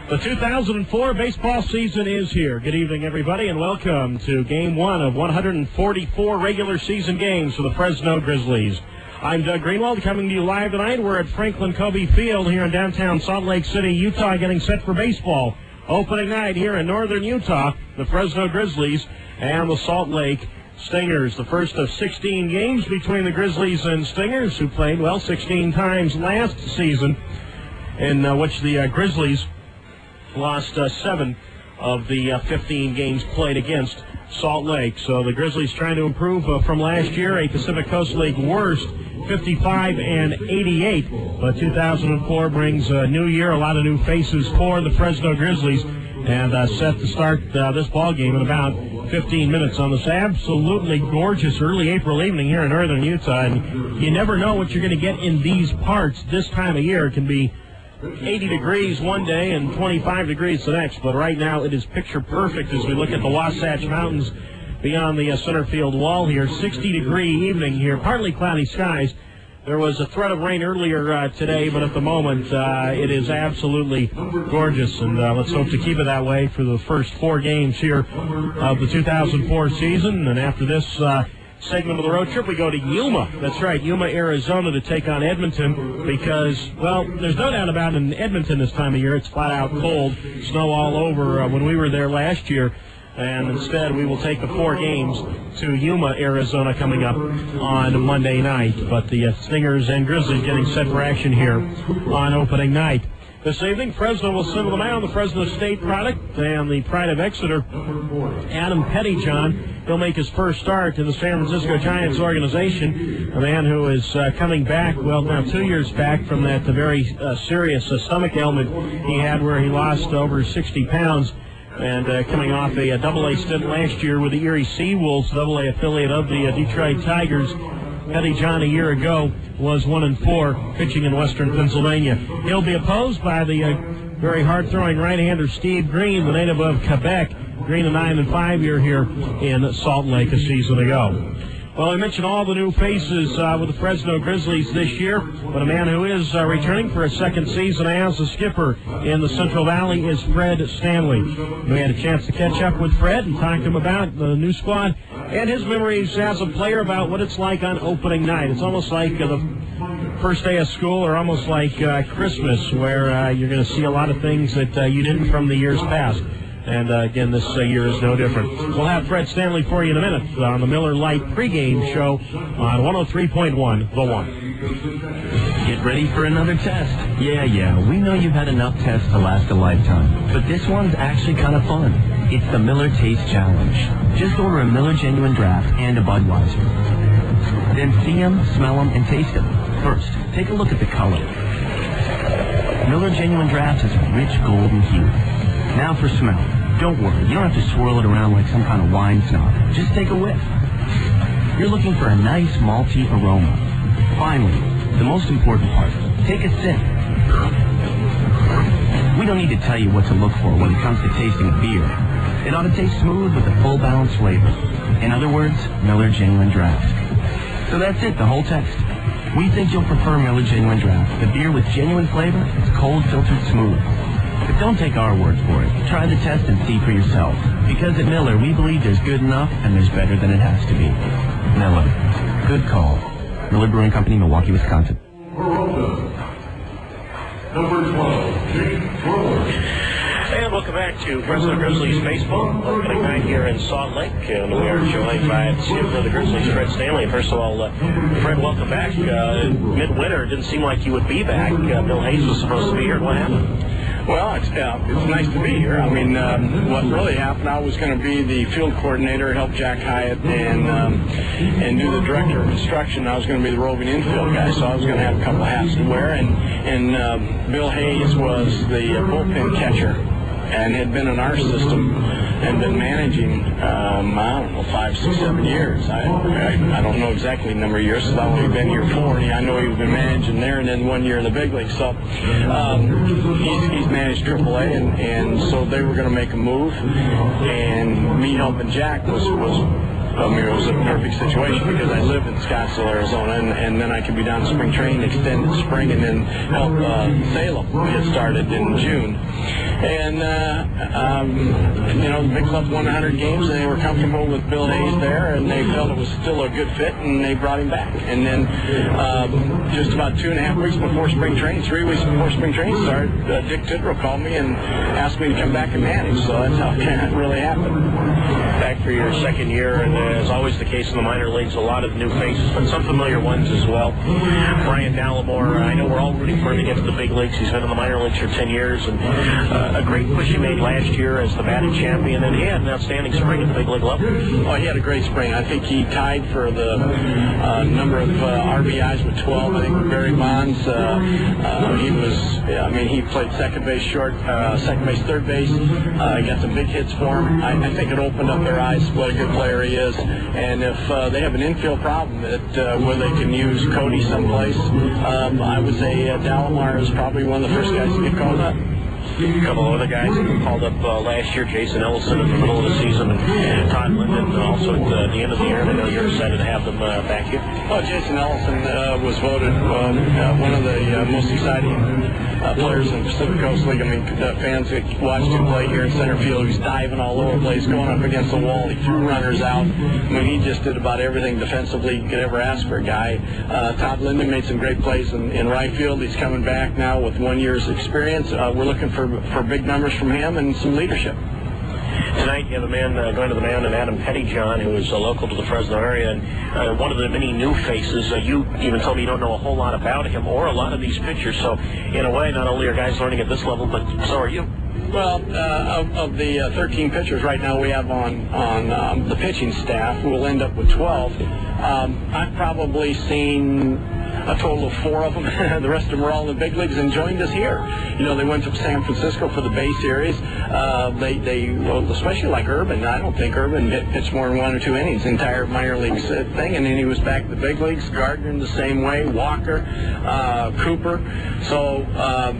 The 2004 baseball season is here. Good evening, everybody, and welcome to Game 1 of 144 regular season games for the Fresno Grizzlies. I'm Doug Greenwald, coming to you live tonight. We're at Franklin Covey Field here in downtown Salt Lake City, Utah, getting set for baseball. Opening night here in northern Utah, the Fresno Grizzlies and the Salt Lake Stingers. The first of 16 games between the Grizzlies and Stingers, who played, 16 times last season, in which the Grizzlies lost 7 of the 15 games played against Salt Lake. So the Grizzlies trying to improve from last year, a Pacific Coast League worst, 55-88. But 2004 brings a new year, a lot of new faces for the Fresno Grizzlies, and set to start this ball game in about 15 minutes on this absolutely gorgeous early April evening here in northern Utah. And you never know what you're going to get in these parts this time of year. It can be 80 degrees one day and 25 degrees the next, but right now it is picture perfect as we look at the Wasatch Mountains beyond the center field wall here. 60-degree evening here, partly cloudy skies. There was a threat of rain earlier today, but at the moment it is absolutely gorgeous, and let's hope to keep it that way for the first 4 games here of the 2004 season. And after this segment of the road trip, we go to Yuma. That's right, Yuma, Arizona, to take on Edmonton because, there's no doubt about it, in Edmonton this time of year, it's flat out cold, snow all over when we were there last year. And instead, we will take the 4 games to Yuma, Arizona, coming up on Monday night. But the Stingers and Grizzlies getting set for action here on opening night. This evening, Fresno will send the mound, the Fresno State product, and the pride of Exeter, Adam Pettyjohn. He'll make his first start in the San Francisco Giants organization, a man who is coming back, now 2 years back from that very serious stomach ailment he had where he lost over 60 pounds, and coming off a Double-A stint last year with the Erie Seawolves, Double-A affiliate of the Detroit Tigers. Pettyjohn a year ago was 1-4 pitching in western Pennsylvania. He'll be opposed by the very hard-throwing right-hander Steve Green, the native of Quebec. Green, a 9-5 year here in Salt Lake a season ago. Well, I mentioned all the new faces with the Fresno Grizzlies this year, but a man who is returning for a second season as a skipper in the Central Valley is Fred Stanley. We had a chance to catch up with Fred and talk to him about the new squad and his memories as a player about what it's like on opening night. It's almost like the first day of school, or almost like Christmas, where you're going to see a lot of things that you didn't from the years past. And again, this year is no different. We'll have Fred Stanley for you in a minute on the Miller Lite pregame show on 103.1 The One. Get ready for another test. Yeah, we know you've had enough tests to last a lifetime, but this one's actually kind of fun. It's the Miller Taste Challenge. Just order a Miller Genuine Draft and a Budweiser. Then see them, smell them, and taste them. First, take a look at the color. Miller Genuine Draft has a rich golden hue. Now for smell. Don't worry, you don't have to swirl it around like some kind of wine snob. Just take a whiff. You're looking for a nice malty aroma. Finally, the most important part, take a sip. We don't need to tell you what to look for when it comes to tasting a beer. It ought to taste smooth with a full balanced flavor. In other words, Miller Genuine Draft. So that's it, the whole text. We think you'll prefer Miller Genuine Draft, the beer with genuine flavor. It's cold filtered smooth. But don't take our word for it. Try the test and see for yourself. Because at Miller, we believe there's good enough and there's better than it has to be. Miller. Good call. Miller Brewing Company, Milwaukee, Wisconsin. Number 12, Jake Brewer. And welcome back to Fresno Grizzlies baseball. Opening night here in Salt Lake, and we are joined by the skipper of the Grizzlies, Fred Stanley. First of all, Fred, welcome back. Midwinter, it didn't seem like you would be back. Bill Hayes was supposed to be here. What happened? Well, it's nice to be here. I mean, what really happened, I was going to be the field coordinator, help Jack Hyatt, and do the director of instruction. I was going to be the roving infield guy, so I was going to have a couple of hats to wear. And Bill Hayes was the bullpen catcher and had been in our system and been managing, I don't know, 5, 6, 7 years. I don't know exactly the number of years, because I've only been here 4, and I know he's been managing there, and then 1 year in the big league. So he's managed AAA, and so they were going to make a move, and me helping Jack was it was a perfect situation because I live in Scottsdale, Arizona, and then I could be down to spring training, extend in spring, and then help Salem get started in June. And, the big club won 100 games, and they were comfortable with Bill Hayes there, and they felt it was still a good fit, and they brought him back. And then just about 2.5 weeks before spring training, 3 weeks before spring training started, Dick Tidrow called me and asked me to come back and manage. So that's how it really happened. Back for your second year, and as always the case in the minor leagues, a lot of new faces, but some familiar ones as well. Brian Dallimore, I know we're all rooting for him to get to the big leagues. He's been in the minor leagues for 10 years, and a great push he made last year as the batting champion, and he had an outstanding spring at the big league level. Oh, he had a great spring. I think he tied for the number of RBIs with 12. I think with Barry Bonds, he played second base, third base. He got some big hits for him. I think it opened up their eyes what a good player he is. And if they have an infield problem where they can use Cody someplace, I would say Dallimore is probably one of the first guys to get called up. A couple of other guys that were called up last year, Jason Ellison in the middle of the season, and Todd Linden also at the end of the year. And I know you're excited to have them back here. Oh, Jason Ellison was voted one of the most exciting players in the Pacific Coast League. I mean, fans that watched him play here in center field, he was diving all over the place, going up against the wall. He threw runners out. I mean, he just did about everything defensively you could ever ask for a guy. Todd Linden made some great plays in right field. He's coming back now with 1 year's experience. We're looking for big numbers from him and some leadership. Tonight you have a man going to the mound, and Adam Pettyjohn, who is local to the Fresno area, and one of the many new faces. You even told me you don't know a whole lot about him or a lot of these pitchers. So in a way, not only are guys learning at this level, but so are you. Well, of the 13 pitchers right now we have on the pitching staff, who will end up with 12, I've probably seen a total of 4 of them. The rest of them are all in the big leagues and joined us here. They went to San Francisco for the Bay Series. Especially like Urban. I don't think Urban pitched more than 1 or 2 innings, entire minor leagues thing, and then he was back to the big leagues. Gardner in the same way. Walker, Cooper. So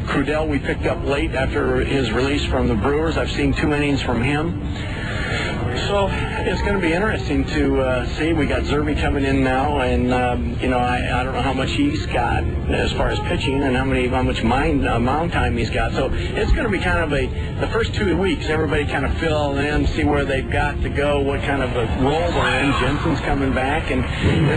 Crudell we picked up late after his release from the Brewers. I've seen 2 innings from him. So it's going to be interesting to see. We got Zerby coming in now, and I don't know how much he's got as far as pitching and how much mound time he's got. So it's going to be kind of the first 2 weeks. Everybody kind of fill in, see where they've got to go, what kind of a role they're in. Jensen's coming back, and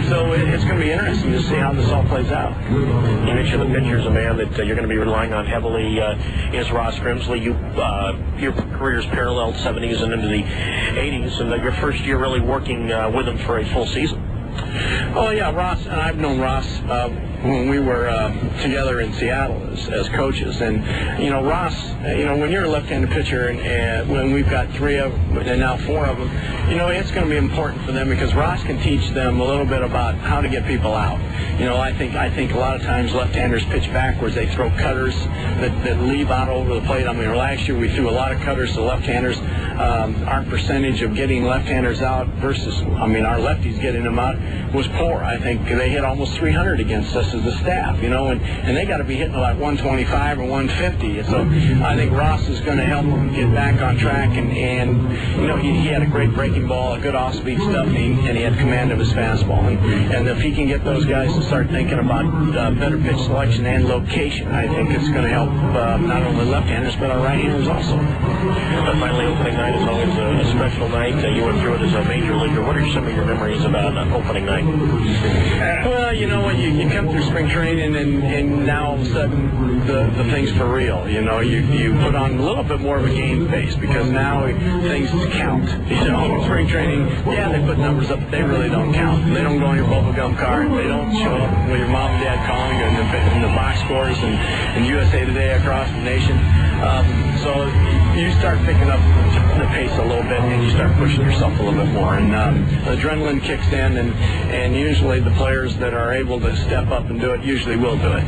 so it's going to be interesting to see how this all plays out. You mentioned the pitchers, a man that you're going to be relying on heavily is Ross Grimsley. Your career's paralleled 70s and into the 80s, and your first year really working with him for a full season. Oh, yeah, Ross, and I've known Ross when we were together in Seattle as coaches. And, Ross, when you're a left-handed pitcher and when we've got 3 of them and now 4 of them, it's going to be important for them because Ross can teach them a little bit about how to get people out. I think a lot of times left-handers pitch backwards. They throw cutters that leave out over the plate. I mean, last year we threw a lot of cutters to left-handers. Our percentage of getting left-handers out versus, our lefties getting them out was poor. I think they hit almost 300 against us as a staff, and they got to be hitting like 125 or 150. So I think Ross is going to help them get back on track, and he had a great breaking ball, a good off-speed stuff, and he had command of his fastball. And if he can get those guys to start thinking about better pitch selection and location, I think it's going to help not only left-handers but our right-handers also. But finally, opening night is always a special night. You went through it as a major leaguer. What are some of your memories about opening night? Well, you come through spring training, and now all of a sudden the thing's for real. You put on a little bit more of a game face because now things count. Spring training, they put numbers up, but they really don't count. They don't go on your bubblegum card. They don't show up with your mom and dad calling you in the box scores and USA Today across the nation. So you start picking up the pace a little bit, and you start pushing yourself a little bit more, and adrenaline kicks in, and usually the players that are able to step up and do it usually will do it.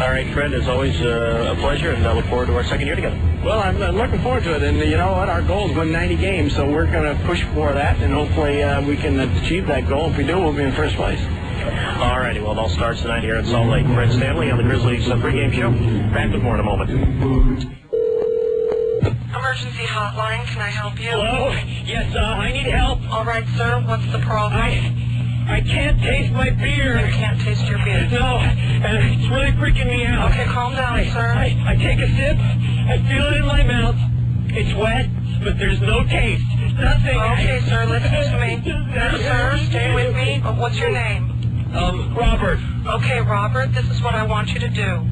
All right, Fred, as always, a pleasure, and I look forward to our second year together. Well, I'm looking forward to it, and you know what? Our goal is win 90 games, so we're going to push for that, and hopefully we can achieve that goal. If we do, we'll be in first place. All righty, well, it all starts tonight here in Salt Lake. Fred Stanley on the Grizzlies pregame show. Back with more in a moment. Emergency hotline, can I help you? Hello? Yes, I need help. All right, sir, what's the problem? I can't taste my beer. You can't taste your beer? No, it's really freaking me out. Okay, calm down, sir. I take a sip, I feel it in my mouth. It's wet, but there's no taste. Nothing. Okay, sir, listen to me. Sir, stay with me. What's your name? Robert. Okay, Robert, this is what I want you to do.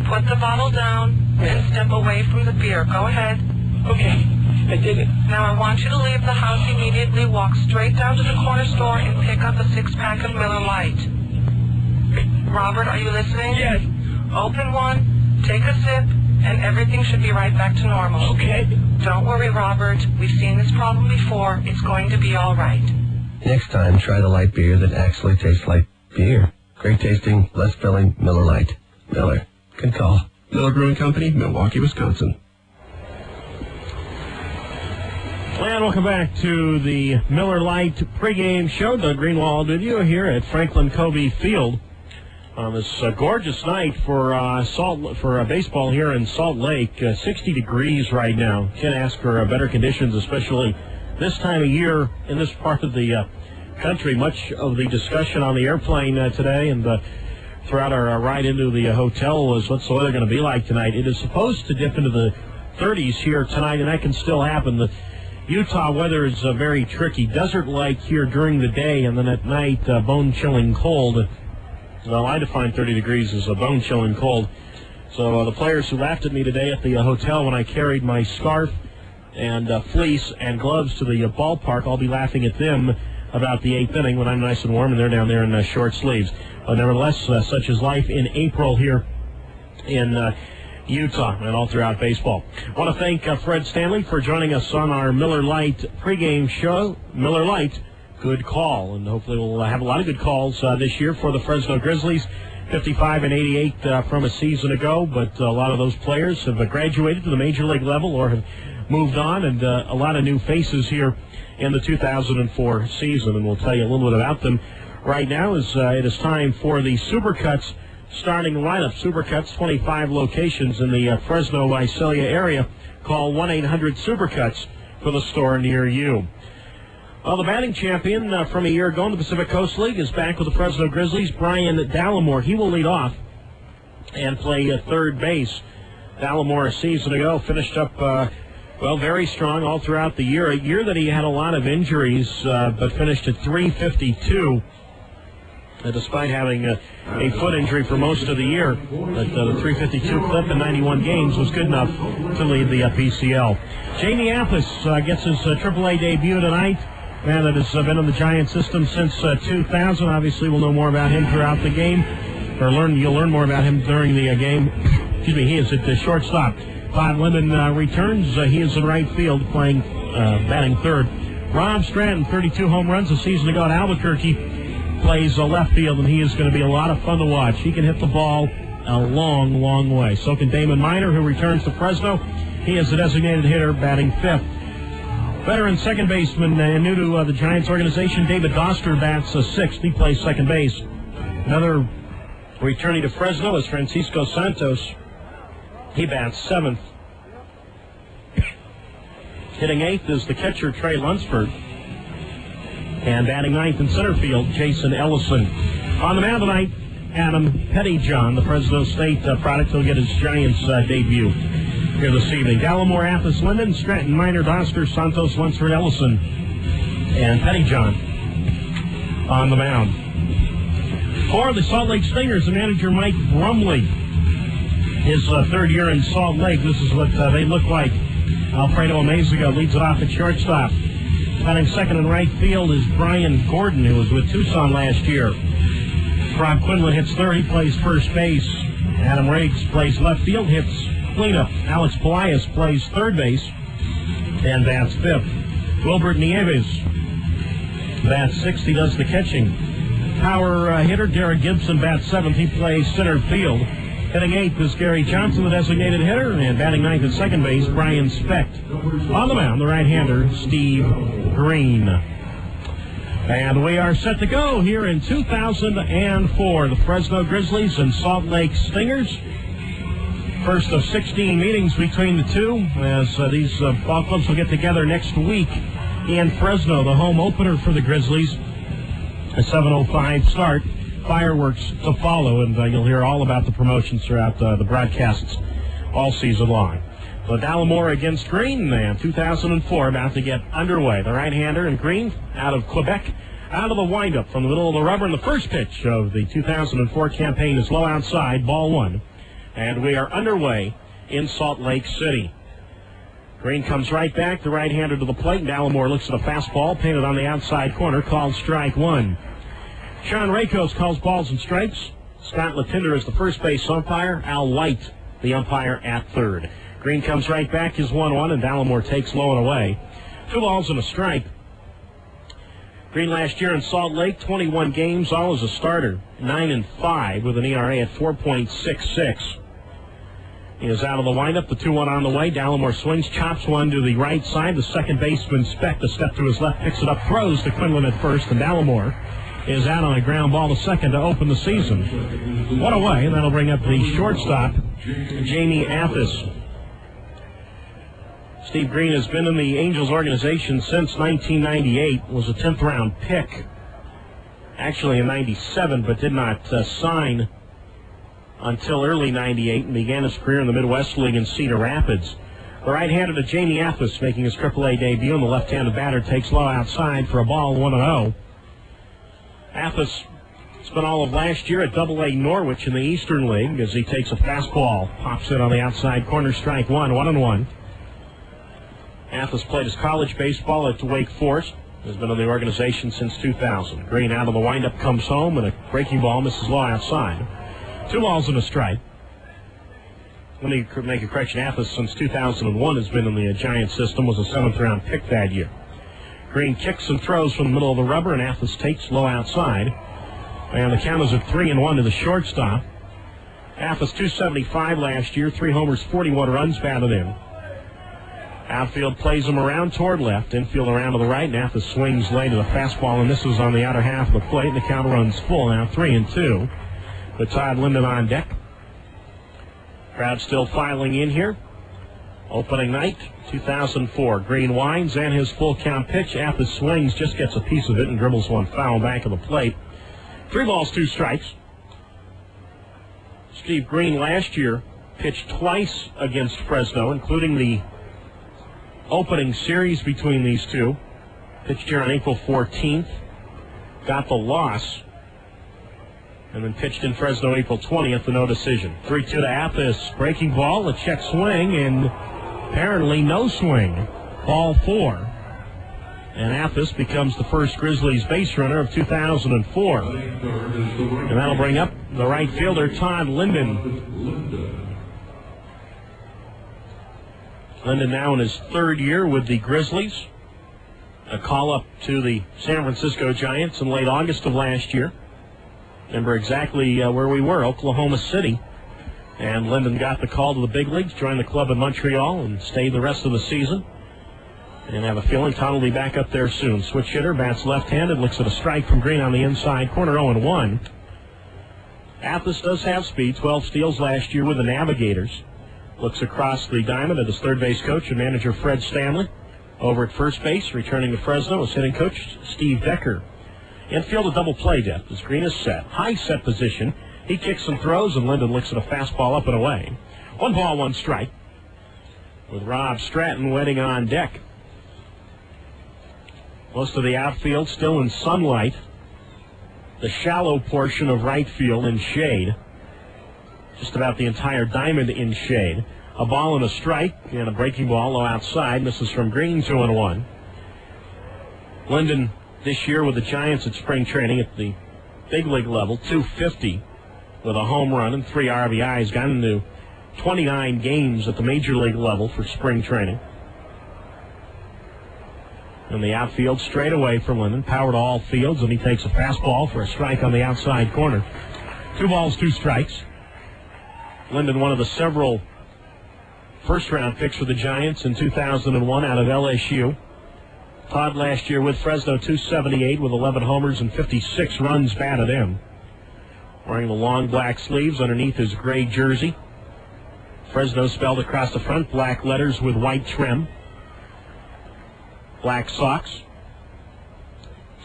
Put the bottle down and step away from the beer. Go ahead. Okay, I did it. Now I want you to leave the house immediately, walk straight down to the corner store and pick up a 6-pack of Miller Lite. Robert, are you listening? Yes. Open one, take a sip, and everything should be right back to normal. Okay. Don't worry, Robert. We've seen this problem before. It's going to be all right. Next time, try the light beer that actually tastes like beer. Great tasting, less filling, Miller Lite. Miller. Good call. Miller Brewing Company, Milwaukee, Wisconsin. And welcome back to the Miller Lite pregame show. Doug Greenwald with you here at Franklin Covey Field on this gorgeous night for baseball here in Salt Lake. 60 degrees right now. Can't ask for better conditions, especially this time of year in this part of the country. Much of the discussion on the airplane today and throughout our ride into the hotel was what's the weather going to be like tonight. It is supposed to dip into the 30s here tonight, and that can still happen. The Utah weather is very tricky. Desert-like here during the day, and then at night, bone-chilling cold. Well, I define 30 degrees as a bone-chilling cold. So the players who laughed at me today at the hotel when I carried my scarf and fleece and gloves to the ballpark, I'll be laughing at them about the 8th inning when I'm nice and warm and they're down there in short sleeves. But nevertheless, such is life in April here in Utah and all throughout baseball. I want to thank Fred Stanley for joining us on our Miller Lite pregame show. Miller Lite, good call, and hopefully we'll have a lot of good calls this year for the Fresno Grizzlies. 55 and 88 from a season ago, but a lot of those players have graduated to the major league level or have moved on, and a lot of new faces here in the 2004 season, and we'll tell you a little bit about them right now as it is time for the Supercuts starting lineup. Supercuts, 25 locations in the Fresno-Visalia area. Call 1-800-SUPERCUTS for the store near you. Well, the batting champion from a year ago in the Pacific Coast League is back with the Fresno Grizzlies, Brian Dallimore. He will lead off and play third base. Dallimore a season ago finished up, very strong all throughout the year. A year that he had a lot of injuries, but finished at .352. Despite having a foot injury for most of the year. But the .352 clip in 91 games was good enough to lead the PCL. Jamie Appis gets his AAA debut tonight. Man that has been in the Giant system since 2000. Obviously, we'll know more about him throughout the game. You'll learn more about him during the game. Excuse me, he is at the shortstop. Todd Lemon returns. He is in right field batting third. Rob Stratton, 32 home runs a season ago at Albuquerque, plays left field, and he is going to be a lot of fun to watch. He can hit the ball a long, long way. So can Damon Miner, who returns to Fresno. He is the designated hitter, batting fifth. Veteran second baseman and new to the Giants organization, David Doster bats sixth. He plays second base. Another returning to Fresno is Francisco Santos. He bats seventh. Hitting eighth is the catcher, Trey Lunsford. And batting ninth in center field, Jason Ellison. On the mound tonight, Adam Pettyjohn, the Fresno State product. He'll get his Giants debut here this evening. Dallimore, Appis, Linden, Stratton, Miner, Doster, Santos, Lunsford, Ellison, and Pettyjohn on the mound. For the Salt Lake Stingers, the manager, Mike Brumley. His third year in Salt Lake. This is what they look like. Alfredo Amezaga leads it off at shortstop. Batting second and right field is Brian Gordon, who was with Tucson last year. Rob Quinlan hits third. He plays first base. Adam Riggs plays left field, hits cleanup. Alex Pelias plays third base and bats fifth. Wilbert Nieves bats sixth. He does the catching. Power hitter Derek Gibson bats seventh. He plays center field. Hitting eighth is Gary Johnson, the designated hitter, and batting ninth at second base, Brian Specht. On the mound, the right-hander, Steve Green. And we are set to go here in 2004. The Fresno Grizzlies and Salt Lake Stingers. First of 16 meetings between the two, as these ball clubs will get together next week in Fresno, the home opener for the Grizzlies. A 7:05 start, fireworks to follow, and you'll hear all about the promotions throughout the broadcasts all season long. So Dallimore against Green, and 2004 about to get underway. The right-hander and Green out of Quebec, out of the windup from the middle of the rubber, and the first pitch of the 2004 campaign is low outside, ball one. And we are underway in Salt Lake City. Green comes right back, the right-hander to the plate, and Dallimore looks at a fastball painted on the outside corner, called strike one. Sean Rakos calls balls and strikes. Scott Latinder is the first base umpire. Al White, the umpire, at third. Green comes right back, is 1-1, and Dallimore takes low and away. 2 balls and a strike. Green last year in Salt Lake, 21 games, all as a starter, 9-5 with an ERA at 4.66. He is out of the windup, the 2-1 on the way. Dallimore swings, chops one to the right side. The second baseman Speck, a step to his left, picks it up, throws to Quinlan at first, and Dallimore is out on a ground ball to second to open the season. One away, and that'll bring up the shortstop, Jamie Athis. Steve Green has been in the Angels organization since 1998, was a 10th round pick, actually in 97, but did not sign until early 98 and began his career in the Midwest League in Cedar Rapids. The right-hander to Jamie Athis making his AAA debut, and the left-handed batter takes low outside for a ball, 1-0. Athis spent all of last year at AA Norwich in the Eastern League as he takes a fastball, pops it on the outside corner, strike one, 1-1. Athis played his college baseball at Wake Forest. Has been in the organization since 2000. Green out of the windup comes home, and a breaking ball misses low outside. 2 balls and a strike. Let me make a correction. Athis, since 2001, has been in the Giant system, was a 7th round pick that year. Green kicks and throws from the middle of the rubber, and Athis takes low outside. And the count is at 3-1 to the shortstop. Athis 275 last year, 3 homers, 41 runs batted in. Outfield plays him around toward left, infield around to the right, and Athis swings late at a fastball, and this is on the outer half of the plate, and the count runs full, now 3-2. With Todd Linden on deck. Crowd still filing in here. Opening night, 2004. Green winds and his full count pitch. Athis swings, just gets a piece of it and dribbles one foul back of the plate. 3 balls, 2 strikes. Steve Green last year pitched twice against Fresno, including the opening series between these two. Pitched here on April 14th. Got the loss. And then pitched in Fresno April 20th, the no decision. 3-2 to Athis. Breaking ball, a check swing, and apparently no swing. Ball 4. And Athis becomes the first Grizzlies base runner of 2004. And that'll bring up the right fielder, Todd Linden. Linden now in his 3rd year with the Grizzlies. A call-up to the San Francisco Giants in late August of last year. Remember exactly where we were, Oklahoma City. And Linden got the call to the big leagues, joined the club in Montreal, and stayed the rest of the season. And I have a feeling Todd will be back up there soon. Switch hitter, bats left-handed, looks at a strike from Green on the inside corner, 0-1. Athis does have speed, 12 steals last year with the Navigators. Looks across the diamond at his third base coach and manager Fred Stanley. Over at first base, returning to Fresno, is hitting coach Steve Decker. Infield a double play depth as Green is set. High set position. He kicks and throws, and Linden looks at a fastball up and away. 1 ball, 1 strike. With Rob Stratton waiting on deck. Most of the outfield still in sunlight. The shallow portion of right field in shade. Just about the entire diamond in shade. A ball and a strike, and a breaking ball low outside. Misses from Green, 2-1. Linden this year with the Giants at spring training at the big league level, 250 with a home run and 3 RBIs. Got into 29 games at the major league level for spring training. And the outfield straight away from Linden, power to all fields, and he takes a fastball for a strike on the outside corner. 2 balls, 2 strikes. Linden, one of the several first-round picks for the Giants in 2001 out of LSU. Todd last year with Fresno, 278 with 11 homers and 56 runs batted in. Wearing the long black sleeves underneath his gray jersey. Fresno spelled across the front, black letters with white trim. Black socks.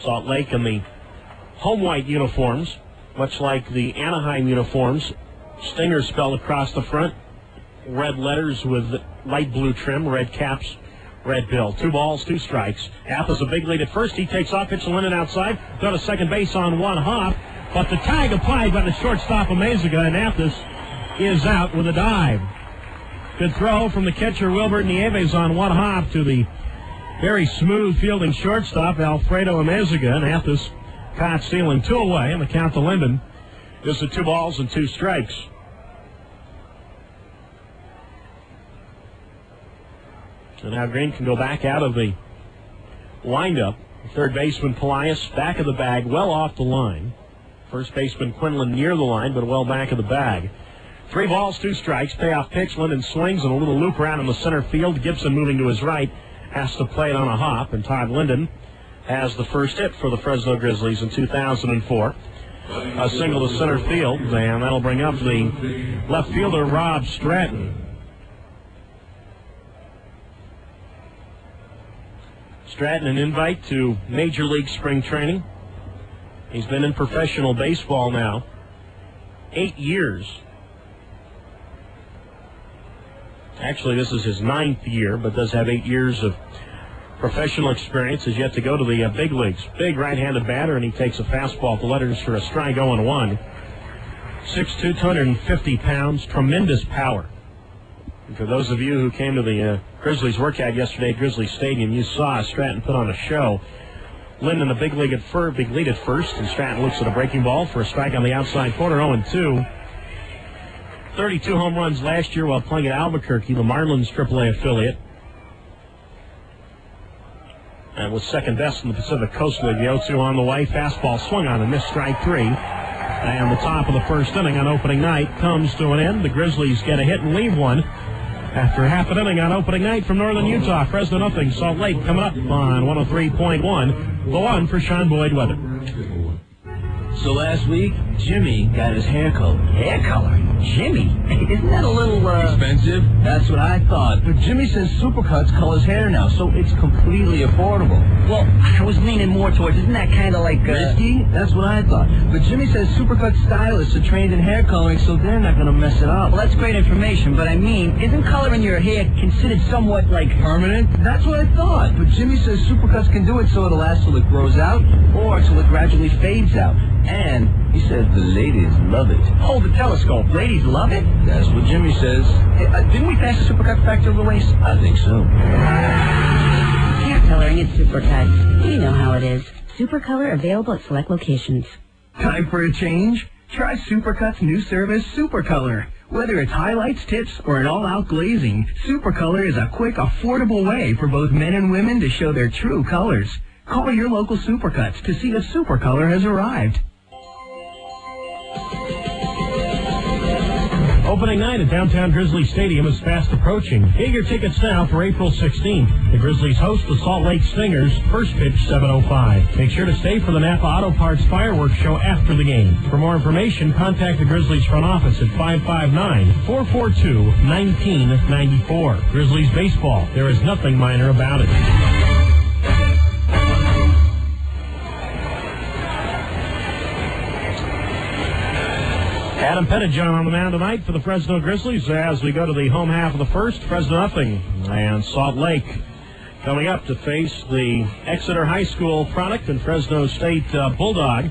Salt Lake in the home white uniforms, much like the Anaheim uniforms. Stingers spelled across the front, red letters with light blue trim, red caps, red bill. 2 balls, 2 strikes. Athos a big lead at first. He takes off, pitch to Linden outside. Go to second base on one hop, but the tag applied by the shortstop Amezaga, and Athos is out with a dive. Good throw from the catcher Wilbert Nieves on one hop to the very smooth fielding shortstop Alfredo Amezaga, and Athos caught stealing 2 away, and the count to Linden is the 2 balls and 2 strikes. So now Green can go back out of the windup. Third baseman Polias back of the bag, well off the line. First baseman Quinlan near the line, but well back of the bag. 3 balls, 2 strikes. Payoff pitch. Linden swings and a little loop around in the center field. Gibson moving to his right has to play it on a hop, and Todd Linden has the first hit for the Fresno Grizzlies in 2004. A single to center field, and that'll bring up the left fielder Rob Stratton. Stratton, an invite to Major League Spring Training. He's been in professional baseball now 8 years. Actually, this is his 9th year, but does have 8 years of professional experience. Has yet to go to the big leagues. Big right-handed batter, and he takes a fastball to letters for a strike 0-1. 6'2", 250 pounds, tremendous power. And for those of you who came to the Grizzlies workout yesterday at Grizzlies Stadium, you saw Stratton put on a show. Linden a big lead at first, and Stratton looks at a breaking ball for a strike on the outside corner, 0-2. 32 home runs last year while playing at Albuquerque, the Marlins AAA affiliate. And was second best in the Pacific Coast League. The 0-2 on the way. Fastball swung on and missed strike 3. And the top of the first inning on opening night comes to an end. The Grizzlies get a hit and leave one after half an inning on opening night from Northern Utah. Fresno nothing. Salt Lake coming up on 103.1. The one for Sean Boyd Weather. So last week, Jimmy got his hair colored. Hair color? Jimmy? Isn't that a little, expensive? That's what I thought. But Jimmy says Supercuts colors hair now, so it's completely affordable. Well, I was leaning more towards, isn't that kind of like, risky? That's what I thought. But Jimmy says Supercuts stylists are trained in hair coloring, so they're not going to mess it up. Well, that's great information, but I mean, isn't coloring your hair considered somewhat, like, permanent? That's what I thought. But Jimmy says Supercuts can do it so it'll last till it grows out, or till it gradually fades out. And he says the ladies love it. Hold the telescope. Ladies love it? That's what Jimmy says. Didn't we pass the Supercuts factory release? I think so. Hair coloring at Supercuts. You know how it is. Supercolor available at select locations. Time for a change? Try Supercuts' new service, Supercolor. Whether it's highlights, tips, or an all-out glazing, Supercolor is a quick, affordable way for both men and women to show their true colors. Call your local Supercuts to see if Supercolor has arrived. Opening night at downtown Grizzlies Stadium is fast approaching. Get your tickets now for April 16th. The Grizzlies host the Salt Lake Stingers. First pitch, 7:05. Make sure to stay for the Napa Auto Parts fireworks show after the game. For more information, contact the Grizzlies front office at 559-442-1994. Grizzlies baseball. There is nothing minor about it. Adam Pettijohn on the mound tonight for the Fresno Grizzlies as we go to the home half of the first. Fresno nothing. And Salt Lake coming up to face the Exeter High School product and Fresno State Bulldog.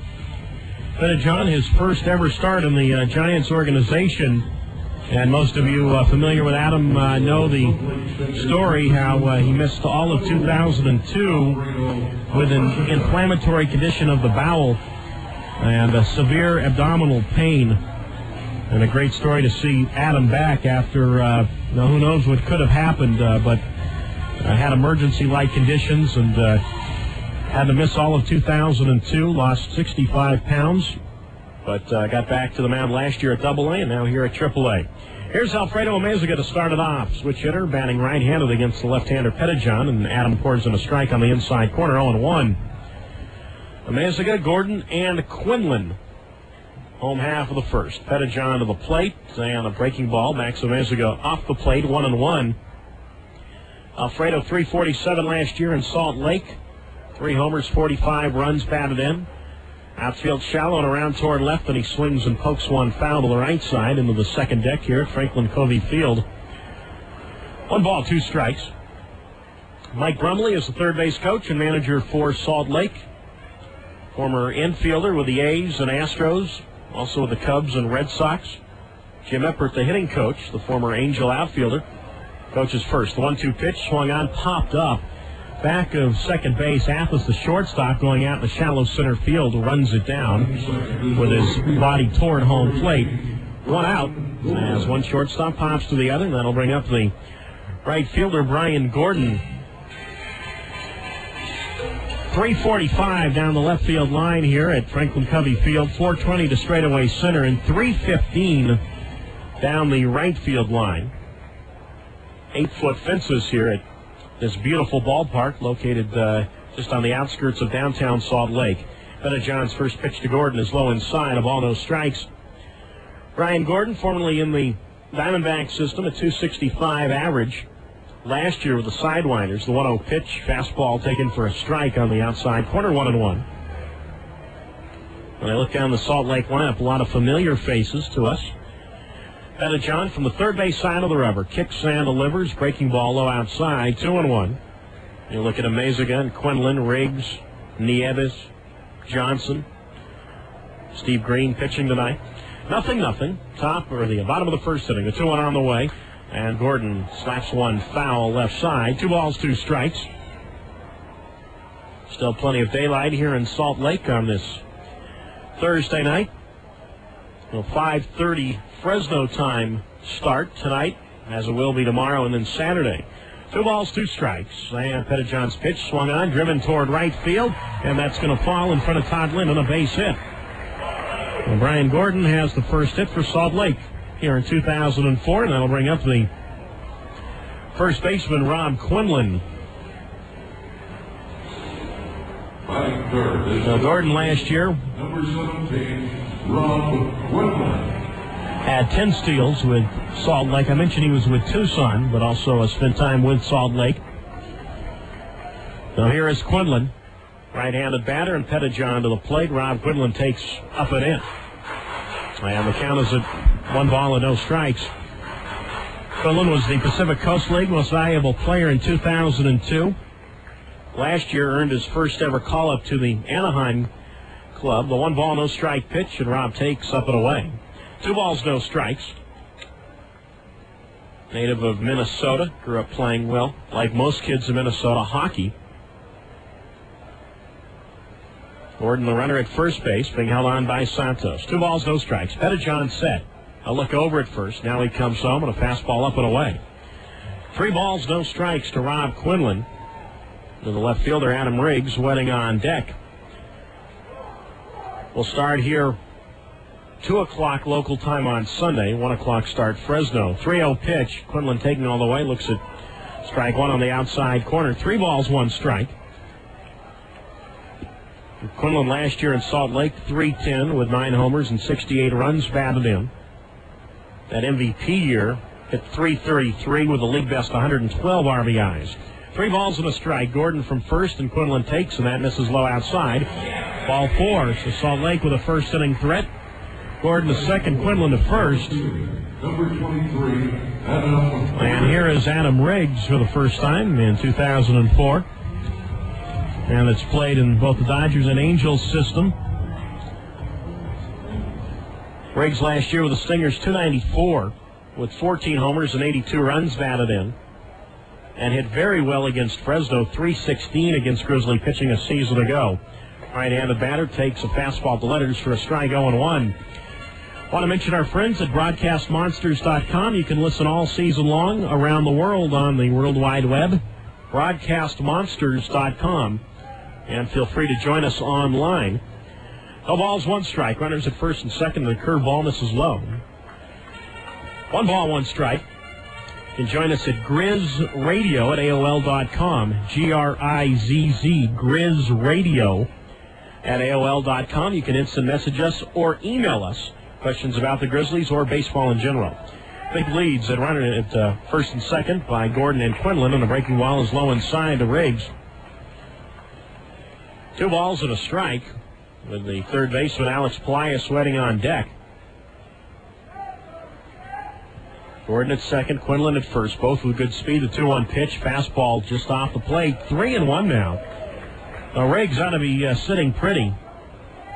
Pettijohn, his first ever start in the Giants organization. And most of you familiar with Adam know the story, how he missed all of 2002 with an inflammatory condition of the bowel and a severe abdominal pain. And a great story to see Adam back after, who knows what could have happened, but had emergency-like conditions and had to miss all of 2002, lost 65 pounds, but got back to the mound last year at AA and now here at AAA. Here's Alfredo Amezaga to start it off. Switch hitter, batting right-handed against the left-hander Pettijohn, and Adam pours in a strike on the inside corner, 0-1. Amezaga, Gordon, and Quinlan home half of the first. Pettijohn to the plate, and a breaking ball. Max Omeziga off the plate, 1-1. Alfredo, 347 last year in Salt Lake. 3 homers, 45 runs batted in. Outfield shallow and around toward left, and he swings and pokes one foul to the right side into the second deck here at Franklin Covey Field. 1 ball, 2 strikes. Mike Brumley is the third base coach and manager for Salt Lake. Former infielder with the A's and Astros, also with the Cubs and Red Sox. Jim Eppert, the hitting coach, the former Angel outfielder, coaches first. The 1-2 pitch swung on, popped up. Back of second base, Athos, the shortstop, going out in the shallow center field, runs it down with his body toward home plate. 1 out, as one shortstop pops to the other, and that'll bring up the right fielder, Brian Gordon. 345 down the left field line here at Franklin Covey Field, 420 to straightaway center, and 315 down the right field line. 8-foot fences here at this beautiful ballpark located just on the outskirts of downtown Salt Lake. Pettijohn's first pitch to Gordon is low inside, a ball, no strikes. Brian Gordon, formerly in the Diamondback system, a 265 average. Last year with the Sidewinders, the 1-0 pitch, fastball taken for a strike on the outside corner, 1-1. When I look down the Salt Lake lineup, a lot of familiar faces to us. Pettijohn from the third base side of the rubber. Kicks and delivers. Breaking ball low outside. 2-1. You look at Omeziga and Quinlan, Riggs, Nieves, Johnson. Steve Green pitching tonight. Nothing. Top or the bottom of the first inning. The 2-1 on the way. And Gordon slaps one foul left side. 2 balls, 2 strikes. Still plenty of daylight here in Salt Lake on this Thursday night. 5:30 Fresno time start tonight, as it will be tomorrow and then Saturday. 2 balls, 2 strikes. And Pettijohn's pitch swung on, driven toward right field, and that's going to fall in front of Todd Lynn on a base hit. Well, Brian Gordon has the first hit for Salt Lake here in 2004, and that'll bring up the first baseman, Rob Quinlan. Now, Gordon last year Number 17, Rob Quinlan. had 10 steals with Salt Lake. I mentioned he was with Tucson, but also spent time with Salt Lake. Now here is Quinlan, right-handed batter, and Pettijohn to the plate. Rob Quinlan takes up and in. And the count is at 1 ball and no strikes. Quinlan was the Pacific Coast League Most Valuable Player in 2002. Last year earned his first ever call-up to the Anaheim club. The 1 ball, no strike pitch, and Rob takes up and away. 2 balls, no strikes. Native of Minnesota, grew up playing, well, like most kids in Minnesota, hockey. Gordon, the runner at first base, being held on by Santos. 2 balls, no strikes. Pettijohn set. A look over at first. Now he comes home and a fastball up and away. 3 balls, no strikes to Rob Quinlan. To the left fielder, Adam Riggs, waiting on deck. We'll start here 2 o'clock local time on Sunday. 1 o'clock start Fresno. 3-0 pitch. Quinlan taking all the way. Looks at strike 1 on the outside corner. 3 balls, 1 strike. Quinlan last year in Salt Lake, .310 with 9 homers and 68 runs batted in. That MVP year hit .333 with the league best 112 RBIs. 3 balls and a strike. Gordon from first, and Quinlan takes, and that misses low outside. Ball 4. So Salt Lake with a first inning threat. Gordon to second, Quinlan to first. Number 23, Adam. And here is Adam Riggs for the first time in 2004. And it's played in both the Dodgers and Angels system. Riggs last year with the Stingers, .294 with 14 homers and 82 runs batted in. And hit very well against Fresno, .316 against Grizzly pitching a season ago. Right-handed batter takes a fastball to letters for a strike, 0-1. Want to mention our friends at BroadcastMonsters.com. You can listen all season long around the world on the World Wide Web. BroadcastMonsters.com. And feel free to join us online. No balls, 1 strike. Runners at first and second. The curveball misses low. 1 ball, 1 strike. You can join us at Grizz Radio at AOL.com. GRIZZ, Grizz Radio at AOL.com. You can instant message us or email us questions about the Grizzlies or baseball in general. Big leads at runner at first and second by Gordon and Quinlan, and the breaking ball is low inside to Riggs. 2 balls and a strike with the third baseman Alex Pelias waiting on deck. Gordon at second, Quinlan at first, both with good speed. The 2-1 pitch, fastball just off the plate. 3-1 now. Now Riggs ought to be sitting pretty.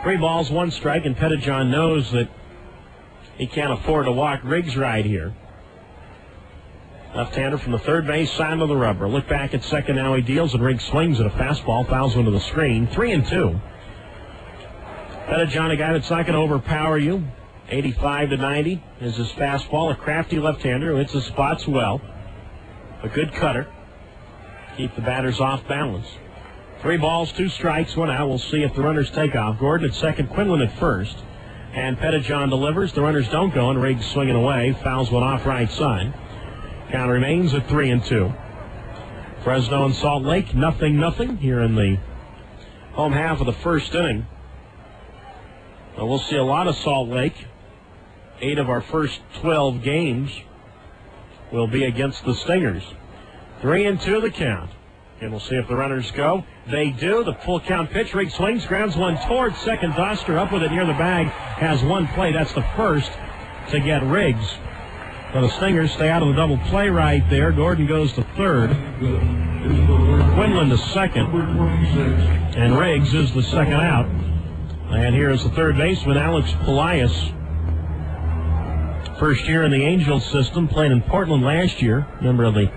3 balls, 1 strike, and Pettijohn knows that he can't afford to walk Riggs right here. Left-hander from the third base side of the rubber. Look back at second, now he deals, and Riggs swings at a fastball, fouls into the screen. 3-2. Pettijohn, a guy that's not going to overpower you. 85-90 is his fastball. A crafty left-hander who hits his spots well. A good cutter. Keep the batters off balance. 3 balls, 2 strikes, 1 out. We'll see if the runners take off. Gordon at second, Quinlan at first. And Pettijohn delivers. The runners don't go, and Riggs swinging away. Fouls one off right side. Count remains at 3-2. Fresno and Salt Lake, 0-0 here in the home half of the first inning. Well, we'll see a lot of Salt Lake. 8 of our first 12 games will be against the Stingers. 3-2 the count. And we'll see if the runners go. They do. The full count pitch. Riggs swings, grounds one towards second. Doster up with it near the bag. Has 1 play. That's the first to get Riggs. So the Stingers stay out of the double play right there. Gordon goes to third. Quinlan to second. And Riggs is the second out. And here is the third baseman, Alex Pelias. First year in the Angels system, played in Portland last year. Member of the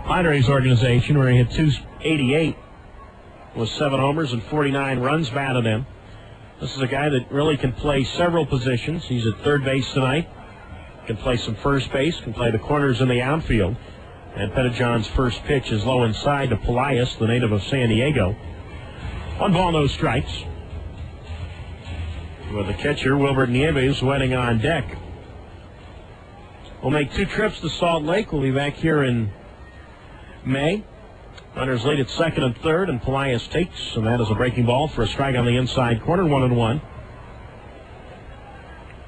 Padres organization, where he hit .288 with 7 homers and 49 runs batted in. This is a guy that really can play several positions. He's at third base tonight. Can play some first base, can play the corners in the outfield. And Pettijohn's first pitch is low inside to Pelias, the native of San Diego. 1 ball, no strikes. With the catcher, Wilbert Nieves, waiting on deck. We'll make 2 trips to Salt Lake. We'll be back here in May. Runners lead at second and third, and Pelias takes, and that is a breaking ball for a strike on the inside corner, 1-1.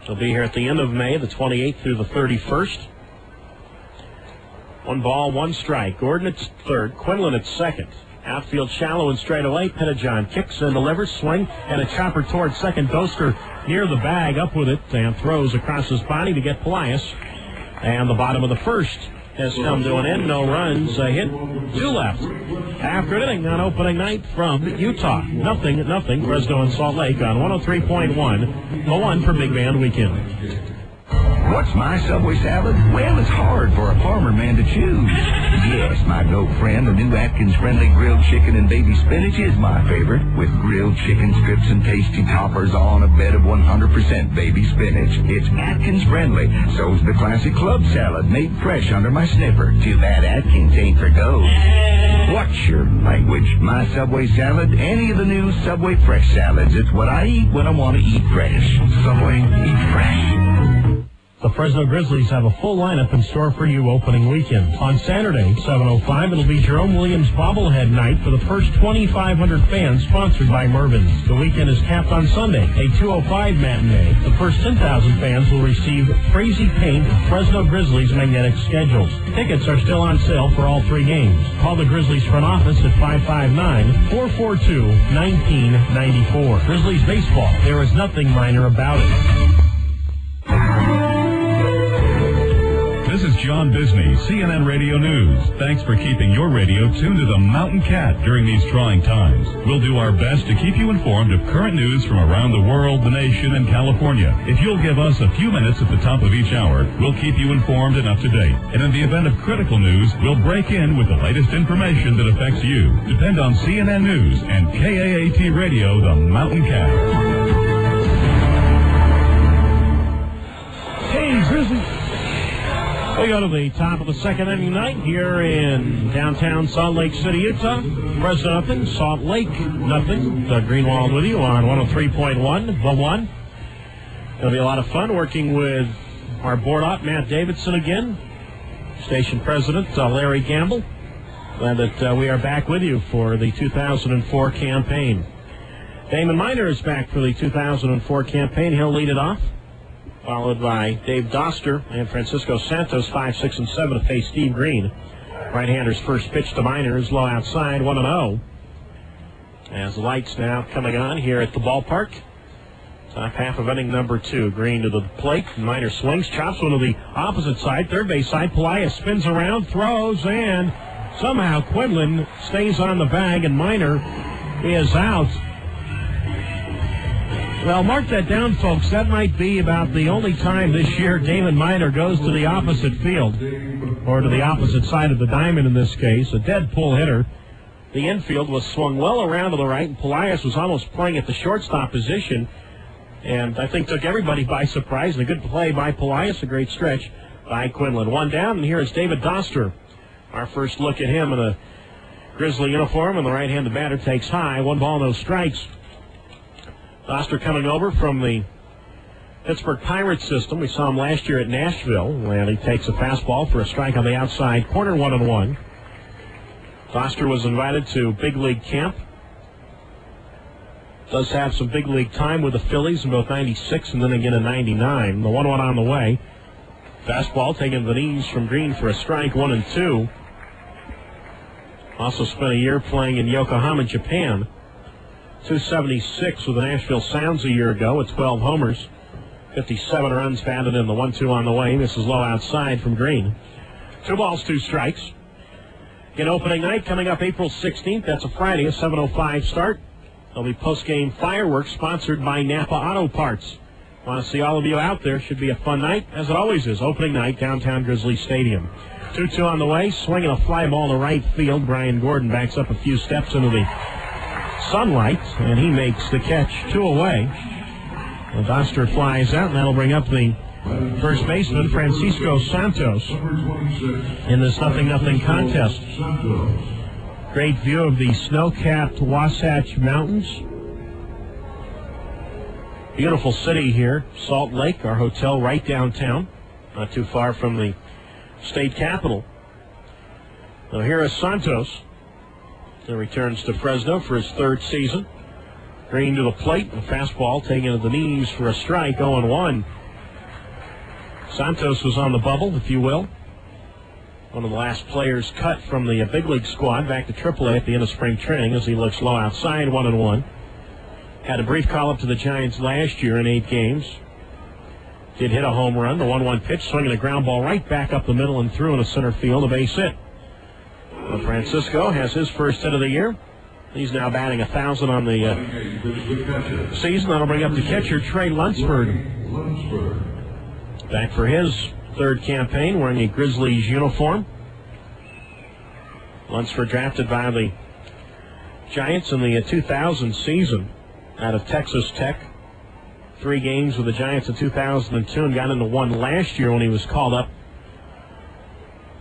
He'll be here at the end of May, the 28th through the 31st. 1 ball, 1 strike. Gordon at third, Quinlan at second. Outfield shallow and straight away. Pettijohn kicks and delivers, swing, and a chopper towards second. Doster near the bag, up with it, and throws across his body to get Pelias. And the bottom of the first has come to an end. No runs, a hit, 2 left. After an inning on opening night from Utah. 0-0, Fresno and Salt Lake on 103.1. The one for Big Band Weekend. What's my Subway salad? Well, it's hard for a farmer man to choose. Yes, my goat friend, the new Atkins Friendly grilled chicken and baby spinach is my favorite, with grilled chicken strips and tasty toppers on a bed of 100% baby spinach. It's Atkins Friendly. So's the classic club salad made fresh under my sniffer. Too bad Atkins ain't for goats. What's your language? My Subway salad? Any of the new Subway fresh salads. It's what I eat when I want to eat fresh. Subway, eat fresh. The Fresno Grizzlies have a full lineup in store for you opening weekend. On Saturday, 7:05, it'll be Jerome Williams bobblehead night for the first 2,500 fans, sponsored by Mervyn's. The weekend is capped on Sunday, a 2:05 matinee. The first 10,000 fans will receive Crazy Paint Fresno Grizzlies magnetic schedules. Tickets are still on sale for all 3 games. Call the Grizzlies front office at 559-442-1994. Grizzlies baseball, there is nothing minor about it. This is John Bisney, CNN Radio News. Thanks for keeping your radio tuned to the Mountain Cat during these trying times. We'll do our best to keep you informed of current news from around the world, the nation, and California. If you'll give us a few minutes at the top of each hour, we'll keep you informed and up to date. And in the event of critical news, we'll break in with the latest information that affects you. Depend on CNN News and KAAT Radio, the Mountain Cat. Hey, Grizzlies. We go to the top of the second inning night here in downtown Salt Lake City, Utah. Fresno 0, Salt Lake 0. Doug Greenwald with you on 103.1, The One. It'll be a lot of fun working with our board op, Matt Davidson again. Station president, Larry Gamble. Glad that we are back with you for the 2004 campaign. Damon Miner is back for the 2004 campaign. He'll lead it off, followed by Dave Doster and Francisco Santos, 5, 6, and 7 to face Steve Green. Right-hander's first pitch to Miner is low outside, 1-0. As the lights now coming on here at the ballpark. Top half of inning number 2. Green to the plate. Miner swings, chops one to the opposite side, third base side. Pelaez spins around, throws, and somehow Quinlan stays on the bag, and Miner is out. Well, mark that down, folks. That might be about the only time this year Damon Miner goes to the opposite field, or to the opposite side of the diamond in this case. A dead pull hitter. The infield was swung well around to the right, and Pelaez was almost playing at the shortstop position, and I think took everybody by surprise. And a good play by Pelaez, a great stretch by Quinlan. One down, and here is David Doster. Our first look at him in a Grizzly uniform, and the right-handed batter takes high. 1 ball, no strikes. Doster coming over from the Pittsburgh Pirates system. We saw him last year at Nashville, and he takes a fastball for a strike on the outside corner, 1-1. Doster was invited to big league camp. Does have some big league time with the Phillies in both 96 and then again in 99. The 1-1 on the way. Fastball taken to the knees from Green for a strike, 1-2. Also spent a year playing in Yokohama, Japan. 276 with the Nashville Sounds a year ago with 12 homers. 57 runs batted in. The 1-2 on the way. This is low outside from Green. 2 balls, 2 strikes. In opening night coming up April 16th. That's a Friday, a 7:05 start. There'll be post-game fireworks sponsored by Napa Auto Parts. Want to see all of you out there. Should be a fun night, as it always is. Opening night, downtown Grizzly Stadium. 2-2 on the way. Swinging a fly ball to right field. Brian Gordon backs up a few steps into the sunlight, and he makes the catch. 2 away. The Doster flies out, and that'll bring up the first baseman, Francisco Santos, in this 0-0 contest. Great view of the snow-capped Wasatch Mountains. Beautiful city here. Salt Lake, our hotel right downtown, not too far from the state capitol. Now here is Santos. He returns to Fresno for his 3rd season. Green to the plate, and fastball taken to the knees for a strike, 0-1. Santos was on the bubble, if you will. One of the last players cut from the big league squad back to AAA at the end of spring training as he looks low outside, 1-1. Had a brief call-up to the Giants last year in 8 games. Did hit a home run, the 1-1 pitch, swinging a ground ball right back up the middle and through into center field, a base hit. Well, Francisco has his first hit of the year. He's now batting 1,000 on the season. That'll bring up the catcher, Trey Lunsford. Back for his 3rd campaign, wearing a Grizzlies uniform. Lunsford drafted by the Giants in the 2000 season out of Texas Tech. 3 games with the Giants in 2002 and got into 1 last year when he was called up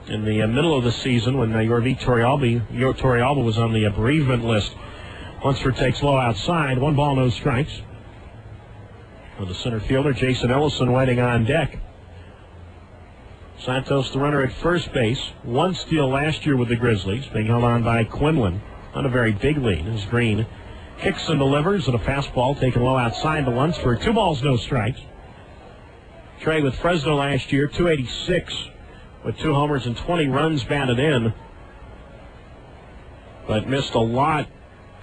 in the middle of the season when Yorvi Torrealba was on the bereavement list. Lunsford takes low outside, 1 ball, no strikes. With the center fielder, Jason Ellison, waiting on deck. Santos, the runner at first base. 1 steal last year with the Grizzlies, being held on by Quinlan. Not a very big lead as Green kicks and delivers, and a fastball taken low outside to Lunsford. 2 balls, no strikes. Trey with Fresno last year, 286 with 2 homers and 20 runs batted in, but missed a lot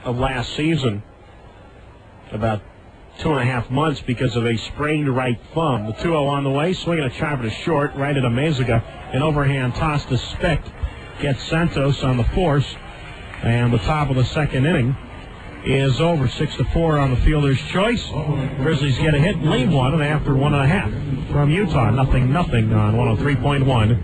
of last season, about 2.5 months because of a sprained right thumb. The 2-0 on the way, swinging a chopper to short, right at Amezaga. An overhand toss to Specht gets Santos on the force, and the top of the 2nd inning is over. 6-4 on the fielder's choice. Grizzlies get a hit and lead 1, and after 1.5 from Utah, 0-0 on 103.1.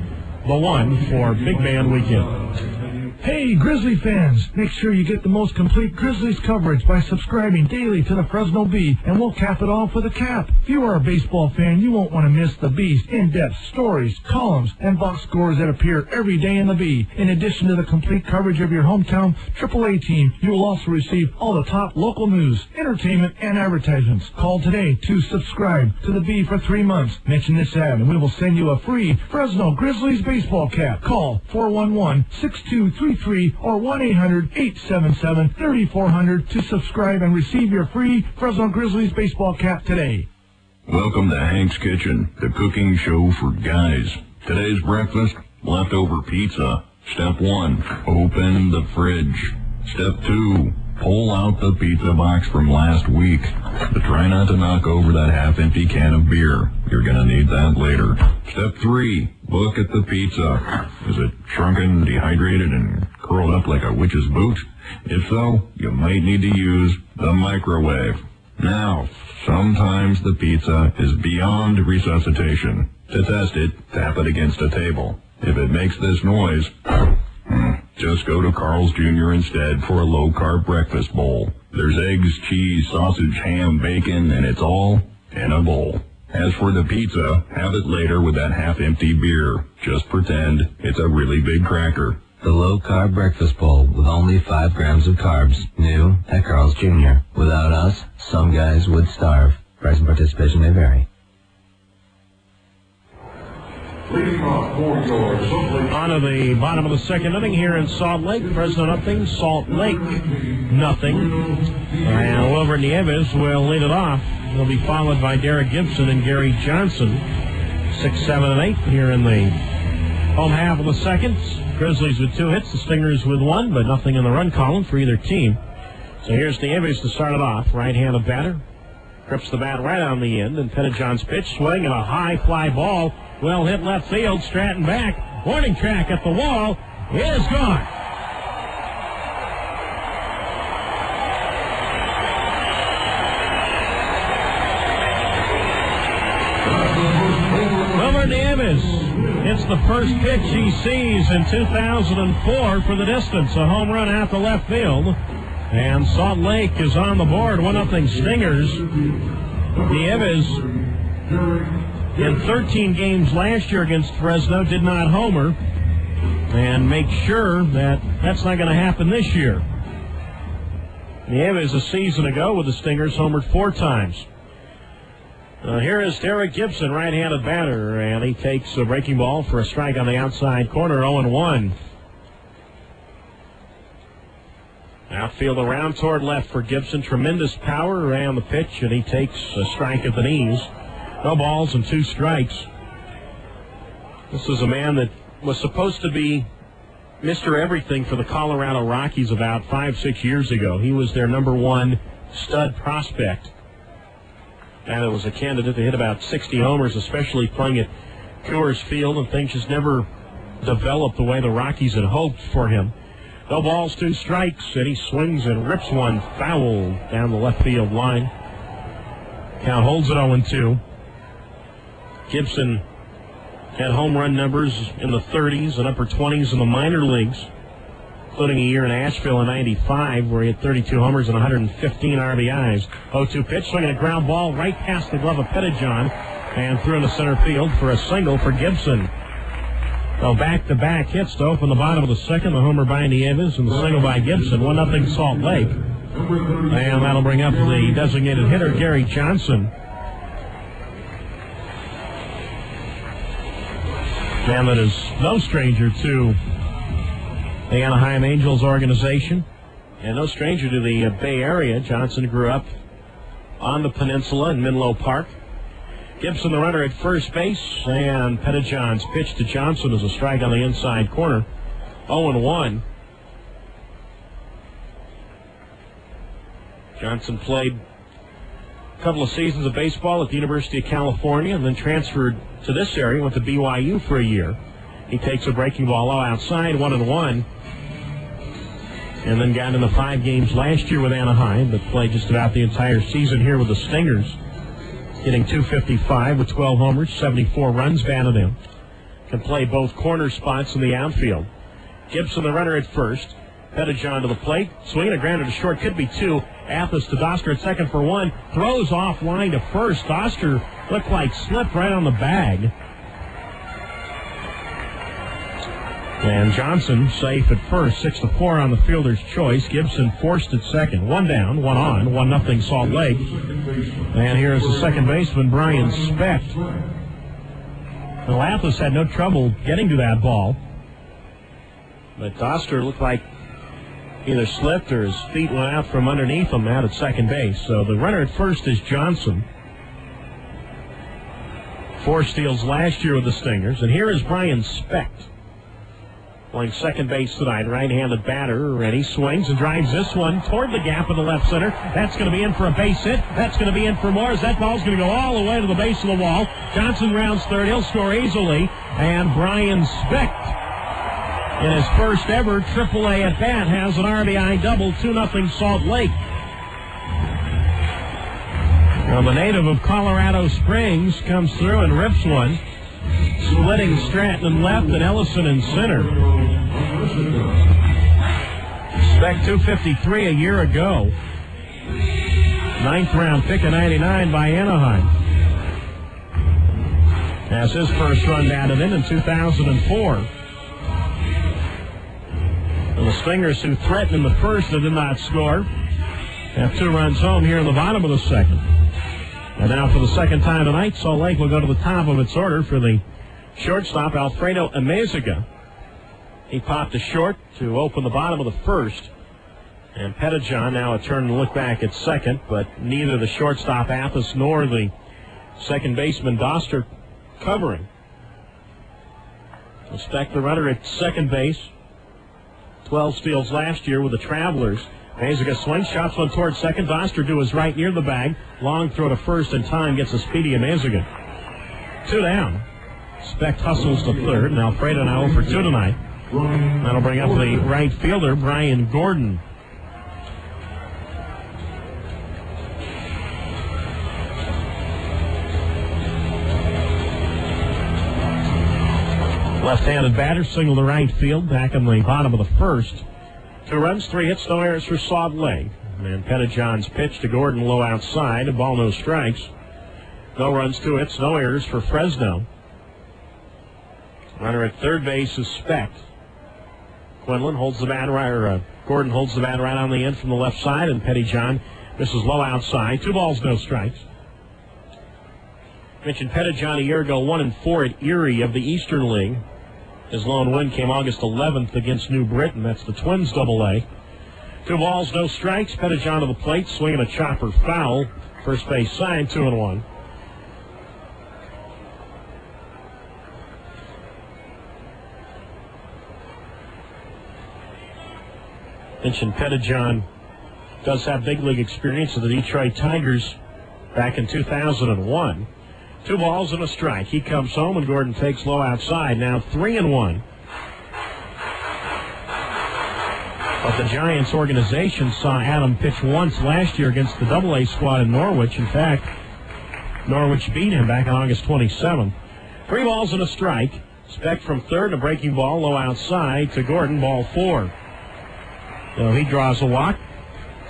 The One for Big Man Weekend. Hey, Grizzly fans, make sure you get the most complete Grizzlies coverage by subscribing daily to the Fresno Bee, and we'll cap it off with a cap. If you are a baseball fan, you won't want to miss the Bee's in-depth stories, columns, and box scores that appear every day in the Bee. In addition to the complete coverage of your hometown AAA team, you will also receive all the top local news, entertainment, and advertisements. Call today to subscribe to the Bee for 3 months. Mention this ad, and we will send you a free Fresno Grizzlies baseball cap. Call 411-623 833 or 1-800-877-3400 to subscribe and receive your free Fresno Grizzlies baseball cap today. Welcome to Hank's Kitchen, the cooking show for guys. Today's breakfast, leftover pizza. Step 1, open the fridge. Step 2, pull out the pizza box from last week. But try not to knock over that half-empty can of beer. You're going to need that later. Step 3, look at the pizza. Is it shrunken, dehydrated, and curled up like a witch's boot? If so, you might need to use the microwave. Now, sometimes the pizza is beyond resuscitation. To test it, tap it against a table. If it makes this noise, just go to Carl's Jr. instead for a low-carb breakfast bowl. There's eggs, cheese, sausage, ham, bacon, and it's all in a bowl. As for the pizza, have it later with that half-empty beer. Just pretend it's a really big cracker. The low-carb breakfast bowl with only 5 grams of carbs. New at Carl's Jr. Without us, some guys would starve. Price and participation may vary. On to the bottom of the second inning here in Salt Lake. Fresno nothing, Salt Lake nothing. And Wilbur Nieves will lead it off. He'll be followed by Derek Gibson and Gary Johnson. 6, 7, and 8 here in the home half of the second. Grizzlies with 2 hits, the Stingers with 1, but nothing in the run column for either team. So here's Nieves to start it off. Right-handed batter. Grips the bat right on the end, and Pettijohn's pitch swing and a high fly ball. Well hit left field, Stratton back. Warning track at the wall. It is gone. Wilbur Nieves hits the first pitch he sees in 2004 for the distance. A home run out to left field. And Salt Lake is on the board. 1-0 Stingers. Nieves, in 13 games last year against Fresno, did not homer. And make sure that that's not going to happen this year. Nieves a season ago with the Stingers homered 4 times. Here is Derek Gibson, right-handed batter, and he takes a breaking ball for a strike on the outside corner, 0-1. Outfield around toward left for Gibson. Tremendous power around the pitch, and he takes a strike at the knees. No balls and 2 strikes. This is a man that was supposed to be Mr. Everything for the Colorado Rockies about 5-6 years ago. He was their number 1 stud prospect. And it was a candidate to hit about 60 homers, especially playing at Coors Field, and things just never developed the way the Rockies had hoped for him. No balls, 2 strikes, and he swings and rips one foul down the left field line. Count holds it 0-2. Gibson had home run numbers in the 30s and upper 20s in the minor leagues, including a year in Asheville in '95 where he had 32 homers and 115 RBIs. 0-2 pitch, swinging a ground ball right past the glove of Pettijohn and through into center field for a single for Gibson. So back-to-back hits to open the bottom of the second. The homer by Nieves and the single by Gibson. 1-0 Salt Lake. And that'll bring up the designated hitter, Gary Johnson. Man that is no stranger to the Anaheim Angels organization and no stranger to the Bay Area. Johnson grew up on the peninsula in Menlo Park. Gibson, the runner at first base, and Pettijohn's pitch to Johnson is a strike on the inside corner. 0-1. Johnson played a couple of seasons of baseball at the University of California and then transferred to this area, went to BYU for a year. He takes a breaking ball low outside, 1-1. And then got into 5 games last year with Anaheim, but played just about the entire season here with the Stingers. Hitting .255 with 12 homers, 74 runs batted in. Can play both corner spots in the outfield. Gibson, the runner at first. Pettijohn to the plate. Swinging a grounder to short. Could be 2. Athos to Doster at second for 1. Throws offline to first. Doster looked like slipped right on the bag. And Johnson safe at first. 6-4 on the fielder's choice. Gibson forced at second. 1 down, 1 on. 1-0 Salt Lake. And here's the second baseman, Brian Specht. Well, Athos had no trouble getting to that ball. But Doster looked like either slipped or his feet went out from underneath him out at second base. So the runner at first is Johnson. 4 steals last year with the Stingers. And here is Brian Specht, playing second base tonight, right-handed batter, and he swings and drives this one toward the gap in the left center. That's going to be in for a base hit. That's going to be in for more, as that ball's going to go all the way to the base of the wall. Johnson rounds third. He'll score easily. And Brian Specht, in his first ever AAA at-bat, has an RBI double, 2-0 Salt Lake. Now, the native of Colorado Springs comes through and rips one, splitting Stratton in left and Ellison in center. Specht 253 a year ago. 9th round pick of 99 by Anaheim. Has his first run batted in 2004. And the Stingers, who threatened in the first and did not score, have 2 runs home here in the bottom of the second. And now for the second time tonight, Salt Lake will go to the top of its order for the shortstop, Alfredo Amezaga. He popped a short to open the bottom of the first. And Pettijohn now a turn to look back at second, but neither the shortstop Appus nor the second baseman Doster covering. Specht, the runner at second base. 12 steals last year with the Travelers. Amezaga swings, shots one towards second. Doster to his right near the bag. Long throw to first in time, gets a speedy Amezaga. 2 down. Specht hustles to third, and Alfredo now 0 for 2 tonight. That'll bring up the right fielder, Brian Gordon. Left-handed batter, single to right field, back in the bottom of the first. 2 runs, 3 hits, no errors for Salt Lake. And Pettijohn's pitch to Gordon low outside, a ball, no strikes. No runs, 2 hits, no errors for Fresno. Runner at third base is Specht. Quinlan holds the bat right, Gordon holds the bat right on the end from the left side, and Pettijohn misses low outside. 2 balls, no strikes. Mentioned Pettijohn a year ago, 1-4 at Erie of the Eastern League. His lone win came August 11th against New Britain. That's the Twins AA. 2 balls, no strikes. Pettijohn to the plate, swinging a chopper foul. First base side, 2-1. Mentioned Pettijohn does have big league experience with the Detroit Tigers back in 2001. 2 balls and a strike. He comes home, and Gordon takes low outside. Now 3-1. But the Giants organization saw Adam pitch once last year against the AA squad in Norwich. In fact, Norwich beat him back on August 27th. 3 balls and a strike. Specht from third, a breaking ball low outside to Gordon, ball 4. So he draws a walk.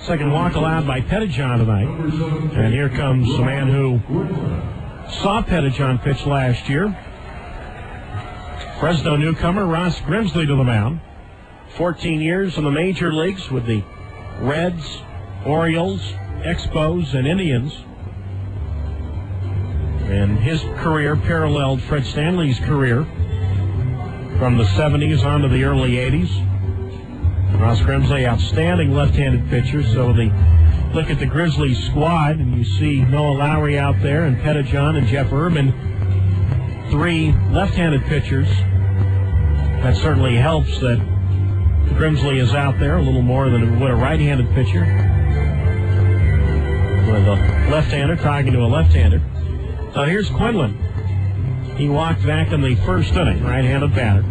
Second walk allowed by Pettijohn tonight. And here comes the man who saw Pettijohn pitch last year. Fresno newcomer Ross Grimsley to the mound. 14 years in the major leagues with the Reds, Orioles, Expos, and Indians. And his career paralleled Fred Stanley's career from the 70s on to the early 80s. Ross Grimsley, outstanding left-handed pitcher, so the look at the Grizzlies squad, and you see Noah Lowry out there, and Pettijohn and Jeff Urban, 3 left-handed pitchers. That certainly helps that Grimsley is out there a little more than would a right-handed pitcher. With a left-hander talking to a left-hander. Now here's Quinlan. He walked back in the first inning, right-handed batter.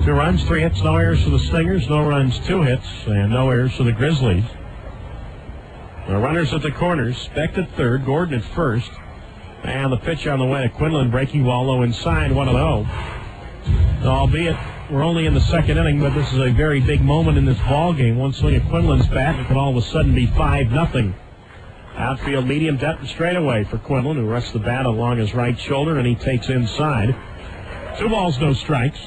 2 runs, 3 hits, no errors for the Stingers, no runs, 2 hits, and no errors for the Grizzlies. The runners at the corners, Specht at third, Gordon at first. And the pitch on the way to Quinlan, breaking ball low inside, 1-0. Albeit, we're only in the second inning, but this is a very big moment in this ball game. One swing at Quinlan's bat, it could all of a sudden be 5-0. Outfield medium depth straightaway for Quinlan, who rests the bat along his right shoulder, and he takes inside. 2 balls, no strikes.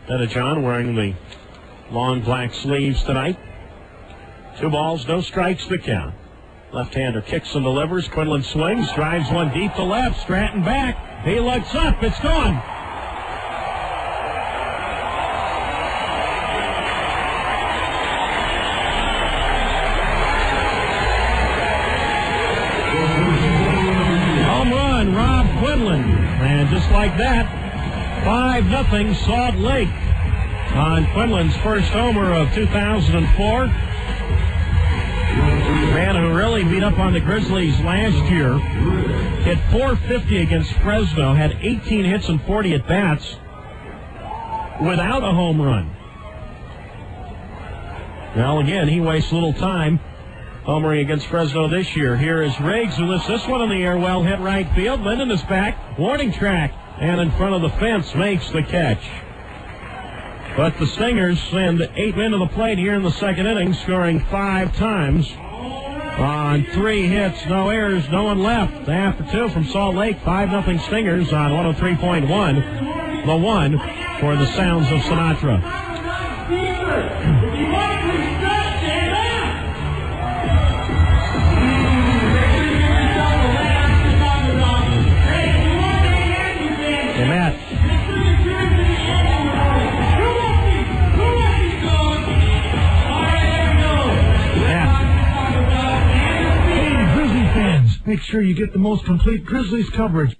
Pettijohn wearing the long black sleeves tonight. 2 balls, no strikes to count. Left-hander kicks and delivers. Quinlan swings, drives one deep to left. Stratton back. He looks up. It's gone. Quinlan. And just like that, 5-0 Salt Lake on Quinlan's first homer of 2004. Man who really beat up on the Grizzlies last year. Hit .450 against Fresno, had 18 hits and 40 at-bats without a home run. Well, again, he wastes little time homering against Fresno this year. Here is Riggs, who lifts this one in the air, well hit right field. Linden is back, warning track, and in front of the fence makes the catch. But the Stingers send 8 men to the plate here in the second inning, scoring 5 times on 3 hits, no errors, no one left. After 2 from Salt Lake, 5-0 Stingers on 103.1. The one for the sounds of Sinatra. Hey, Matt. Hey, Grizzly fans, make sure you get the most complete Grizzlies coverage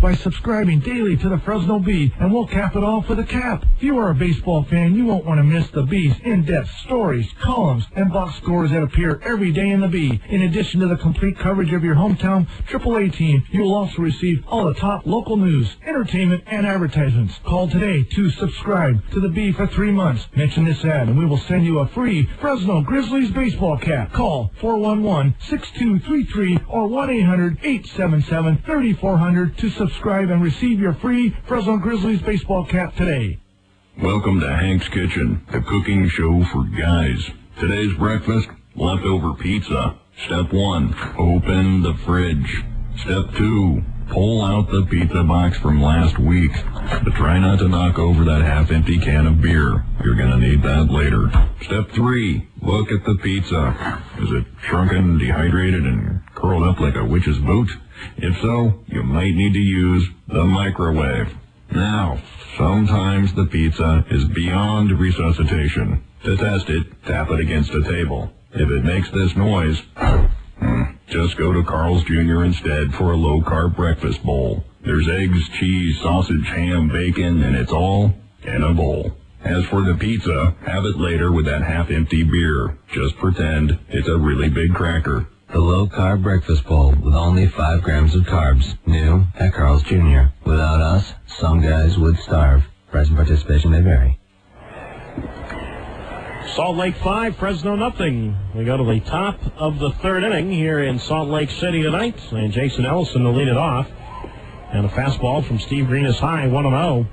by subscribing daily to the Fresno Bee, and we'll cap it off with a cap. If you are a baseball fan, you won't want to miss the Bee's in-depth stories, columns, and box scores that appear every day in the Bee. In addition to the complete coverage of your hometown AAA team, you will also receive all the top local news, entertainment, and advertisements. Call today to subscribe to the Bee for 3 months. Mention this ad, and we will send you a free Fresno Grizzlies baseball cap. Call 411-6233 or 1-800-877-3400 to subscribe and receive your free Fresno Grizzlies baseball cap today. Welcome to Hank's Kitchen, the cooking show for guys. Today's breakfast, leftover pizza. Step 1, open the fridge. Step 2, pull out the pizza box from last week. But try not to knock over that half-empty can of beer. You're going to need that later. Step 3, look at the pizza. Is it shrunken, dehydrated, and curled up like a witch's boot? If so, you might need to use the microwave. Now, sometimes the pizza is beyond resuscitation. To test it, tap it against a table. If it makes this noise, just go to Carl's Jr. instead for a low-carb breakfast bowl. There's eggs, cheese, sausage, ham, bacon, and it's all in a bowl. As for the pizza, have it later with that half-empty beer. Just pretend it's a really big cracker. The low-carb breakfast bowl with only 5 grams of carbs. New at Carl's Jr. Without us, some guys would starve. Price and participation may vary. Salt Lake 5, Fresno 0. We go to the top of the third inning here in Salt Lake City tonight. And Jason Ellison will lead it off. And a fastball from Steve Green is high, 1-0.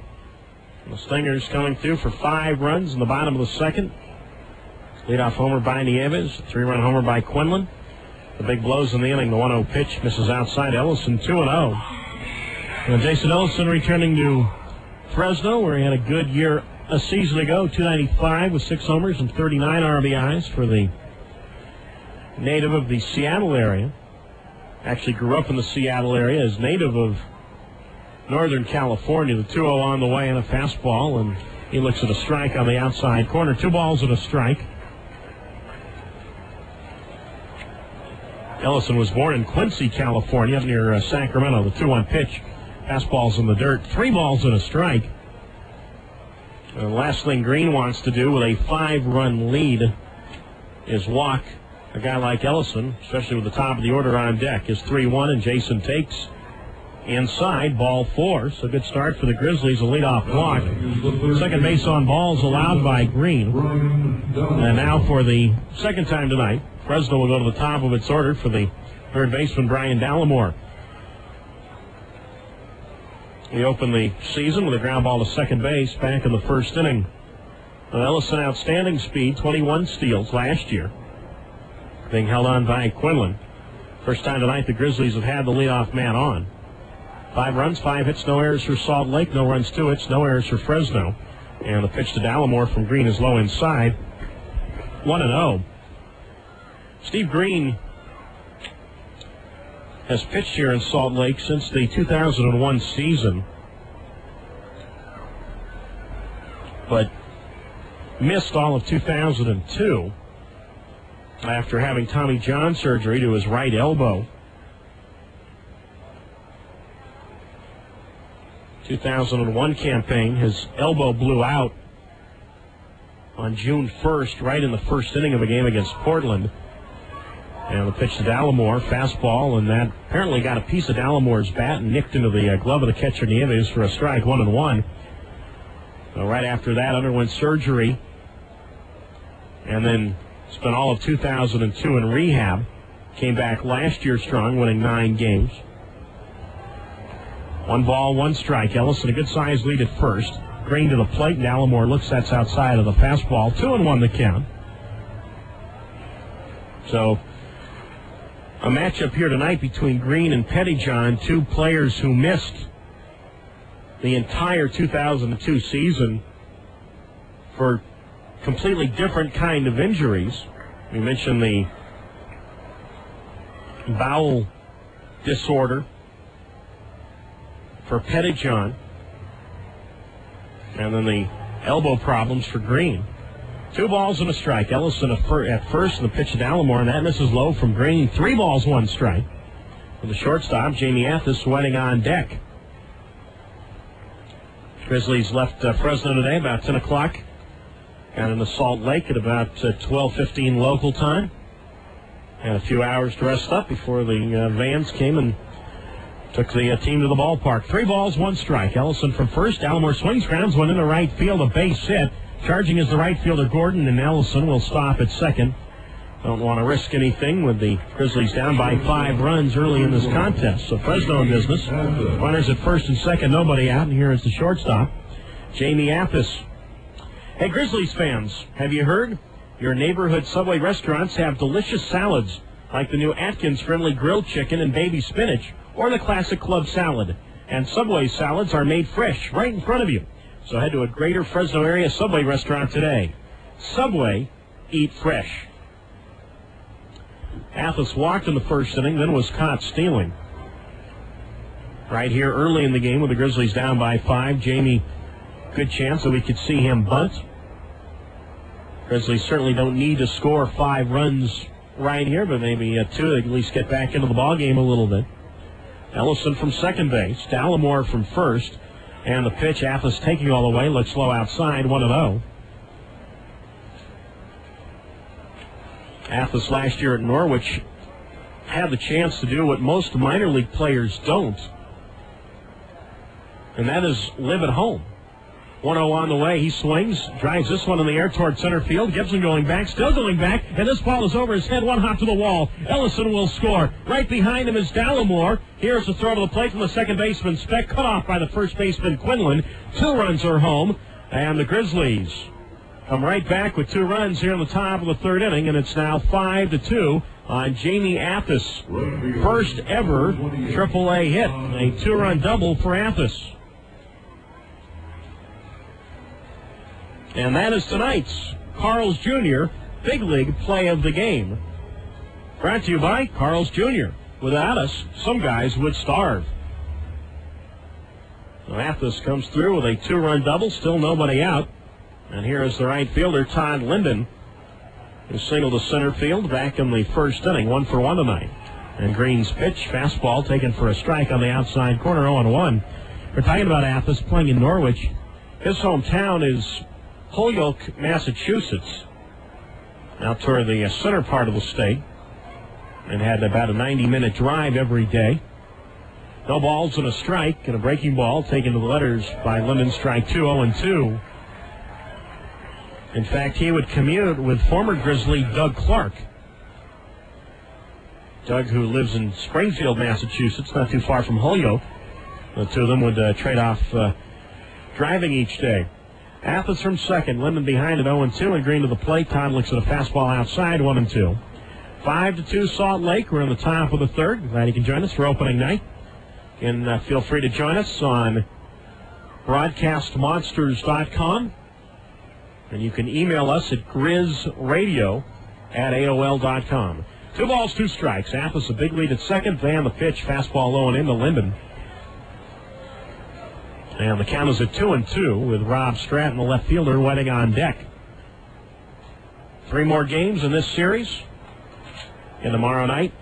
The Stingers coming through for 5 runs in the bottom of the second. Leadoff homer by Nieves, 3-run homer by Quinlan. The big blows in the inning. The 1-0 pitch misses outside. Ellison 2-0. And Jason Ellison returning to Fresno, where he had a good year a season ago. 295 with 6 homers and 39 RBIs for the native of the Seattle area. Actually grew up in the Seattle area, is native of Northern California. The 2-0 on the way and a fastball, and he looks at a strike on the outside corner. 2 balls and a strike. Ellison was born in Quincy, California, near Sacramento. The 2-1 pitch. Fastball's in the dirt. 3 balls and a strike. The last thing Green wants to do with a 5-run lead is walk a guy like Ellison, especially with the top of the order on deck. Is 3-1, and Jason takes inside, ball 4. So good start for the Grizzlies, a leadoff walk. Second base on balls allowed by Green. And now for the second time tonight, Fresno will go to the top of its order for the third baseman, Brian Dallimore. We open the season with a ground ball to second base back in the first inning. Ellison, outstanding speed, 21 steals last year, being held on by Quinlan. First time tonight the Grizzlies have had the leadoff man on. 5 runs, 5 hits, no errors for Salt Lake. No runs, 2 hits, no errors for Fresno. And the pitch to Dallimore from Green is low inside. 1-0. Steve Green has pitched here in Salt Lake since the 2001 season, but missed all of 2002. after having Tommy John surgery to his right elbow. 2001 campaign, his elbow blew out on June 1st, right in the first inning of a game against Portland. And the pitch to Dallimore, fastball, and that apparently got a piece of Dallimore's bat and nicked into the glove of the catcher Nieves for a strike, 1-1. So right after that, underwent surgery, and then spent all of 2002 in rehab. Came back last year strong, winning 9 games. 1 ball, 1 strike. Ellison a good-sized lead at first. Green to the plate, and Dallimore looks that's outside of the fastball. 2-1 the count. So a matchup here tonight between Green and Pettyjohn, 2 players who missed the entire 2002 season for completely different kind of injuries. We mentioned the bowel disorder for Pettyjohn, and then the elbow problems for Green. 2 balls and a strike. Ellison at first, and the pitch to Dallimore, and that misses low from Green. 3 balls, 1 strike. For the shortstop, Jamie Athis waiting on deck. Grizzlies left Fresno today about 10 o'clock, and in the Salt Lake at about 12:15 local time. Had a few hours to rest up before the vans came and took the team to the ballpark. 3 balls, 1 strike. Ellison from first. Dallimore swings, grounds one into right field, a base hit. Charging is the right fielder Gordon, and Ellison will stop at second. Don't want to risk anything with the Grizzlies down by 5 runs early in this contest. So Fresno in business. Runners at first and second, nobody out, and here is the shortstop, Jamie Athis. Hey, Grizzlies fans, have you heard? Your neighborhood Subway restaurants have delicious salads, like the new Atkins Friendly Grilled Chicken and Baby Spinach, or the classic club salad. And Subway salads are made fresh right in front of you. So head to a greater Fresno area Subway restaurant today. Subway, eat fresh. Athis walked in the first inning, then was caught stealing. Right here early in the game with the Grizzlies down by 5, Jamie, good chance that we could see him bunt. Grizzlies certainly don't need to score 5 runs right here, but maybe 2 to at least get back into the ballgame a little bit. Ellison from second base, Dallimore from first, and the pitch, Athis taking all the way, looks low outside, 1-0. Athis last year at Norwich had the chance to do what most minor league players don't, and that is live at home. 1-0 on the way. He swings, drives this one in the air toward center field. Gibson going back, still going back, and this ball is over his head, 1 hop to the wall. Ellison will score. Right behind him is Dallimore. Here's the throw to the plate from the second baseman, Speck, cut off by the first baseman, Quinlan. 2 runs are home, and the Grizzlies come right back with 2 runs here in the top of the 3rd inning, and it's now 5-2 on Jamie Athis. First ever AAA hit, a 2-run double for Athis. And that is tonight's Carl's Jr. Big League Play of the Game. Brought to you by Carl's Jr. Without us, some guys would starve. So Athis comes through with a 2-run double, still nobody out. And here is the right fielder, Todd Linden, who singled to center field back in the first inning, 1-for-1 tonight. And Green's pitch, fastball taken for a strike on the outside corner, 0-1. We're talking about Athis playing in Norwich. His hometown is Holyoke, Massachusetts, out toward the center part of the state, and had about a 90-minute drive every day. No balls and a strike, and a breaking ball taken to the letters by Linden, strike 2, 0-2. In fact, he would commute with former Grizzly Doug Clark. Doug, who lives in Springfield, Massachusetts, not too far from Holyoke. The 2 of them would trade off driving each day. Athis from second, Linden behind at 0-2, and Green to the plate. Todd looks at a fastball outside, 1-2. 5-2 Salt Lake. We're in the top of the 3rd. Glad you can join us for opening night. And feel free to join us on broadcastmonsters.com. And you can email us at grizzradio@aol.com. 2 balls, 2 strikes. Athis a big lead at second. Van the pitch, fastball low and into Linden. And the count is at 2-2 with Rob Stratton, the left fielder, waiting on deck. 3 more games in this series. And tomorrow night,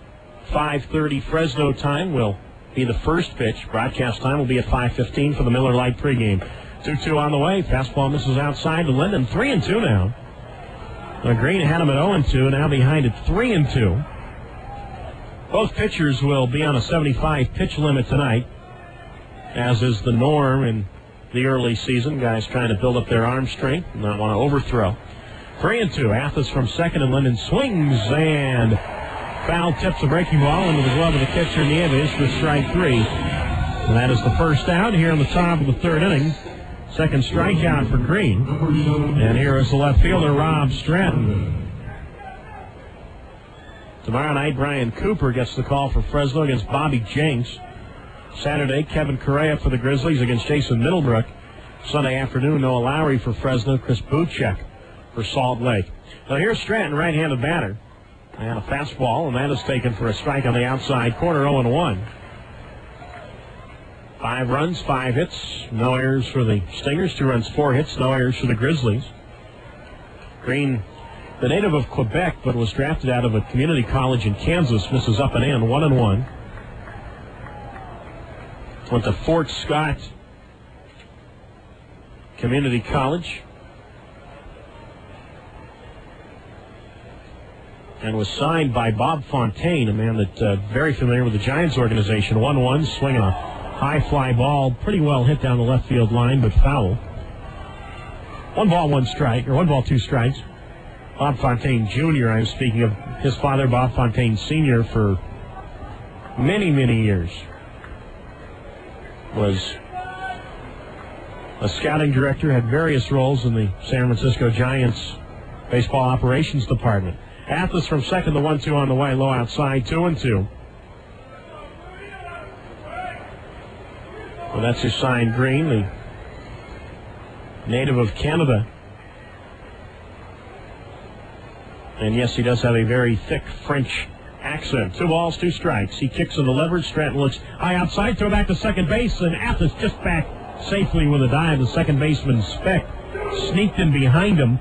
5:30 Fresno time will be the first pitch. Broadcast time will be at 5:15 for the Miller Lite pregame. 2-2 on the way. Fastball misses outside to Linden. 3-2 now. Green had him at 0-2, now behind at 3-2. Both pitchers will be on a 75 pitch limit tonight, as is the norm in the early season. Guys trying to build up their arm strength and not want to overthrow. 3-2. Athos from second, and Linden swings and foul tips a breaking ball into the glove of the catcher Nieves for strike 3. And that is the first out here in the top of the third inning. Second strikeout for Green. And here is the left fielder, Rob Stratton. Tomorrow night, Brian Cooper gets the call for Fresno against Bobby Jenks. Saturday, Kevin Correa for the Grizzlies against Jason Middlebrook. Sunday afternoon, Noah Lowry for Fresno, Chris Buchek for Salt Lake. Now here's Stratton, right-handed batter. And a fastball, and that is taken for a strike on the outside corner, 0-1. 5 runs, 5 hits, no errors for the Stingers, 2 runs, 4 hits, no errors for the Grizzlies. Green, the native of Quebec, but was drafted out of a community college in Kansas, misses up and in, 1-1. Went to Fort Scott Community College and was signed by Bob Fontaine, a man that very familiar with the Giants organization. 1-1, swinging a high fly ball, pretty well hit down the left field line, but foul. 1 ball, 1 strike, or 1 ball, 2 strikes. Bob Fontaine Jr., I'm speaking of his father, Bob Fontaine Sr., for many, many years. Was a scouting director, had various roles in the San Francisco Giants baseball operations department. Athos from second, the 1-2 on the way, low outside, 2-2. Well, that's his sign, Green, the native of Canada. And yes, he does have a very thick French accent. 2 balls, 2 strikes. He kicks in the leverage. Stratton looks high outside, throw back to second base, and Athos just back safely with a dive. The second baseman Speck sneaked in behind him.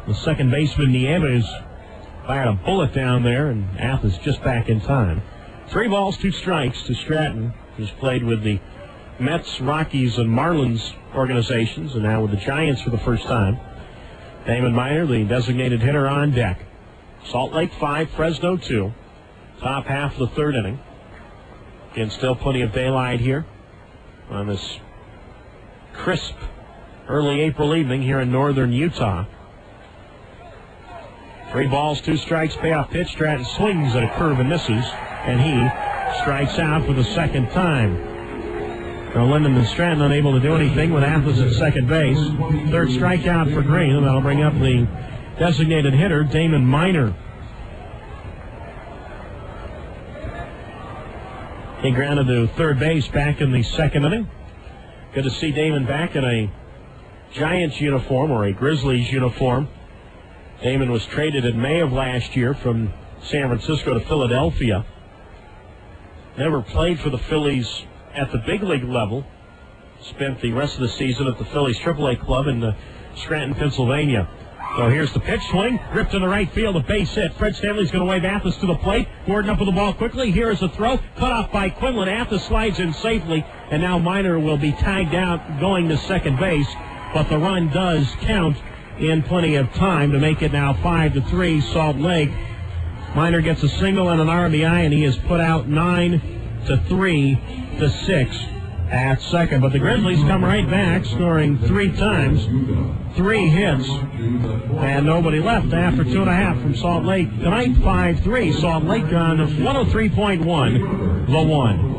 The second baseman Nieves fired a bullet down there, and Athos just back in time. 3 balls, 2 strikes to Stratton, who's played with the Mets, Rockies, and Marlins organizations, and now with the Giants for the first time. Damon Miner, the designated hitter, on deck. Salt Lake 5, Fresno 2. Top half of the third inning. Again, still plenty of daylight here on this crisp early April evening here in northern Utah. 3 balls, 2 strikes, payoff pitch. Stratton swings at a curve and misses, and he strikes out for the second time. Now Linden and Stratton unable to do anything with Athos at second base. Third strikeout for Green, and that'll bring up the designated hitter, Damon Miner. He grounded to third base back in the second inning. Good to see Damon back in a Giants uniform, or a Grizzlies uniform. Damon was traded in May of last year from San Francisco to Philadelphia. Never played for the Phillies at the big league level. Spent the rest of the season at the Phillies AAA club in Scranton, Pennsylvania. So here's the pitch swing, ripped to the right field, a base hit. Fred Stanley's going to wave Athos to the plate. Gordon up with the ball quickly. Here is the throw, cut off by Quinlan. Athos slides in safely, and now Miner will be tagged out going to second base. But the run does count in plenty of time to make it now 5-3 Salt Lake. Miner gets a single and an RBI, and he is put out 9-3-6 at second. But the Grizzlies come right back, scoring 3 times, 3 hits, and nobody left after 2.5 from Salt Lake. Tonight, 5-3 Salt Lake on 103.1 The One.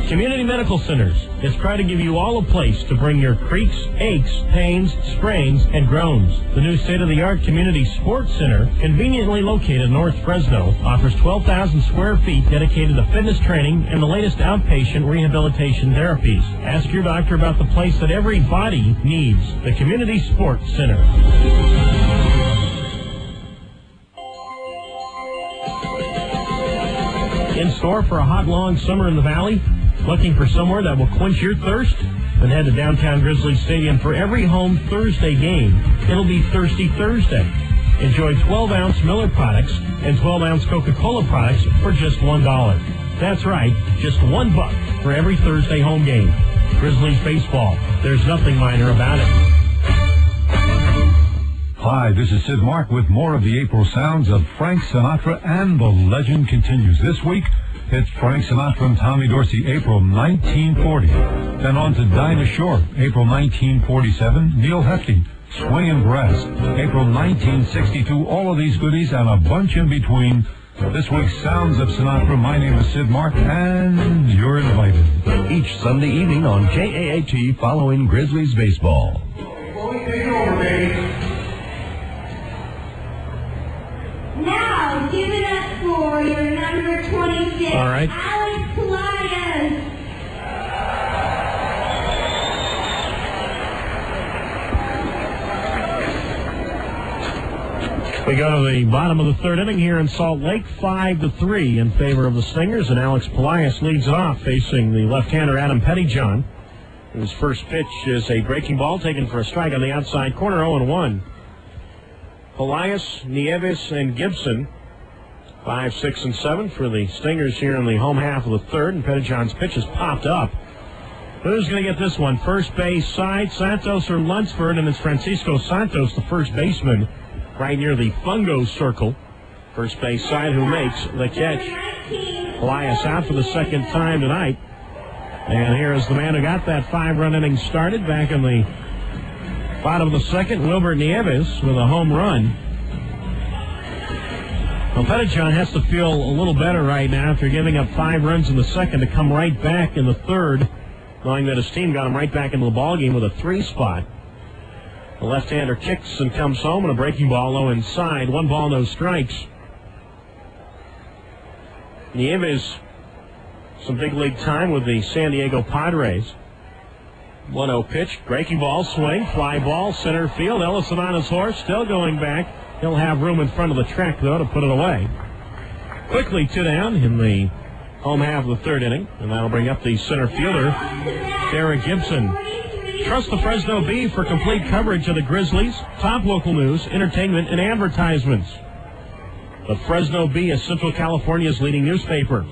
Community Medical Centers is proud to give you all a place to bring your creaks, aches, pains, sprains, and groans. The new state-of-the-art Community Sports Center, conveniently located in North Fresno, offers 12,000 square feet dedicated to fitness training and the latest outpatient rehabilitation therapies. Ask your doctor about the place that every body needs, the Community Sports Center. In store for a hot, long summer in the Valley? Looking for somewhere that will quench your thirst? Then head to downtown Grizzlies Stadium for every home Thursday game. It'll be Thirsty Thursday. Enjoy 12-ounce Miller products and 12-ounce Coca-Cola products for just $1. That's right, just $1 for every Thursday home game. Grizzlies baseball. There's nothing minor about it. Hi, this is Sid Mark with more of the April sounds of Frank Sinatra, and the legend continues. This week, it's Frank Sinatra and Tommy Dorsey, April 1940. Then on to Dinah Shore, April 1947. Neil Hefti, Swingin' Brass, April 1962. All of these goodies and a bunch in between. This week's Sounds of Sinatra. My name is Sid Mark, and you're invited. Each Sunday evening on KAAT following Grizzlies baseball. Now, give it up for your number 26, all right. Alex Pelaez. We go to the bottom of the third inning here in Salt Lake, 5-3 in favor of the Stingers, and Alex Pelaez leads it off, facing the left-hander Adam Pettyjohn. His first pitch is a breaking ball taken for a strike on the outside corner, 0-1. Pelaez, Nieves, and Gibson, 5, 6, and 7 for the Stingers here in the home half of the third, and Pettyjohn's pitch has popped up. Who's going to get this one? First base side, Santos or Lunsford, and it's Francisco Santos, the first baseman, right near the fungo circle. First base side, who makes the catch. Pelaez out for the second time tonight. And here is the man who got that 5-run inning started back in the bottom of the second, Wilbert Nieves, with a home run. Well, Pettyjohn has to feel a little better right now after giving up 5 runs in the second to come right back in the third, knowing that his team got him right back into the ballgame with a 3 spot. The left-hander kicks and comes home, and a breaking ball low inside. 1 ball, no strikes. Nieves, some big league time with the San Diego Padres. 1-0 pitch, breaking ball, swing, fly ball, center field. Ellison on his horse, still going back. He'll have room in front of the track, though, to put it away. Quickly 2 down in the home half of the third inning, and that'll bring up the center fielder, Derek Gibson. Trust the Fresno Bee for complete coverage of the Grizzlies, top local news, entertainment, and advertisements. The Fresno Bee is Central California's leading newspaper.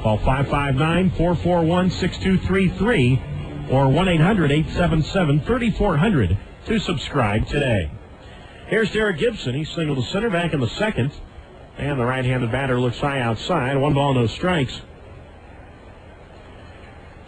Call 559-441-6233 or 1-800-877-3400 to subscribe today. Here's Derek Gibson. He singled to center back in the second, and the right-handed batter looks high outside. 1 ball, no strikes.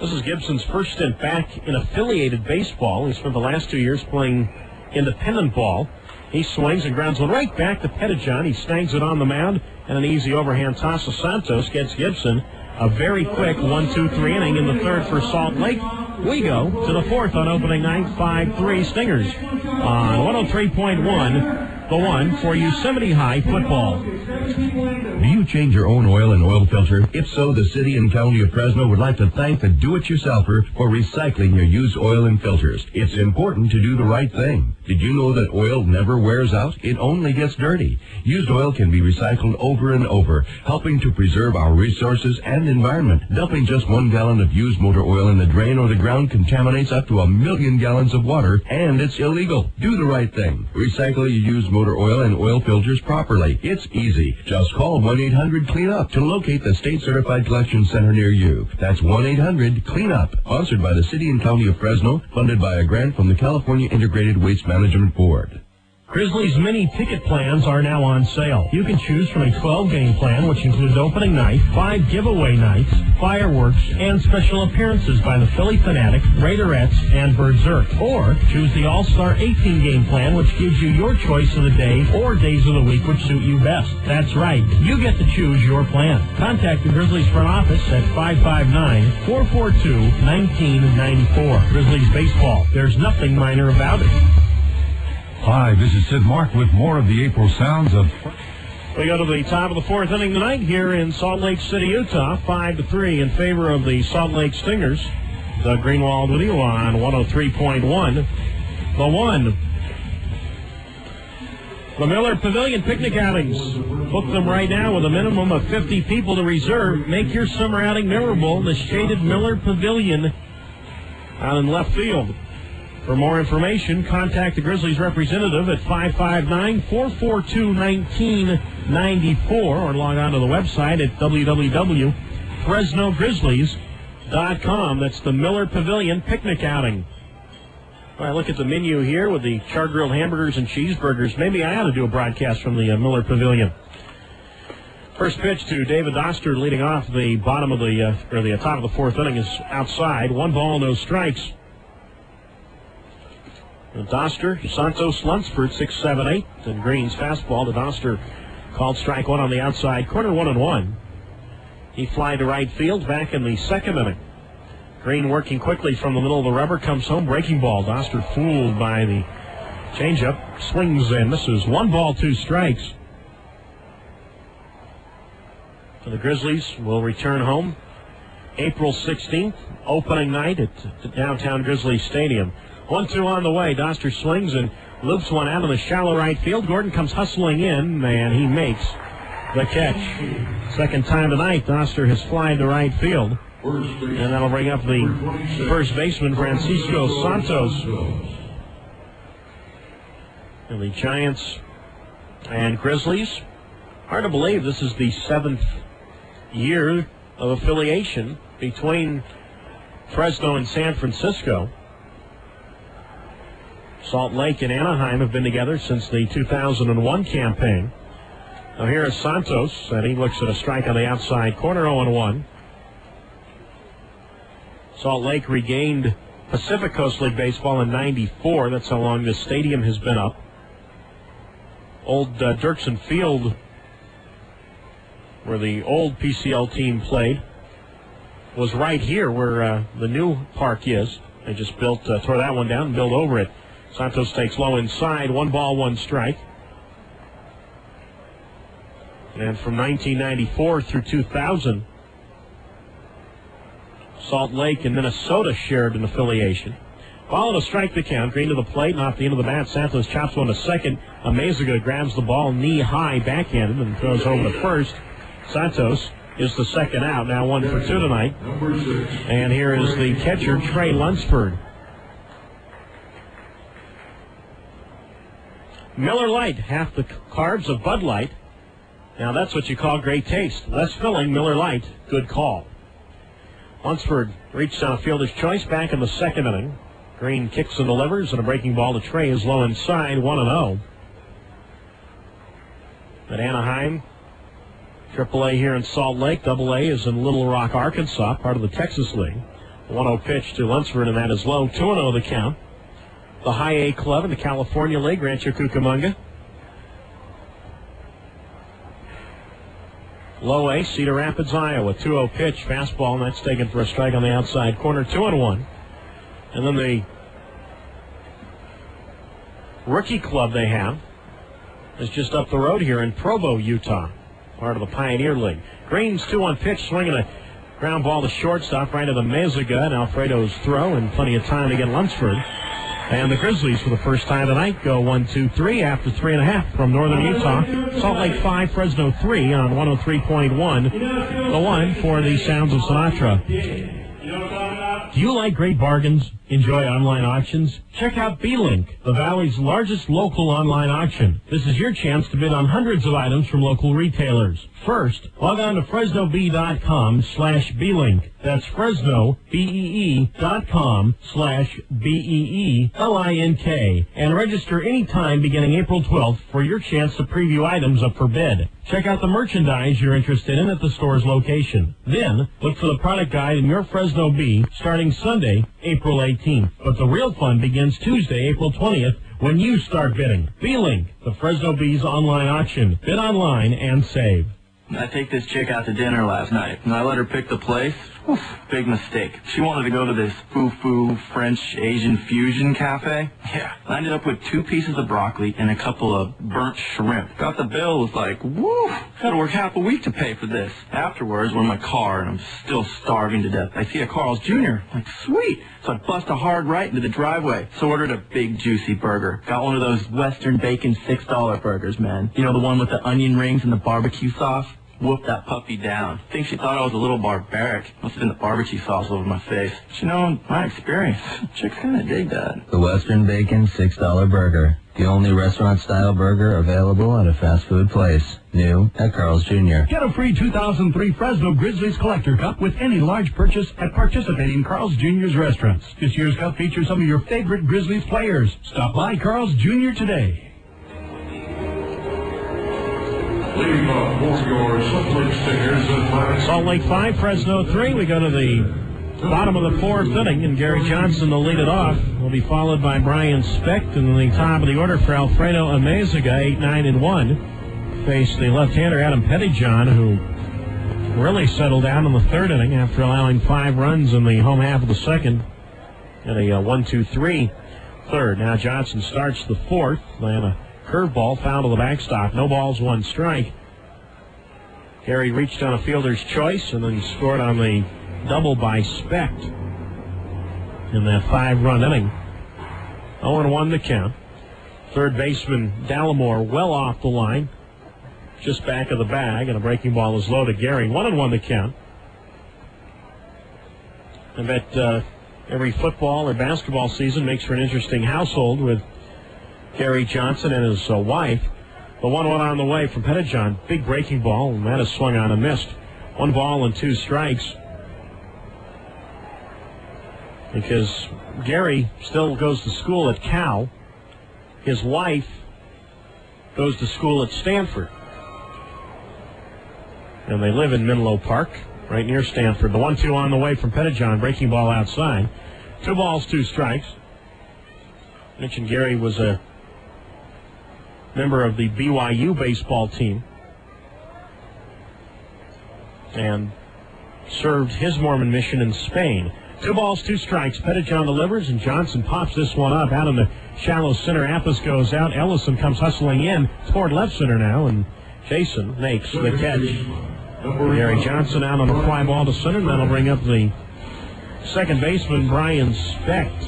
This is Gibson's first stint back in affiliated baseball. He spent the last 2 years playing independent ball. He swings and grounds one right back to Pettyjohn. He snags it on the mound, and an easy overhand toss to Santos gets Gibson a very quick 1-2-3 inning in the third for Salt Lake. We go to the fourth on opening night, 5-3 Stingers on 103.1. The one for Yosemite High football. Do you change your own oil and oil filter? If so, the city and county of Fresno would like to thank the do-it-yourselfer for recycling your used oil and filters. It's important to do the right thing. Did you know that oil never wears out? It only gets dirty. Used oil can be recycled over and over, helping to preserve our resources and environment. Dumping just 1 gallon of used motor oil in the drain or the ground contaminates up to 1 million gallons of water, and it's illegal. Do the right thing. Recycle your used motor oil and oil filters properly. It's easy. Just call 1-800-CLEAN-UP to locate the state-certified collection center near you. That's 1-800-CLEAN-UP. Sponsored by the City and County of Fresno, funded by a grant from the California Integrated Waste Management Board. Grizzlies mini ticket plans are now on sale. You can choose from a 12-game plan, which includes opening night, 5 giveaway nights, fireworks, and special appearances by the Philly Fanatic, Raiderettes, and Berserk. Or choose the All-Star 18-game plan, which gives you your choice of the day or days of the week which suit you best. That's right. You get to choose your plan. Contact the Grizzlies front office at 559-442-1994. Grizzlies baseball. There's nothing minor about it. Hi, this is Sid Mark with more of the April sounds of... We go to the top of the fourth inning tonight here in Salt Lake City, Utah. 5-3 in favor of the Salt Lake Stingers. Doug Greenwald with you on 103.1. The one. The Miller Pavilion picnic outings. Book them right now with a minimum of 50 people to reserve. Make your summer outing memorable. The shaded Miller Pavilion out in left field. For more information, contact the Grizzlies representative at 559-442-1994 or log on to the website at www.FresnoGrizzlies.com. That's the Miller Pavilion picnic outing. All right, look at the menu here with the char-grilled hamburgers and cheeseburgers. Maybe I ought to do a broadcast from the Miller Pavilion. First pitch to David Doster, leading off the bottom of the top of the fourth inning, is outside. 1 ball, no strikes. And Doster, Santos, Lunsford, 6-7-8, and Green's fastball to Doster, called strike 1 on the outside corner, 1-1. He flied to right field back in the second inning. Green working quickly from the middle of the rubber, comes home, breaking ball. Doster fooled by the changeup, swings and misses. 1 ball, 2 strikes. So the Grizzlies will return home April 16th, opening night at downtown Grizzlies Stadium. 1-2 on the way. Doster swings and loops one out in the shallow right field. Gordon comes hustling in, and he makes the catch. Second time tonight, Doster has flied to right field. And that'll bring up the first baseman, Francisco Santos. And the Giants and Grizzlies. Hard to believe this is the 7th year of affiliation between Fresno and San Francisco. Salt Lake and Anaheim have been together since the 2001 campaign. Now here is Santos, and he looks at a strike on the outside corner, 0-1. Salt Lake regained Pacific Coast League baseball in '94. That's how long this stadium has been up. Old Dirksen Field, where the old PCL team played, was right here where the new park is. They just tore that one down and built over it. Santos takes low inside, 1 ball, 1 strike. And from 1994 through 2000, Salt Lake and Minnesota shared an affiliation. Ball to strike the count. Green to the plate and off the end of the bat. Santos chops one to second. Amezaga grabs the ball knee-high backhanded and throws over to first. Santos is the second out. Now 1 for 2 tonight. And here is the catcher, Trey Lunsford. Miller Lite, half the carbs of Bud Light. Now that's what you call great taste. Less filling, Miller Lite, good call. Lunsford reached on a fielder's choice back in the second inning. Green kicks and delivers, and a breaking ball to Trey is low inside, 1-0. At Anaheim, AAA here in Salt Lake, AA is in Little Rock, Arkansas, part of the Texas League. 1-0 pitch to Lunsford, and that is low, 2-0 the count. The High A club in the California League, Rancho Cucamonga. Low A, Cedar Rapids, Iowa. 2-0 pitch, fastball, and that's taken for a strike on the outside corner, 2-1. And then the rookie club they have is just up the road here in Provo, Utah, part of the Pioneer League. Green's 2-1 pitch, swinging a ground ball to shortstop, right at the Mezaga, and Alfredo's throw, and plenty of time to get Lunsford. And the Grizzlies, for the first time tonight, go 1-2-3 after 3.5 from northern Utah. Salt Lake 5, Fresno 3 on 103.1. The one for the Sounds of Sinatra. Do you like great bargains? Enjoy online auctions? Check out B-Link, the Valley's largest local online auction. This is your chance to bid on hundreds of items from local retailers. First, log on to FresnoBee.com/B-Link. That's Fresno, BEE.com/BEELINK. And register anytime beginning April 12th for your chance to preview items up for bid. Check out the merchandise you're interested in at the store's location. Then, look for the product guide in your Fresno Bee starting Sunday, April 18th. But the real fun begins Tuesday, April 20th, when you start bidding. B-Link, the Fresno Bee's online auction. Bid online and save. I take this chick out to dinner last night, and I let her pick the place. Oof, big mistake. She wanted to go to this foo-foo French-Asian fusion cafe. Yeah. I ended up with 2 pieces of broccoli and a couple of burnt shrimp. Got the bill, was like, woo, had to work half a week to pay for this. Afterwards, we're in my car, and I'm still starving to death. I see a Carl's Jr. Like, sweet. So I bust a hard right into the driveway. So ordered a big, juicy burger. Got one of those Western bacon $6 burgers, man. You know, the one with the onion rings and the barbecue sauce? whoop that puppy down. I think she thought I was a little barbaric. Must have been the barbecue sauce over my face. But, you know, in my experience, chicks kind of dig that. The Western Bacon $6 burger. The only restaurant-style burger available at a fast food place. New at Carl's Jr. Get a free 2003 Fresno Grizzlies Collector Cup with any large purchase at participating Carl's Jr.'s restaurants. This year's cup features some of your favorite Grizzlies players. Stop by Carl's Jr. today. Salt Lake 5, Fresno 3. We go to the bottom of the fourth inning, and Gary Johnson will lead it off. Will be followed by Brian Specht, and in the top of the order for Alfredo Amezaga, 8-9-1. Face the left-hander Adam Pettyjohn, who really settled down in the third inning after allowing 5 runs in the home half of the second. And a 1-2-3 third. Now Johnson starts the fourth, and a curveball foul to the backstop. No balls, 1 strike. Gary reached on a fielder's choice and then scored on the double by Specht in that 5-run inning. 0-1 the count. Third baseman Dallimore well off the line, just back of the bag, and a breaking ball is low to Gary. 1-1 the count. I bet every football or basketball season makes for an interesting household with Gary Johnson and his wife. The 1-1 on the way from Pettyjohn. Big breaking ball, and that is swung on and missed. 1 ball and 2 strikes. Because Gary still goes to school at Cal. His wife goes to school at Stanford. And they live in Menlo Park, right near Stanford. The 1-2 on the way from Pettyjohn. Breaking ball outside. 2 balls, 2 strikes. Mentioned Gary was a member of the BYU baseball team and served his Mormon mission in Spain. 2 balls, 2 strikes. Pettyjohn delivers, and Johnson pops this one up out in the shallow center. Appus goes out. Ellison comes hustling in toward left center now, and Jason makes the catch. Gary Johnson out on a fly ball to center, and that'll bring up the second baseman, Brian Specht.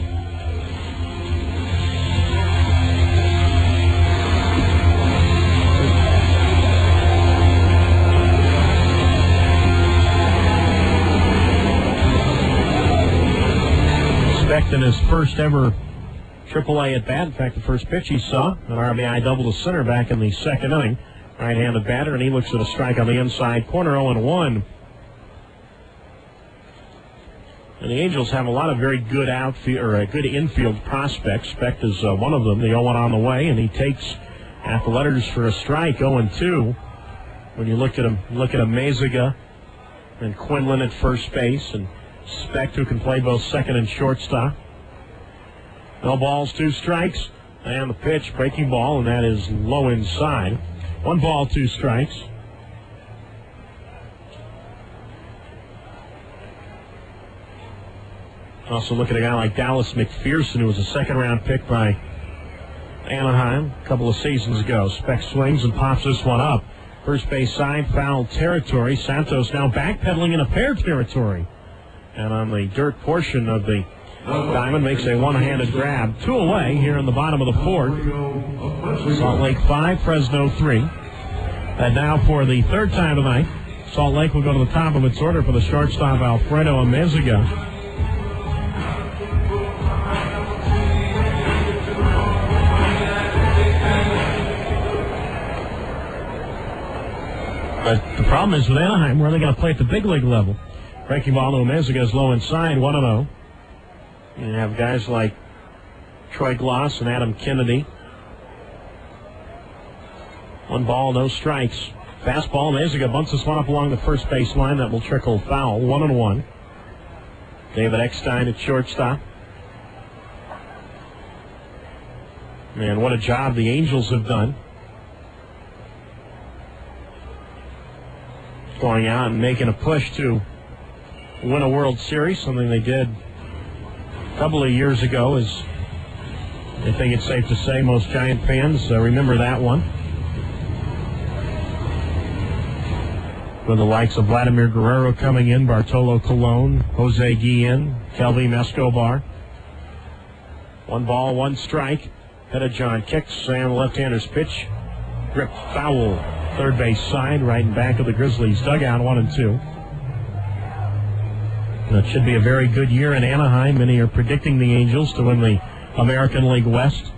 In his first ever AAA at bat, in fact, the first pitch he saw, an RBI double to center back in the second inning. Right-handed batter, and he looks at a strike on the inside corner, 0-1. And the Angels have a lot of very good good infield prospects. Specht is one of them. The 0-1 on the way, and he takes half the letters for a strike, 0-2. When you look at him, Amezaga and Quinlan at first base, and Specht, who can play both second and shortstop. No balls, 2 strikes, and the pitch, breaking ball, and that is low inside. 1 ball, 2 strikes. Also look at a guy like Dallas McPherson, who was a second-round pick by Anaheim a couple of seasons ago. Specht swings and pops this one up. First base side, foul territory. Santos now backpedaling in a fair territory. And on the dirt portion of the diamond, makes a one-handed grab. 2 away here in the bottom of the fourth. Salt Lake 5, Fresno 3. And now for the third time tonight, Salt Lake will go to the top of its order for the shortstop, Alfredo Amezaga. But the problem is with Anaheim, where are they going to play at the big league level? Breaking ball to Amezaga is low inside, 1-0. You have guys like Troy Gloss and Adam Kennedy. 1 ball, no strikes. Fastball, Amezaga bunts this one up along the first base line. That will trickle foul, 1-1. David Eckstein at shortstop. Man, what a job the Angels have done. Going out and making a push to win a World Series, something they did a couple of years ago. As I think it's safe to say most Giant fans remember that one. With the likes of Vladimir Guerrero coming in, Bartolo Colon, Jose Guillen, Kelvin Escobar. 1 ball, 1 strike. Pettyjohn kicks, and the left-hander's pitch gripped foul. third base side, right in back of the Grizzlies dugout, 1-2. It should be a very good year in Anaheim. Many are predicting the Angels to win the American League West.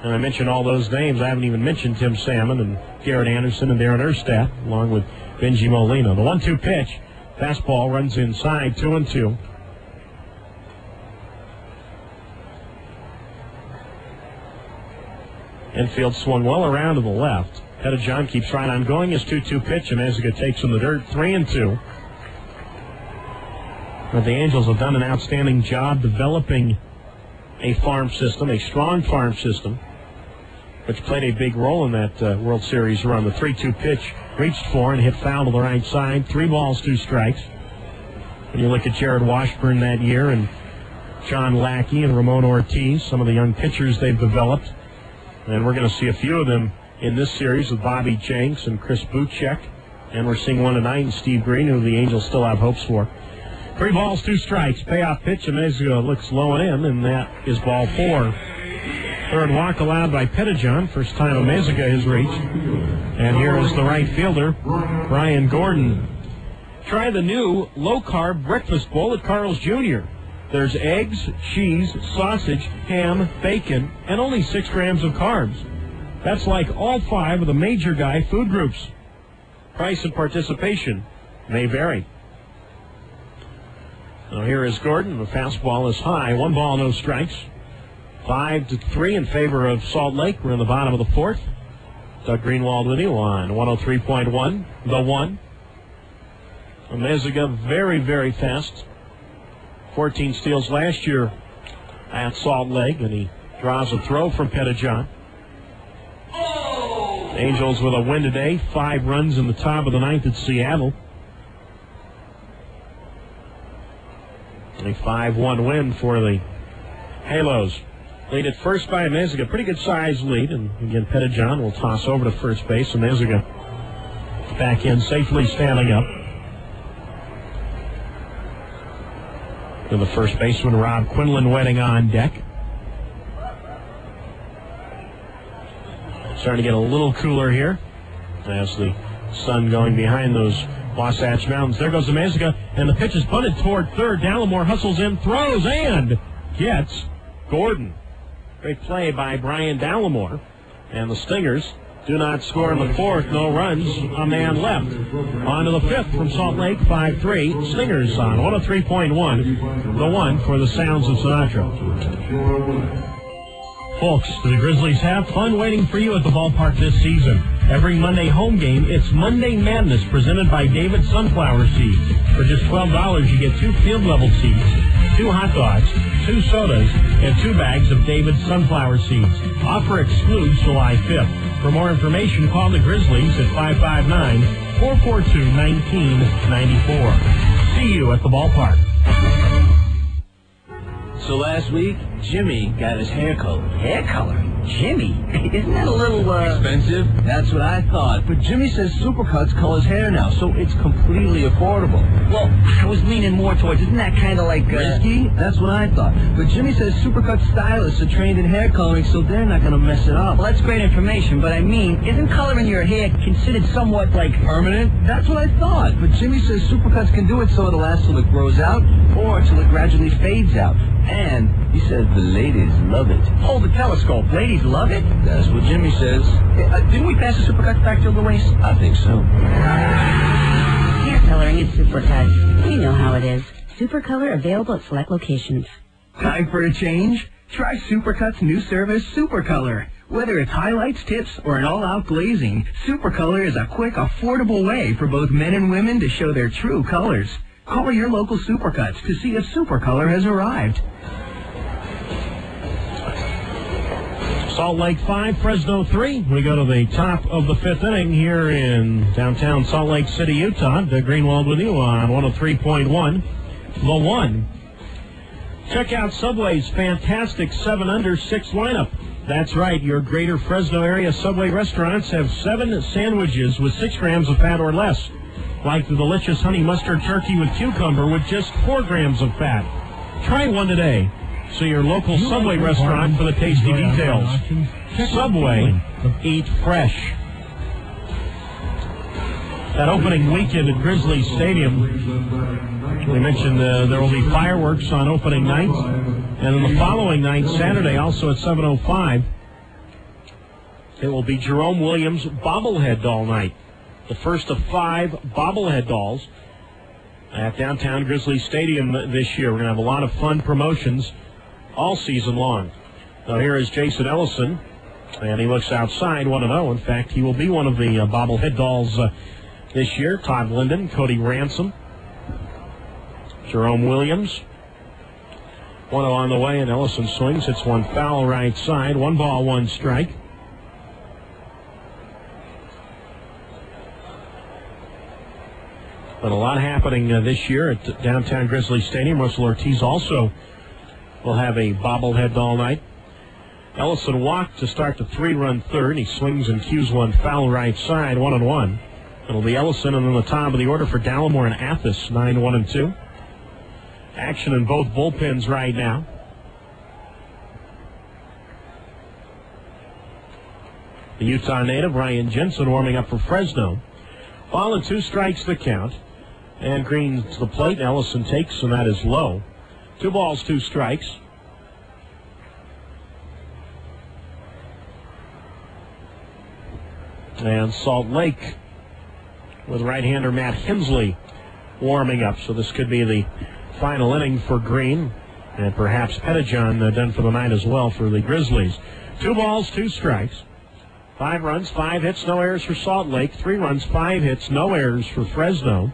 And I mentioned all those names. I haven't even mentioned Tim Salmon and Garrett Anderson and Darren Erstadt, along with Benji Molina. The 1-2 pitch. Fastball runs inside, 2-2. Infield swung well around to the left. Pettijohn keeps right on going. His 2-2 pitch, and Meziga takes in the dirt, 3-2. But the Angels have done an outstanding job developing a farm system, a strong farm system, which played a big role in that World Series run. The 3-2 pitch reached for and hit foul to the right side. 3 balls, 2 strikes. When you look at Jared Washburn that year and John Lackey and Ramon Ortiz, some of the young pitchers they've developed, and we're going to see a few of them in this series with Bobby Jenks and Chris Buchek. And we're seeing one tonight in Steve Green, who the Angels still have hopes for. 3 balls, 2 strikes. Payoff pitch, and Meziga looks low and in, and that is ball 4. Third walk allowed by Pettijohn. First time a Meziga has reached. And here is the right fielder, Brian Gordon. Try the new low-carb breakfast bowl at Carl's Jr. There's eggs, cheese, sausage, ham, bacon, and only 6 grams of carbs. That's like all 5 of the major guy food groups. Price and participation may vary. Now here is Gordon. The fastball is high. 1 ball, no strikes. 5-3 in favor of Salt Lake. We're in the bottom of the 4th. Doug Greenwald with you on 103.1. The 1. Meziga very, very fast. 14 steals last year at Salt Lake, and he draws a throw from Pettijohn. Angels with a win today. 5 runs in the top of the 9th at Seattle. A 5-1 win for the Halos. Lead at first by Meziga. Pretty good size lead. And again, Pettijohn will toss over to first base. And Meziga back in, safely standing up. And the first baseman, Rob Quinlan, waiting on deck. Starting to get a little cooler here as the sun going behind those Wasatch Mountains. There goes the Meziga, and the pitch is punted toward third. Dallimore hustles in, throws, and gets Gordon. Great play by Brian Dallimore. And the Stingers do not score in the 4th. No runs. A man left. On to the 5th from Salt Lake, 5-3. Stingers on 103.1. The 1 for the sounds of Sinatra. Folks, the Grizzlies have fun waiting for you at the ballpark this season. Every Monday home game, it's Monday Madness presented by David Sunflower Seeds. For just $12, you get 2 field-level seeds, 2 hot dogs, 2 sodas, and 2 bags of David Sunflower Seeds. Offer excludes July 5th. For more information, call the Grizzlies at 559-442-1994. See you at the ballpark. So last week, Jimmy got his hair colored. Hair color? Jimmy? Isn't that a little, expensive? That's what I thought. But Jimmy says Supercuts colors hair now, so it's completely affordable. Well, I was leaning more towards, isn't that kind of like, risky? That's what I thought. But Jimmy says Supercuts stylists are trained in hair coloring, so they're not going to mess it up. Well, that's great information, but I mean, isn't coloring your hair considered somewhat, like, permanent? That's what I thought. But Jimmy says Supercuts can do it so it'll last till it grows out, or till it gradually fades out. And he says the ladies love it. Hold the telescope. Ladies love it? That's what Jimmy says. Didn't we pass the Supercuts back to the waist? I think so. Hair coloring at Supercuts. You know how it is. Supercolor available at select locations. Time for a change? Try Supercuts' new service, Supercolor. Whether it's highlights, tips, or an all-out glazing, Supercolor is a quick, affordable way for both men and women to show their true colors. Call your local Supercuts to see if Supercolor has arrived. Salt Lake 5, Fresno 3. We go to the top of the 5th inning here in downtown Salt Lake City, Utah. Doug Greenwald with you on 103.1. The 1. Check out Subway's fantastic 7 Under 6 lineup. That's right, your greater Fresno area Subway restaurants have 7 sandwiches with 6 grams of fat or less. Like the delicious honey mustard turkey with cucumber with just 4 grams of fat. Try one today. See your local Subway restaurant for the tasty details. Subway, eat fresh. that opening weekend at Grizzlies Stadium. We mentioned there will be fireworks on opening night. And then the following night, Saturday, also at 7:05, it will be Jerome Williams Bobblehead Doll Night. The first of 5 bobblehead dolls at downtown Grizzlies Stadium this year. We're going to have a lot of fun promotions all season long. Now here is Jason Ellison, and he looks outside 1-0. In fact, he will be one of the bobblehead dolls this year. Todd Linden, Cody Ransom, Jerome Williams. 1-0 on the way, and Ellison swings. Hits one foul right side. 1 ball, 1 strike. But a lot happening this year at downtown Grizzlies Stadium. Russell Ortiz also will have a bobblehead doll night. Ellison walked to start the 3-run third. He swings and cues one foul right side, 1-1. It'll be Ellison, and then the top of the order for Dallimore and Athos, 9-1-2. Action in both bullpens right now. The Utah native, Ryan Jensen, warming up for Fresno. Ball and 2 strikes the count. And Green to the plate. Ellison takes, and that is low. 2 balls, 2 strikes. And Salt Lake with right-hander Matt Hensley warming up. So this could be the final inning for Green. And perhaps Pettijohn done for the night as well for the Grizzlies. 2 balls, 2 strikes. 5 runs, 5 hits, no errors for Salt Lake. 3 runs, 5 hits, no errors for Fresno.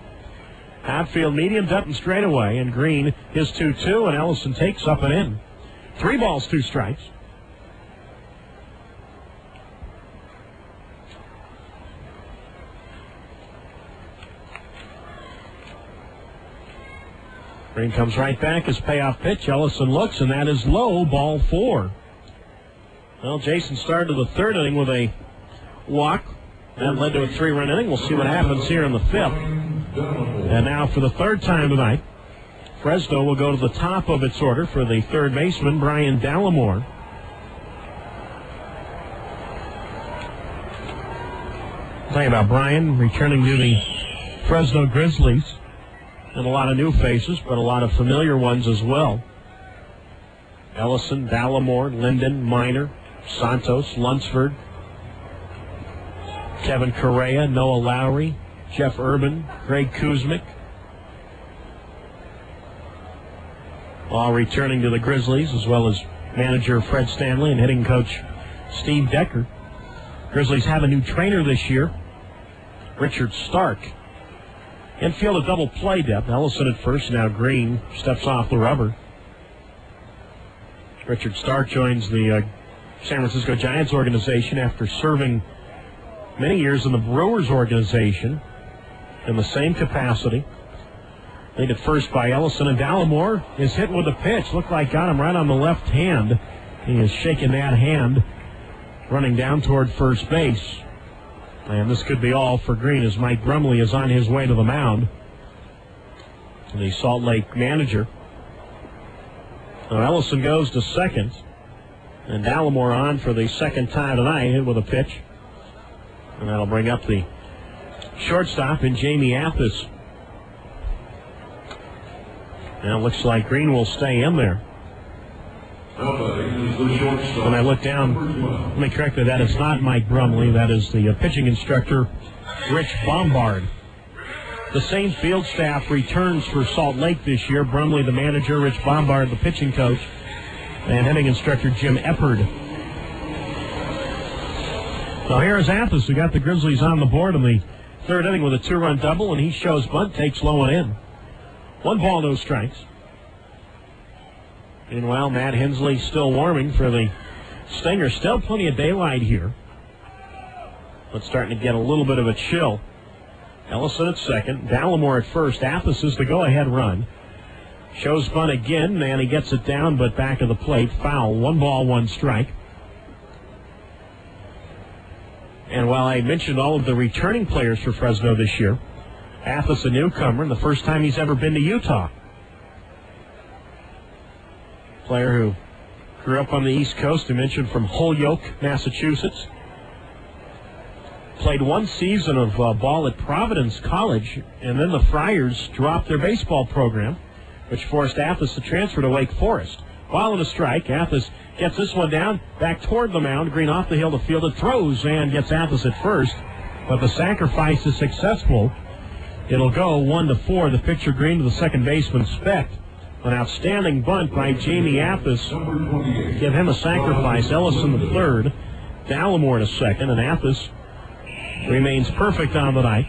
Outfield medium, Dutton straightaway, and Green his 2-2, and Ellison takes up and in. 3 balls, 2 strikes. Green comes right back, his payoff pitch. Ellison looks, and that is low, ball 4. Well, Jason started the 3rd inning with a walk. That led to a 3-run inning. We'll see what happens here in the 5th. And now for the 3rd time tonight, Fresno will go to the top of its order for the 3rd baseman, Brian Dallimore. Talking about Brian returning to the Fresno Grizzlies. And a lot of new faces, but a lot of familiar ones as well. Ellison, Dallimore, Linden, Minor, Santos, Lunsford, Kevin Correa, Noah Lowry, Jeff Urban, Greg Kuzmic. All returning to the Grizzlies, as well as manager Fred Stanley and hitting coach Steve Decker. Grizzlies have a new trainer this year, Richard Stark. Infield a double play depth. Ellison at first, now Green steps off the rubber. Richard Stark joins the San Francisco Giants organization after serving many years in the Brewers organization in the same capacity. Lead at first by Ellison, and Dallimore is hit with a pitch. Looked like got him right on the left hand. He is shaking that hand, running down toward first base. And this could be all for Green as Mike Brumley is on his way to the mound. The Salt Lake manager. So Ellison goes to second. And Dallimore on for the 2nd time tonight, hit with a pitch. And that'll bring up the shortstop in Jamie Athos. Now it looks like Green will stay in there. When I look down, let me correct that is not Mike Brumley. That is the pitching instructor, Rich Bombard. The same field staff returns for Salt Lake this year. Brumley, the manager, Rich Bombard, the pitching coach, and hitting instructor Jim Eppard. So here is Athos, who got the Grizzlies on the board in the 3rd inning with a 2-run double, and he shows bunt, takes low and in. 1 ball, no strikes. Meanwhile, Matt Hensley still warming for the Stingers. Still plenty of daylight here, but starting to get a little bit of a chill. Ellison at second, Dallimore at first. Athos is the go-ahead run. Shows bunt again, and he gets it down, but back of the plate, foul. 1 ball, 1 strike. And while I mentioned all of the returning players for Fresno this year, Athos a newcomer, and the first time he's ever been to Utah. Player who grew up on the East Coast, I mentioned from Holyoke, Massachusetts. played one season of ball at Providence College, and then the Friars dropped their baseball program, which forced Athos to transfer to Wake Forest. While in a strike, Athos gets this one down, back toward the mound. Green off the hill to field. It throws and gets Athos at first, but the sacrifice is successful. It'll go 1-4. The pitcher Green to the second baseman Speck. An outstanding bunt by Jamie Athos. Give him a sacrifice. Ellison the third. Dallimore to second, and Athos remains perfect on the night.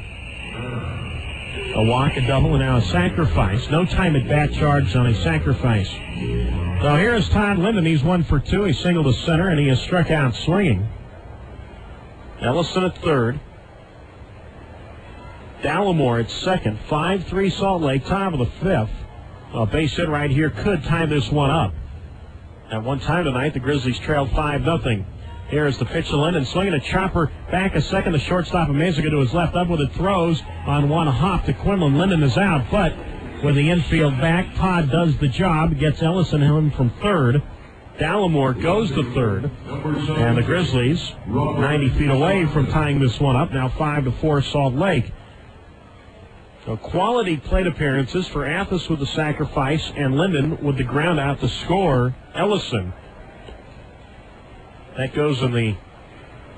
A walk, a double, and now a sacrifice. No time at bat charged on a sacrifice. So here's Todd Linden. He's 1 for 2. He singled to center, and he has struck out swinging. Ellison at third. Dallimore at second. 5-3 Salt Lake, top of the fifth. A base hit right here could tie this one up. At one time tonight, the Grizzlies trailed 5-0. Here is the pitch to Linden, swinging a chopper back a second. The shortstop Amezaga to his left, up with it, throws on one hop to Quinlan. Linden is out, but with the infield back, Todd does the job, gets Ellison home from third. Dallimore goes to third, and the Grizzlies 90 feet away from tying this one up. Now 5-4 Salt Lake. So quality plate appearances for Athos with the sacrifice and Linden with the ground out to score Ellison. That goes in the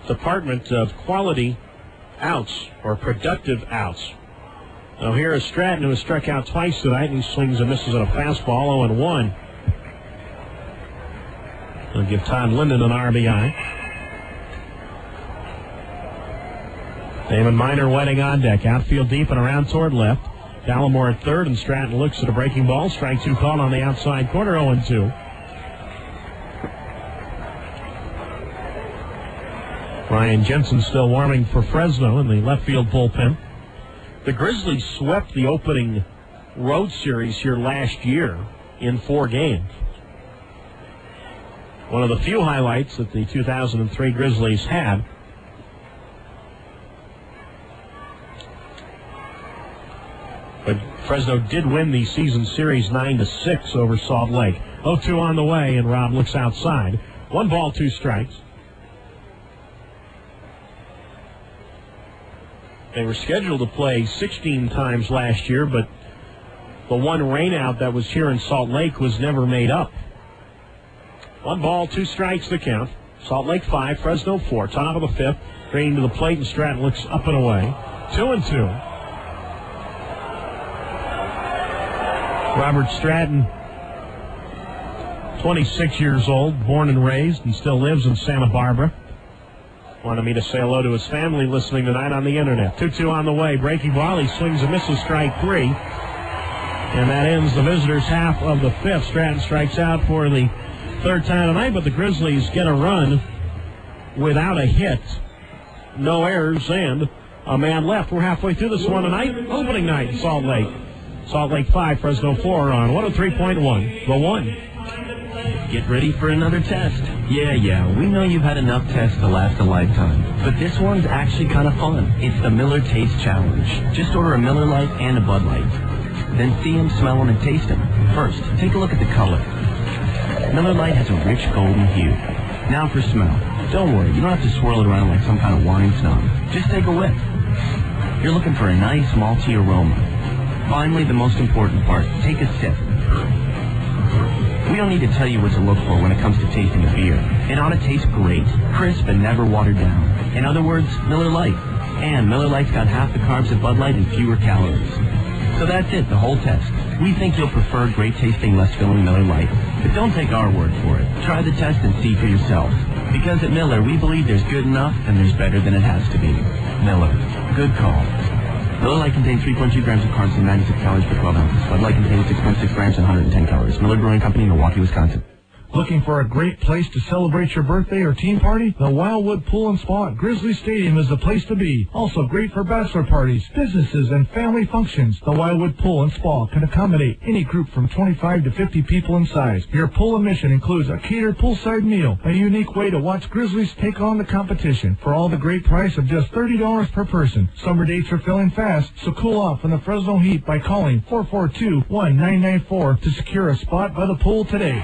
department of quality outs or productive outs. Now here is Stratton, who has struck out twice tonight, and he swings and misses at a fastball, 0-1. They'll give Todd Linden an RBI. Damon Miner wetting on deck. Outfield deep and around toward left. Dallimore at third, and Stratton looks at a breaking ball. Strike two called on the outside corner, 0-2. Ryan Jensen still warming for Fresno in the left field bullpen. The Grizzlies swept the opening road series here last year in 4 games. One of the few highlights that the 2003 Grizzlies had. But Fresno did win the season series 9-6 over Salt Lake. 0-2 on the way, and Rob looks outside. 1 ball, 2 strikes. They were scheduled to play 16 times last year, but the one rainout that was here in Salt Lake was never made up. 1 ball, 2 strikes the count. Salt Lake 5, Fresno 4. Top of the fifth. Green to the plate, and Stratton looks up and away. 2-2. Robert Stratton, 26 years old, born and raised, and still lives in Santa Barbara. Wanted me to say hello to his family listening tonight on the internet. 2-2 on the way. Breaking ball. He swings and misses, strike 3. And that ends the visitors' half of the fifth. Stratton strikes out for the third time tonight, but the Grizzlies get a run without a hit. No errors and a man left. We're halfway through this one tonight. Opening night in Salt Lake. Salt Lake 5, Fresno 4 on 103.1. The One. Get ready for another test. Yeah, we know you've had enough tests to last a lifetime. But this one's actually kind of fun. It's the Miller Taste Challenge. Just order a Miller Lite and a Bud Light. Then see them, smell them, and taste them. First, take a look at the color. Miller Lite has a rich golden hue. Now for smell. Don't worry, you don't have to swirl it around like some kind of wine snob. Just take a whiff. You're looking for a nice malty aroma. Finally, the most important part, take a sip. We don't need to tell you what to look for when it comes to tasting a beer. It ought to taste great, crisp, and never watered down. In other words, Miller Lite. And Miller Lite's got half the carbs of Bud Light and fewer calories. So that's it, the whole test. We think you'll prefer great-tasting, less-filling Miller Lite. But don't take our word for it. Try the test and see for yourself. Because at Miller, we believe there's good enough and there's better than it has to be. Miller. Good call. Miller Lite contains 3.2 grams of carbs and 96 calories per 12 ounces. Bud Light contains 6.6 grams and 110 calories. Miller Brewing Company, Milwaukee, Wisconsin. Looking for a great place to celebrate your birthday or team party? The Wildwood Pool and Spa at Grizzly Stadium is the place to be. Also great for bachelor parties, businesses, and family functions. The Wildwood Pool and Spa can accommodate any group from 25 to 50 people in size. Your pool admission includes a catered poolside meal, a unique way to watch Grizzlies take on the competition for all the great price of just $30 per person. Summer dates are filling fast, so cool off in the Fresno heat by calling 442-1994 to secure a spot by the pool today.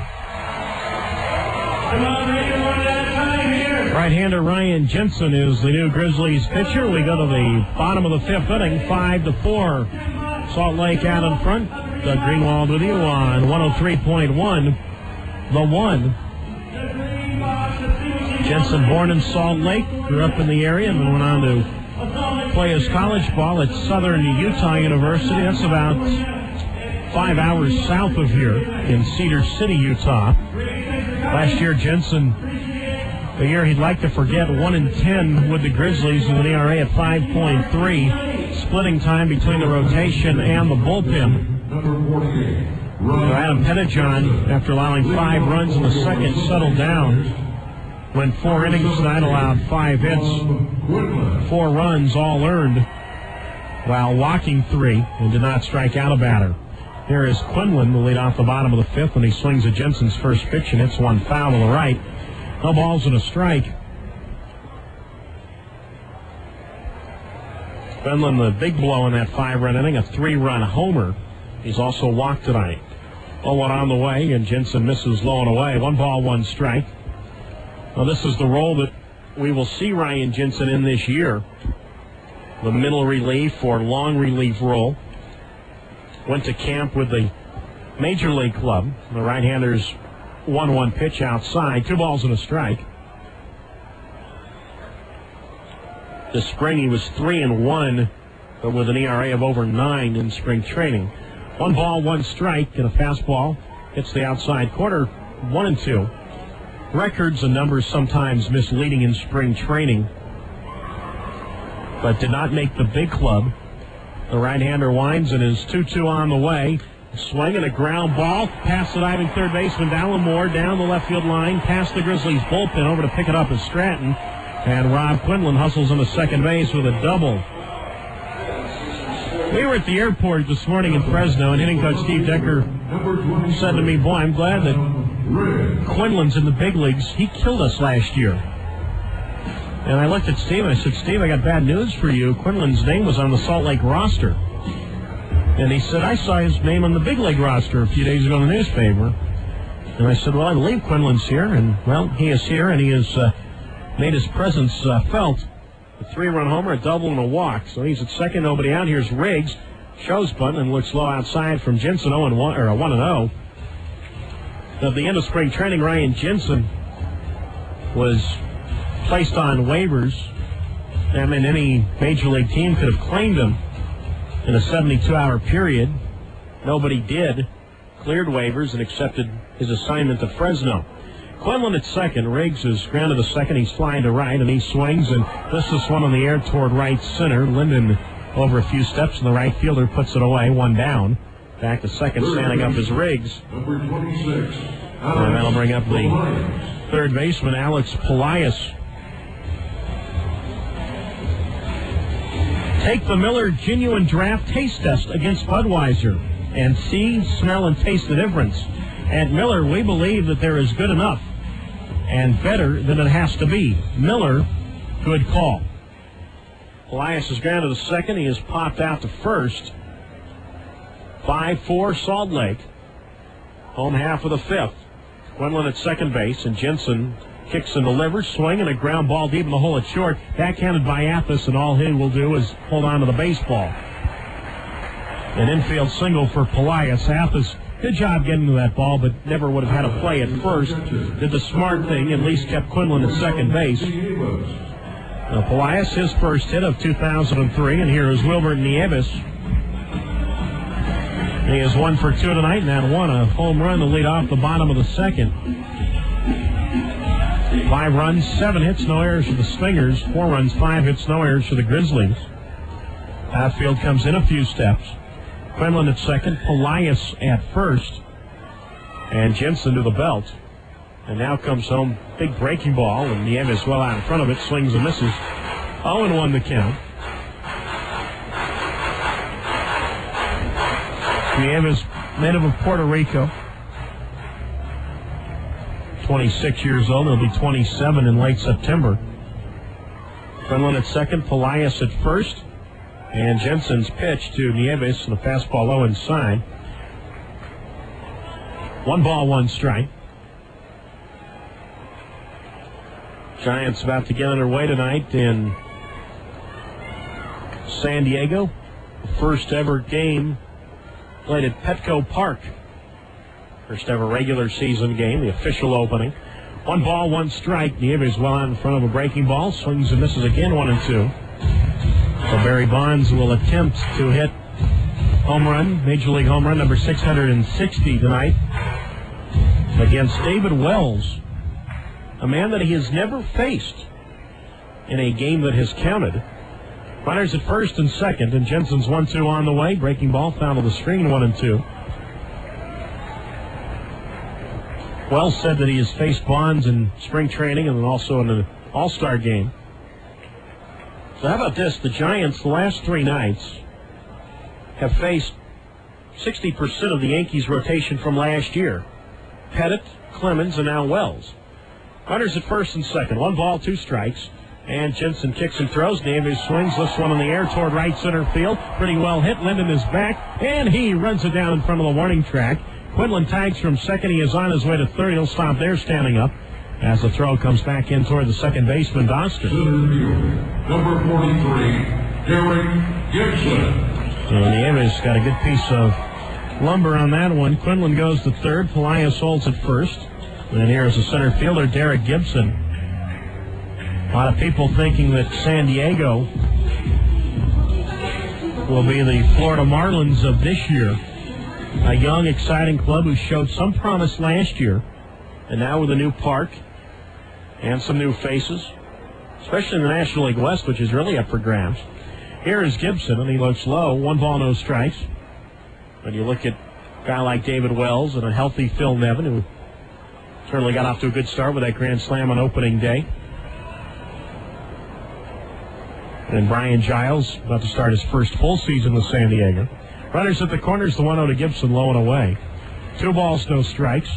Come on, make it one last time here. Right-hander Ryan Jensen is the new Grizzlies pitcher. We go to the bottom of the fifth inning, 5-4. Salt Lake out in front. Doug Greenwald with you on 103.1. The One. Jensen born in Salt Lake, grew up in the area, and then went on to play his college ball at Southern Utah University. That's about 5 hours south of here in Cedar City, Utah. Last year, Jensen, the year he'd like to forget, 1-10 with the Grizzlies with an ERA at 5.3, splitting time between the rotation and the bullpen. Adam Pettijohn, after allowing 5 runs in the second, settled down. Went 4 innings tonight, allowed 5 hits, 4 runs, all earned, while walking 3, and did not strike out a batter. Here is Quinlan, the lead off the bottom of the fifth, and he swings at Jensen's first pitch and hits one foul to the right. No balls and a strike. Quinlan, the big blow in that 5-run inning, a 3-run homer. He's also walked tonight. 0-1 on the way, and Jensen misses low and away. 1 ball, 1 strike. Well, this is the role that we will see Ryan Jensen in this year. The middle relief or long relief role. Went to camp with the Major League club. The right-hander's 1-1 pitch outside. 2 balls and a strike. This spring he was 3-1, but with an ERA of over 9 in spring training. 1 ball, 1 strike, and a fastball hits the outside corner. 1-2. Records and numbers sometimes misleading in spring training, but did not make the big club. The right-hander winds and is 2-2 on the way. Swinging a ground ball past the diving third baseman Dallin Moore down the left field line, past the Grizzlies bullpen. Over to pick it up is Stratton, and Rob Quinlan hustles into second base with a double. We were at the airport this morning in Fresno, and hitting coach Steve Decker said to me, "Boy, I'm glad that Quinlan's in the big leagues. He killed us last year." And I looked at Steve and I said, "Steve, I got bad news for you. Quinlan's name was on the Salt Lake roster." And he said, "I saw his name on the big league roster a few days ago in the newspaper." And I said, "Well, I believe Quinlan's here." And, well, he is here, and he has made his presence felt. A 3-run homer, a double, and a walk. So he's at second, nobody out. Here's Riggs. Shows bunt and looks low outside from Jensen, 0-1, or 1-0. At the end of spring training, Ryan Jensen was placed on waivers. I mean, any major league team could have claimed him in a 72-hour period. Nobody did. Cleared waivers and accepted his assignment to Fresno. Quinlan at second. Riggs is grounded to second. He's flying to right, and he swings, and this is one in the air toward right center. Linden over a few steps, and the right fielder puts it away. 1 down. Back to second, standing up is Riggs. Number 26. And that'll bring up the third baseman, Alex Polias. Take the Miller Genuine Draft Taste Test against Budweiser and see, smell, and taste the difference. At Miller, we believe that there is good enough and better than it has to be. Miller, good call. Polias is grounded to second. He has popped out to first. 5-4 Salt Lake. Home half of the fifth. Quinlan at second base, and Jensen kicks and delivers, swing, and a ground ball deep in the hole at short. Backhanded by Athos, and all he will do is hold on to the baseball. An infield single for Polias. Athos, good job getting to that ball, but never would have had a play at first. Did the smart thing, at least kept Quinlan at second base. Polias, his first hit of 2003, and here is Wilbert Nieves. He is 1 for 2 tonight, and that one a home run to lead off the bottom of the second. 5 runs, 7 hits, no errors for the Stingers. 4 runs, 5 hits, no errors for the Grizzlies. Outfield comes in a few steps. Quinlan at second, Polias at first, and Jensen to the belt. And now comes home, big breaking ball, and Nieves well out in front of it, swings and misses. 0-1 the count. Nieves, native of Puerto Rico. 26 years old. He'll be 27 in late September. Quinlan at second, Polias at first. And Jensen's pitch to Nieves, and a fastball low inside. 1 ball, 1 strike. Giants about to get underway tonight in San Diego. The first ever game played at Petco Park. First ever regular season game, the official opening. 1 ball, 1 strike. Nieves well out in front of a breaking ball. Swings and misses again, 1-2. So Barry Bonds will attempt to hit home run, Major League home run number 660 tonight against David Wells, a man that he has never faced in a game that has counted. Runners at first and second, and Jensen's 1-2 on the way. Breaking ball foul to the screen, 1-2. Wells said that he has faced Bonds in spring training and then also in an all-star game. So how about this? The Giants, the last 3 nights, have faced 60% of the Yankees' rotation from last year. Pettit, Clemens, and now Wells. Runners at first and second. 1 ball, 2 strikes. And Jensen kicks and throws. Nieves swings, lifts one in the air toward right center field. Pretty well hit. Linden is back, and he runs it down in front of the warning track. Quinlan tags from second. He is on his way to third. He'll stop there standing up as the throw comes back in toward the second baseman, Doster. Number 43, Derek Gibson. And Nieves got a good piece of lumber on that one. Quinlan goes to third. Pelias holds at first. And here is the center fielder, Derek Gibson. A lot of people thinking that San Diego will be the Florida Marlins of this year. A young, exciting club who showed some promise last year. And now with a new park and some new faces, especially in the National League West, which is really up for grabs. Here is Gibson, and he looks low. 1 ball, no strikes. When you look at a guy like David Wells and a healthy Phil Nevin, who certainly got off to a good start with that grand slam on opening day. And Brian Giles about to start his first full season with San Diego. Runners at the corners, the 1-0 to Gibson, low and away. 2 balls, no strikes.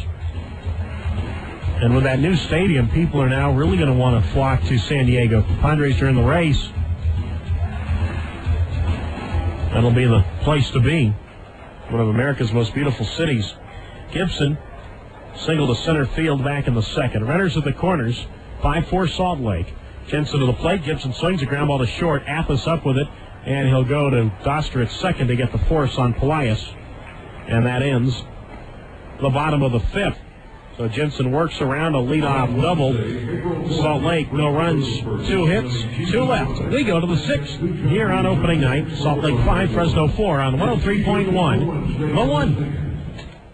And with that new stadium, people are now really going to want to flock to San Diego. Padres are in the race. That'll be the place to be. One of America's most beautiful cities. Gibson single to center field back in the second. Runners at the corners, 5-4 Salt Lake. Jensen to the plate. Gibson swings a ground ball to short. Appus up with it, and he'll go to Doster at second to get the force on Pelias. And that ends the bottom of the 5th. So Jensen works around a leadoff double. Salt Lake, no runs, 2 hits, 2 left. We go to the 6th here on opening night. Salt Lake 5, Fresno 4 on 103.1. The 1.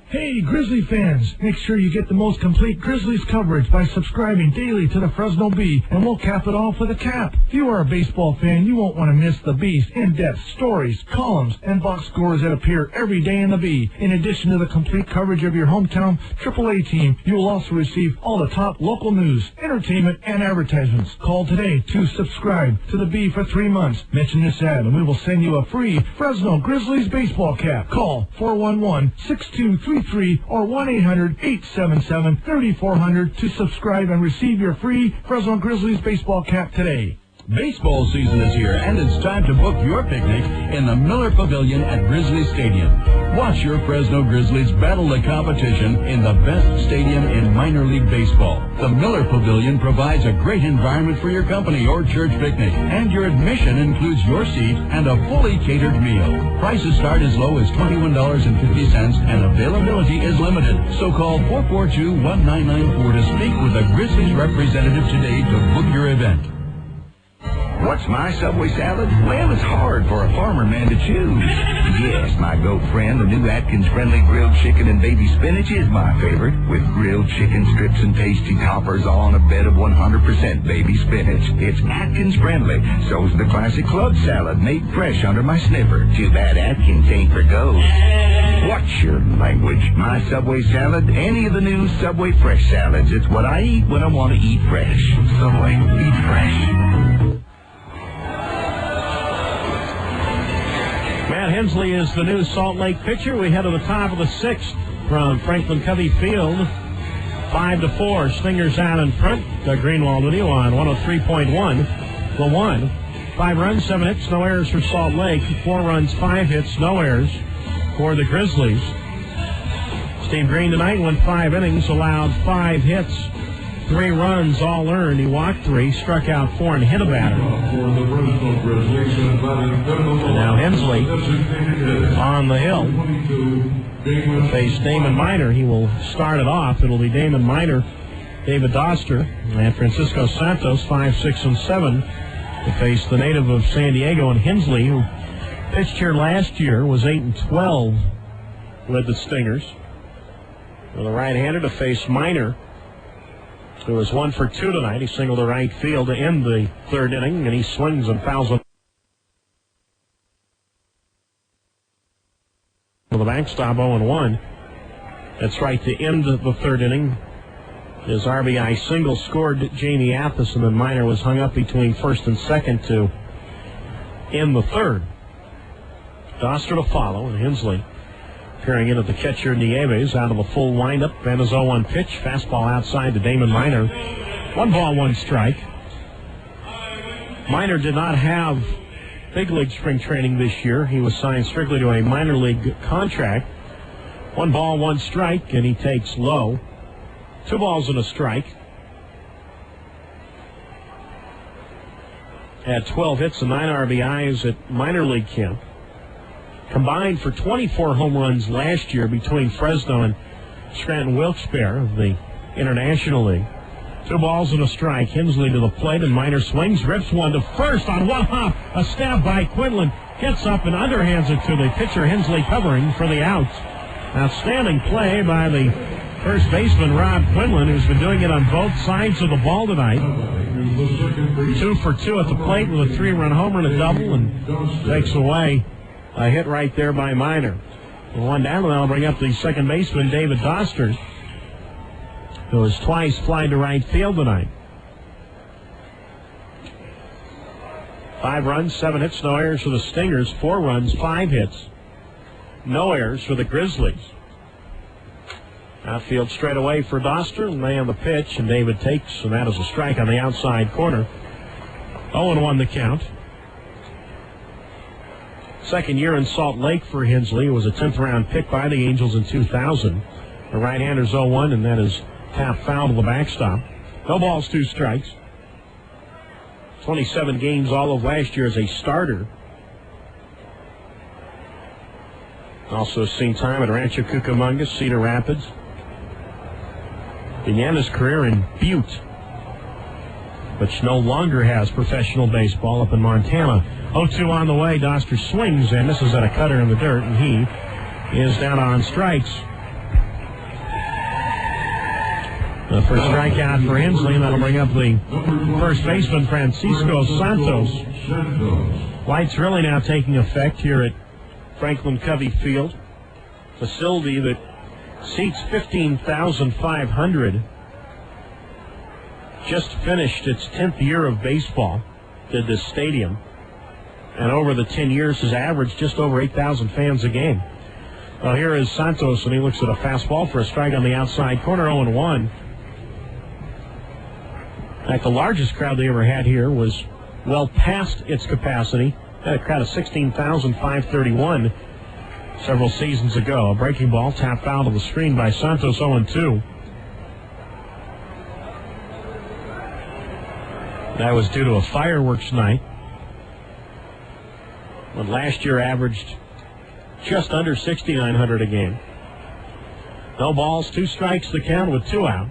Hey, Grizzly fans, make sure you get the most complete Grizzlies coverage by subscribing daily to the Fresno Bee, and we'll cap it off with a cap. If you are a baseball fan, you won't want to miss the Bee's in-depth stories, columns, and box scores that appear every day in the Bee. In addition to the complete coverage of your hometown AAA team, you will also receive all the top local news, entertainment, and advertisements. Call today to subscribe to the Bee for 3 months. Mention this ad, and we will send you a free Fresno Grizzlies baseball cap. Call 411-6233 or 1-800-877-3400 to subscribe and receive your free Fresno Grizzlies baseball cap today. Baseball season is here, and it's time to book your picnic in the Miller Pavilion at Grizzly Stadium. Watch your Fresno Grizzlies battle the competition in the best stadium in minor league baseball. The Miller Pavilion provides a great environment for your company or church picnic, and your admission includes your seat and a fully catered meal. Prices start as low as $21.50, and availability is limited. So call 442-1994 to speak with a Grizzlies representative today to book your event. What's my Subway salad? Well, it's hard for a farmer man to choose. Yes, my goat friend, the new Atkins Friendly Grilled Chicken and Baby Spinach is my favorite, with grilled chicken strips and tasty toppers all on a bed of 100% baby spinach. It's Atkins Friendly. So's the classic club salad made fresh under my sniffer. Too bad Atkins ain't for goats. Watch your language. My Subway salad, any of the new Subway fresh salads. It's what I eat when I want to eat fresh. Subway, eat fresh. Matt Hensley is the new Salt Lake pitcher. We head to the top of the 6th from Franklin Covey Field. 5-4. Stingers out in front. Doug Greenwald with you on 103.1. The 1. 5 runs, 7 hits, no errors for Salt Lake. 4 runs, 5 hits, no errors for the Grizzlies. Steve Green tonight went 5 innings, allowed 5 hits, 3 runs, all earned. He walked 3, struck out 4, and hit a batter. And now Hensley on the hill. Will face Damon Miner. He will start it off. It'll be Damon Miner, David Doster, and Francisco Santos, 5, 6, and 7, to face the native of San Diego, and Hensley, who pitched here last year, was 8 and 12 with the Stingers. With a right-hander to face Miner, who was 1 for 2 tonight. He singled to right field to end the 3rd inning, and he swings and fouls with the backstop, 0-1. That's right, to end the 3rd inning. His RBI single scored Jamie Athas, and then Miner was hung up between 1st and 2nd to end the 3rd. Doster to follow, and Hensley peering in at the catcher Nieves out of a full windup, and his 0-1 pitch. Fastball outside to Damon Miner. 1 ball, 1 strike. Miner did not have big league spring training this year. He was signed strictly to a minor league contract. 1 ball, 1 strike, and he takes low. 2 balls and a strike. Had 12 hits and 9 RBIs at minor league camp. Combined for 24 home runs last year between Fresno and Scranton Wilkes-Barre of the International League. 2 balls and a strike. Hensley to the plate, and Miner swings, rips one to first on one hop. A stab by Quinlan. Gets up and underhands it to the pitcher Hensley, covering for the outs. Outstanding play by the first baseman Rob Quinlan, who's been doing it on both sides of the ball tonight. 2 for 2 at the plate with a 3-run homer and a double, and takes away a hit right there by Miner. 1 down, and that'll bring up the second baseman, David Doster, who has twice flied to right field tonight. 5 runs, 7 hits, no errors for the Stingers. 4 runs, 5 hits, no errors for the Grizzlies. Outfield straight away for Doster, and they on the pitch, and David takes, and that is a strike on the outside corner. 0-1 the count. Second year in Salt Lake for Hensley. It was a 10th round pick by the Angels in 2000. The right-hander's 0-1, and that is tap foul to the backstop. No balls, 2 strikes. 27 games all of last year as a starter. Also seen time at Rancho Cucamonga, Cedar Rapids. Began his career in Butte, which no longer has professional baseball, up in Montana. 0-2 on the way. Doster swings and misses at a cutter in the dirt, and he is down on strikes. The first strikeout for Hensley, and that'll bring up the first baseman, Francisco Santos. Lights really now taking effect here at Franklin Covey Field, facility that seats 15,500. Just finished its 10th year of baseball, did this stadium, and over the 10 years has averaged just over 8,000 fans a game. Well, here is Santos, and he looks at a fastball for a strike on the outside corner, 0-1. In fact, the largest crowd they ever had here was well past its capacity. Had a crowd of 16,531 several seasons ago. A breaking ball, tap foul to the screen by Santos, 0-2. That was due to a fireworks night, when last year averaged just under 6,900 a game. No balls, 2 strikes the count with 2 out.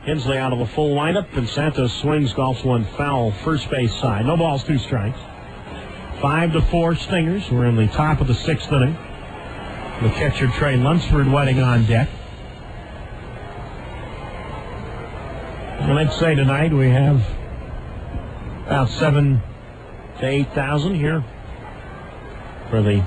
Hensley out of a full windup, and Santos swings, golfs one foul, first base side. No balls, 2 strikes. 5-4 Stingers. We're in the top of the 6th inning. The catcher Trey Lunsford waiting on deck. And I'd say tonight we have about 7,000 to 8,000 here for the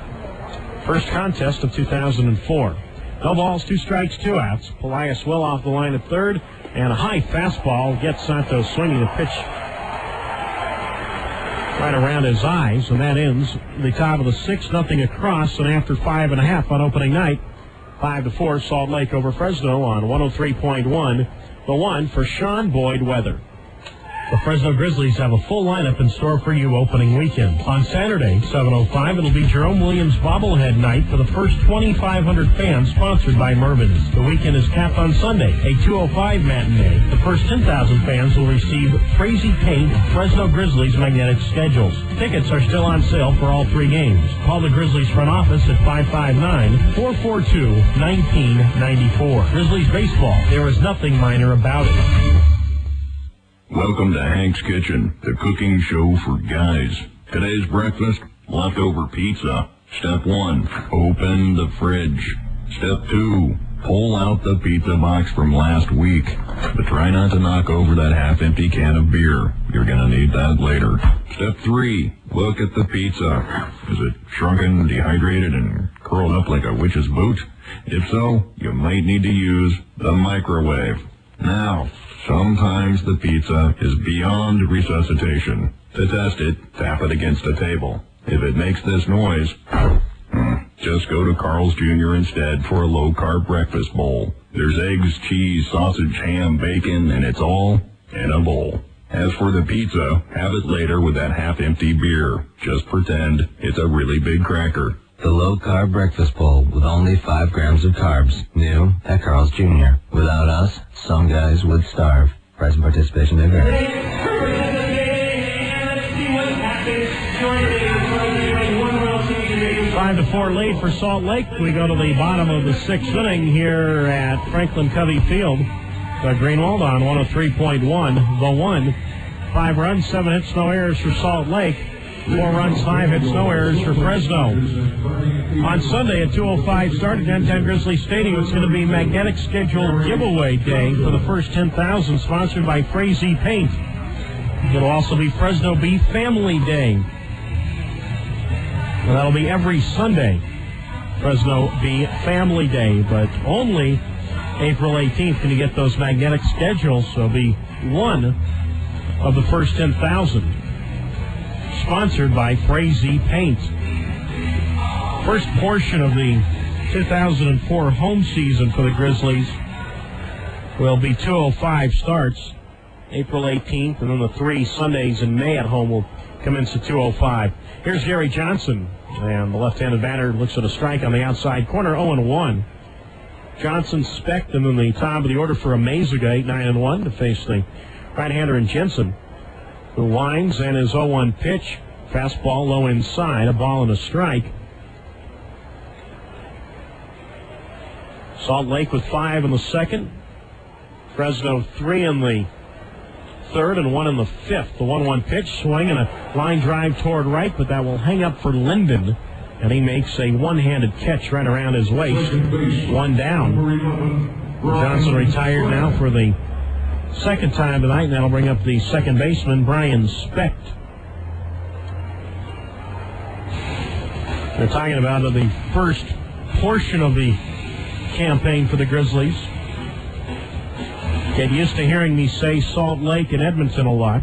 first contest of 2004. No balls, 2 strikes, 2 outs. Pelias well off the line at third, and a high fastball gets Santos swinging a pitch right around his eyes, and that ends the top of the 6th, nothing across, and after 5.5 on opening night, 5-4 Salt Lake over Fresno on 103.1, the one for Sean Boyd weather. The Fresno Grizzlies have a full lineup in store for you opening weekend. On Saturday, 7:05, it'll be Jerome Williams bobblehead night for the first 2,500 fans, sponsored by Mervyn's. The weekend is capped on Sunday, a 2:05 matinee. The first 10,000 fans will receive Crazy Paint Fresno Grizzlies magnetic schedules. Tickets are still on sale for all 3 games. Call the Grizzlies front office at 559-442-1994. Grizzlies baseball, there is nothing minor about it. Welcome to Hank's Kitchen, the cooking show for guys. Today's breakfast, leftover pizza. Step 1, open the fridge. Step 2, pull out the pizza box from last week. But try not to knock over that half-empty can of beer. You're going to need that later. Step 3, look at the pizza. Is it shrunken, dehydrated, and curled up like a witch's boot? If so, you might need to use the microwave. Now, sometimes the pizza is beyond resuscitation. To test it, tap it against a table. If it makes this noise, just go to Carl's Jr. instead for a low-carb breakfast bowl. There's eggs, cheese, sausage, ham, bacon, and it's all in a bowl. As for the pizza, have it later with that half-empty beer. Just pretend it's a really big cracker. The low-carb breakfast bowl with only 5 grams of carbs. New at Carl's Jr. Without us, some guys would starve. Price and participation may vary. 5-4 lead for Salt Lake. We go to the bottom of the 6th inning here at Franklin Covey Field. Greenwald on 103.1. The 1. 5 runs, 7 hits, no errors for Salt Lake. 4 runs, 5 hits, no errors for Fresno. On Sunday at 2:05 start at 1010 Grizzly Stadium, it's going to be Magnetic Schedule Giveaway Day for the first 10,000, sponsored by Crazy Paint. It'll also be Fresno Bee Family Day. Well, that'll be every Sunday, Fresno Bee Family Day, but only April 18th can you get those magnetic schedules, so it'll be one of the first 10,000. Sponsored by Crazy Paint. First portion of the 2004 home season for the Grizzlies will be 2:05 starts, April 18th, and then the 3 Sundays in May at home will commence at 2:05. Here's Gary Johnson, and the left-handed batter looks at a strike on the outside corner, 0-1. Johnson specked him in the top of the order for Amazuga, 8-9-1, to face the right-hander in Jensen, who winds and his 0-1 pitch. Fastball low inside, a ball and a strike. Salt Lake with 5 in the second. Fresno 3 in the third and 1 in the fifth. The 1-1 pitch, swing and a line drive toward right, but that will hang up for Linden. And he makes a one-handed catch right around his waist. 1 down. Johnson retired now for the second time tonight, and that'll bring up the second baseman, Brian Specht. They're talking about the first portion of the campaign for the Grizzlies. Get used to hearing me say Salt Lake and Edmonton a lot.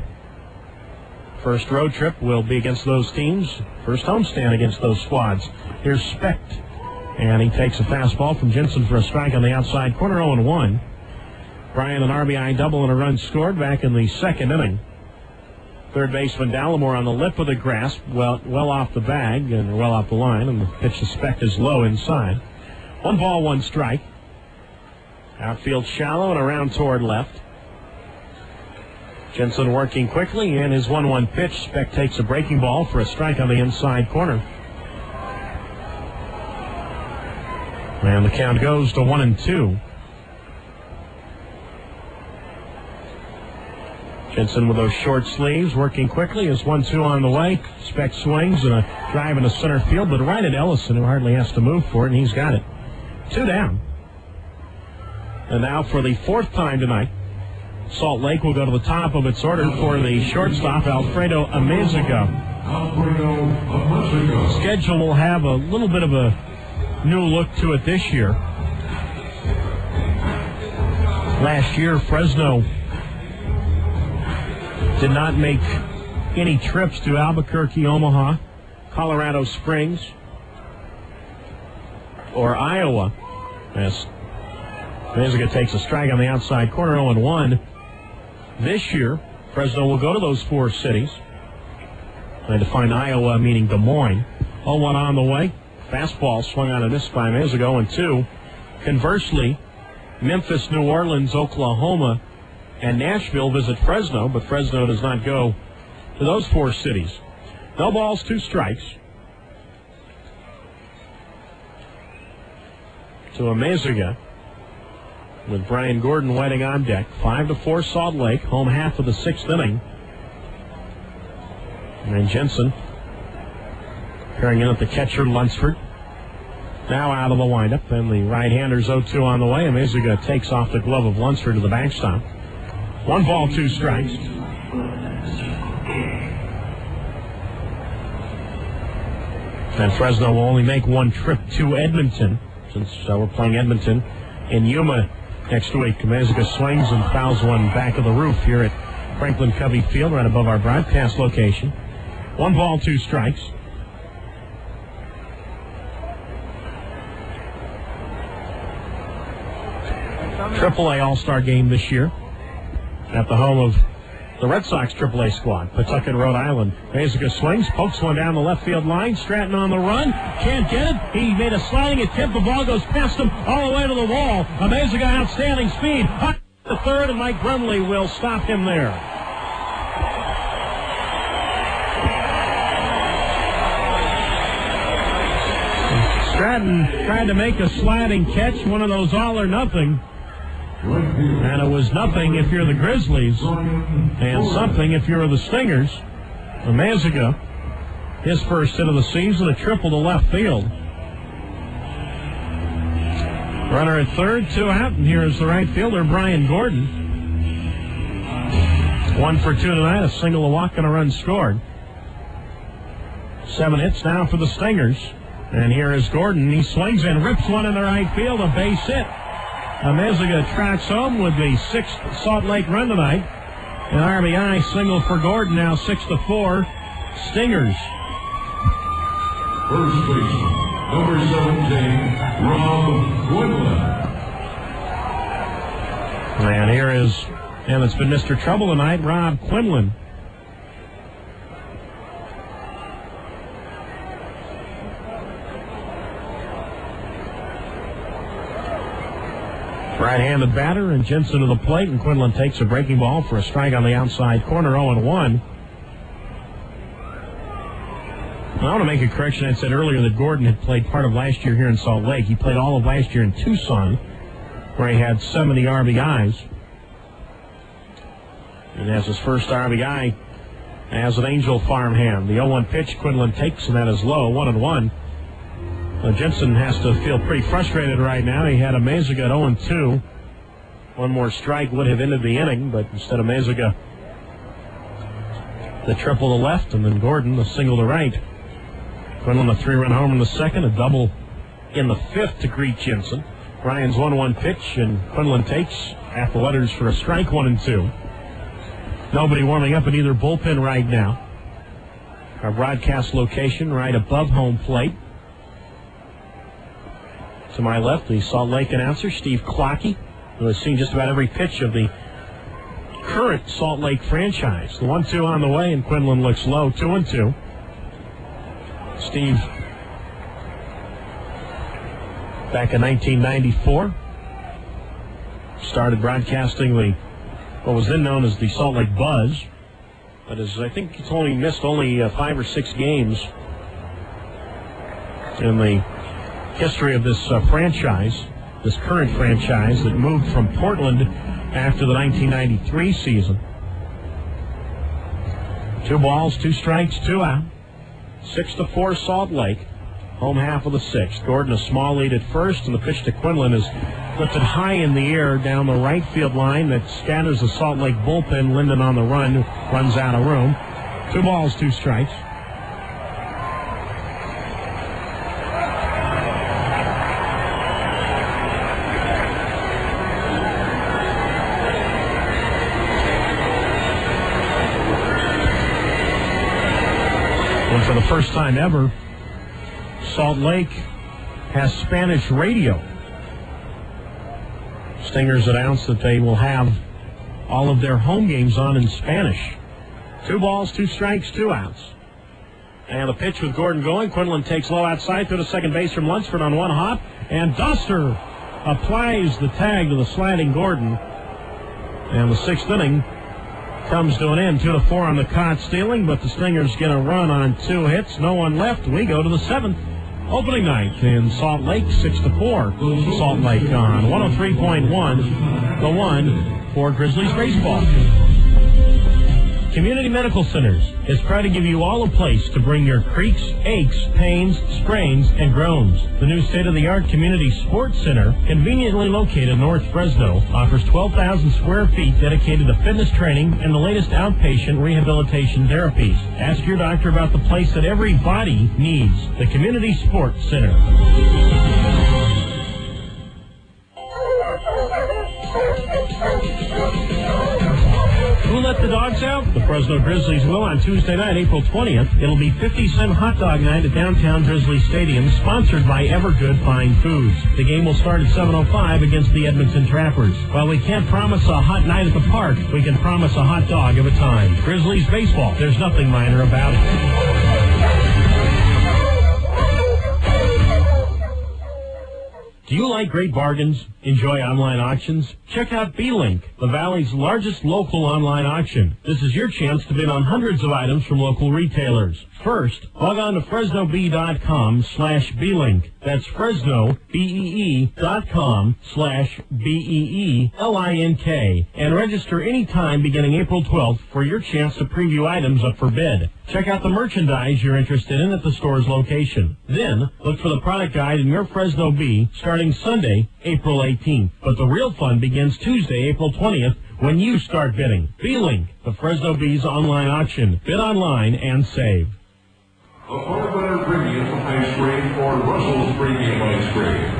First road trip will be against those teams. First homestand against those squads. Here's Specht. And he takes a fastball from Jensen for a strike on the outside corner, 0-1. Brian, an RBI double and a run scored back in the second inning. Third baseman Dallimore on the lip of the grass, well off the bag and well off the line, and the pitch to Specht is low inside. 1 ball, 1 strike. Outfield shallow and around toward left. Jensen working quickly, and his 1-1 pitch. Specht takes a breaking ball for a strike on the inside corner. And the count goes to 1-2. Jensen with those short sleeves, working quickly, is 1-2 on the way. Specht swings and a drive into center field, but right at Ellison, who hardly has to move for it, and he's got it. 2 down. And now for the 4th time tonight, Salt Lake will go to the top of its order for the shortstop, Alfredo Amazuga. Schedule will have a little bit of a new look to it this year. Last year, Fresno did not make any trips to Albuquerque, Omaha, Colorado Springs, or Iowa. As Amazuga takes a strike on the outside corner, 0-1. This year, Fresno will go to those 4 cities. Trying to find Iowa, meaning Des Moines. 0-1 on the way. Fastball swung on a miss by Mesa, 0-2. Conversely, Memphis, New Orleans, Oklahoma, and Nashville visit Fresno, but Fresno does not go to those 4 cities. No balls, 2 strikes. To Amezaga, with Brian Gordon waiting on deck. 5-4 Salt Lake, home half of the 6th inning. And Jensen appearing in at the catcher, Lunsford. Now out of the windup, and the right-hander's 0-2 on the way. Amezaga takes off the glove of Lunsford to the backstop. 1 ball, 2 strikes. And Fresno will only make 1 trip to Edmonton, since we're playing Edmonton in Yuma next week. Amezaga swings and fouls one back of the roof here at Franklin Covey Field, right above our broadcast location. 1 ball, 2 strikes. AAA All-Star game this year at the home of the Red Sox AAA squad, Pawtucket, Rhode Island. Amezaga swings, pokes one down the left field line. Stratton on the run, can't get it. He made a sliding attempt. The ball goes past him all the way to the wall. Amezaga outstanding speed. Up to third, and Mike Brumley will stop him there. Stratton tried to make a sliding catch, one of those all or nothing. And it was nothing if you're the Grizzlies, and something if you're the Stingers. Amezaga, his first hit of the season, a triple to left field. Runner at third, 2 out, and here is the right fielder, Brian Gordon. 1 for 2 tonight, a single, a walk, and a run scored. 7 hits now for the Stingers. And here is Gordon. He swings and rips one in the right field, a base hit. Amezaga tracks home with the 6th Salt Lake run tonight. An RBI single for Gordon, now 6-4. Stingers. First baseman, number 17, Rob Quinlan. And it's been Mr. Trouble tonight, Rob Quinlan. Right-handed batter, and Jensen to the plate, and Quinlan takes a breaking ball for a strike on the outside corner, 0-1. I want to make a correction. I said earlier that Gordon had played part of last year here in Salt Lake. He played all of last year in Tucson, where he had 70 RBIs. And has his first RBI as an Angel farmhand. The 0-1 pitch Quinlan takes, and that is low, 1-1. Jensen has to feel pretty frustrated right now. He had Amezaga at 0-2. One more strike would have ended the inning, but instead Amezaga the triple to left, and then Gordon the single to right. Quinlan a 3-run home in the second, a double in the 5th to greet Jensen. Ryan's 1-1 pitch, and Quinlan takes half the letters for a strike, 1-2. Nobody warming up in either bullpen right now. Our broadcast location right above home plate. To my left, the Salt Lake announcer, Steve Clockey, who has seen just about every pitch of the current Salt Lake franchise. The 1-2 on the way, and Quinlan looks low, 2-2. Steve, back in 1994, started broadcasting what was then known as the Salt Lake Buzz. But I think he's missed 5 or 6 games in the history of this franchise, this current franchise that moved from Portland after the 1993 season. 2 balls, 2 strikes, 2 out. 6-4 Salt Lake, home half of the 6th. Gordon a small lead at first, and the pitch to Quinlan is lifted high in the air down the right field line that scatters the Salt Lake bullpen. Linden on the run, runs out of room. 2 balls, 2 strikes. And for the first time ever, Salt Lake has Spanish radio. Stingers announced that they will have all of their home games on in Spanish. 2 balls, 2 strikes, 2 outs. And the pitch with Gordon going. Quinlan takes low outside through to second base from Lunsford on 1 hop. And Duster applies the tag to the sliding Gordon. And the 6th inning comes to an end. 2-4 on the caught stealing, but the Stingers get a run on 2 hits. No one left. We go to the 7th. Opening night in Salt Lake, 6-4. Salt Lake on 103.1. The one for Grizzlies baseball. Community Medical Centers is proud to give you all a place to bring your creaks, aches, pains, sprains, and groans. The new state-of-the-art Community Sports Center, conveniently located in North Fresno, offers 12,000 square feet dedicated to fitness training and the latest outpatient rehabilitation therapies. Ask your doctor about the place that every body needs, the Community Sports Center. Who let the dogs out? The Fresno Grizzlies will on Tuesday night, April 20th. It'll be 50-cent hot dog night at downtown Grizzlies Stadium, sponsored by Evergood Fine Foods. The game will start at 7:05 against the Edmonton Trappers. While we can't promise a hot night at the park, we can promise a hot dog at a time. Grizzlies baseball, there's nothing minor about it. Do you like great bargains? Enjoy online auctions? Check out B-Link, the Valley's largest local online auction. This is your chance to bid on hundreds of items from local retailers. First, log on to FresnoBee.com/B-Link. That's Fresno, BEE.com/BEELINK. And register anytime beginning April 12th for your chance to preview items up for bid. Check out the merchandise you're interested in at the store's location. Then, look for the product guide in your Fresno Bee starting Sunday, April 18th. But the real fun begins Tuesday, April 20th, when you start bidding. B-Link, the Fresno Bee's online auction. Bid online and save. The Far Premium Ice Cream or Russell's Premium Ice Cream.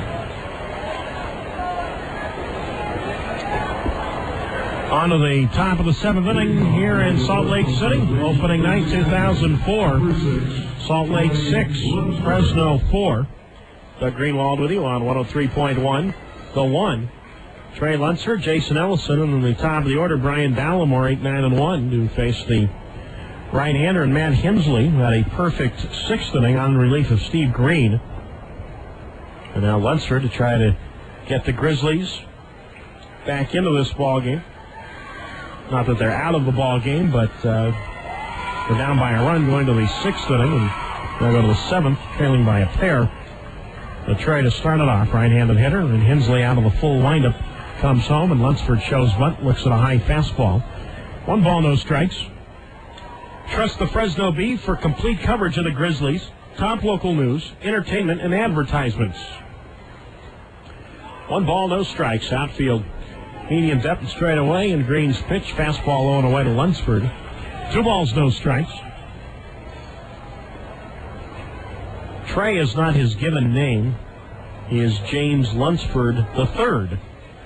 On to the top of the 7th inning here in Salt Lake City. Opening night 2004. Salt Lake 6, Fresno 4. Doug Greenwald with you on 103.1. The one. Trey Lunsford, Jason Ellison, and in the top of the order, Brian Ballamore, 8-9-1, to face the right-hander, and Matt Hensley, who had a perfect 6th inning on relief of Steve Green. And now Lunsford to try to get the Grizzlies back into this ball game. Not that they're out of the ball game, but they're down by a run going to the 6th inning, and they'll go to the 7th, trailing by a pair. The try to start it off, right-handed hitter, and Hensley out of the full windup comes home, and Lunsford shows bunt, looks at a high fastball. 1 ball, no strikes. Trust the Fresno Bee for complete coverage of the Grizzlies, top local news, entertainment, and advertisements. 1 ball, no strikes. Outfield, medium depth and straight away, and Green's pitch, fastball low and away to Lunsford. 2 balls, no strikes. Trey is not his given name. He is James Lunsford III,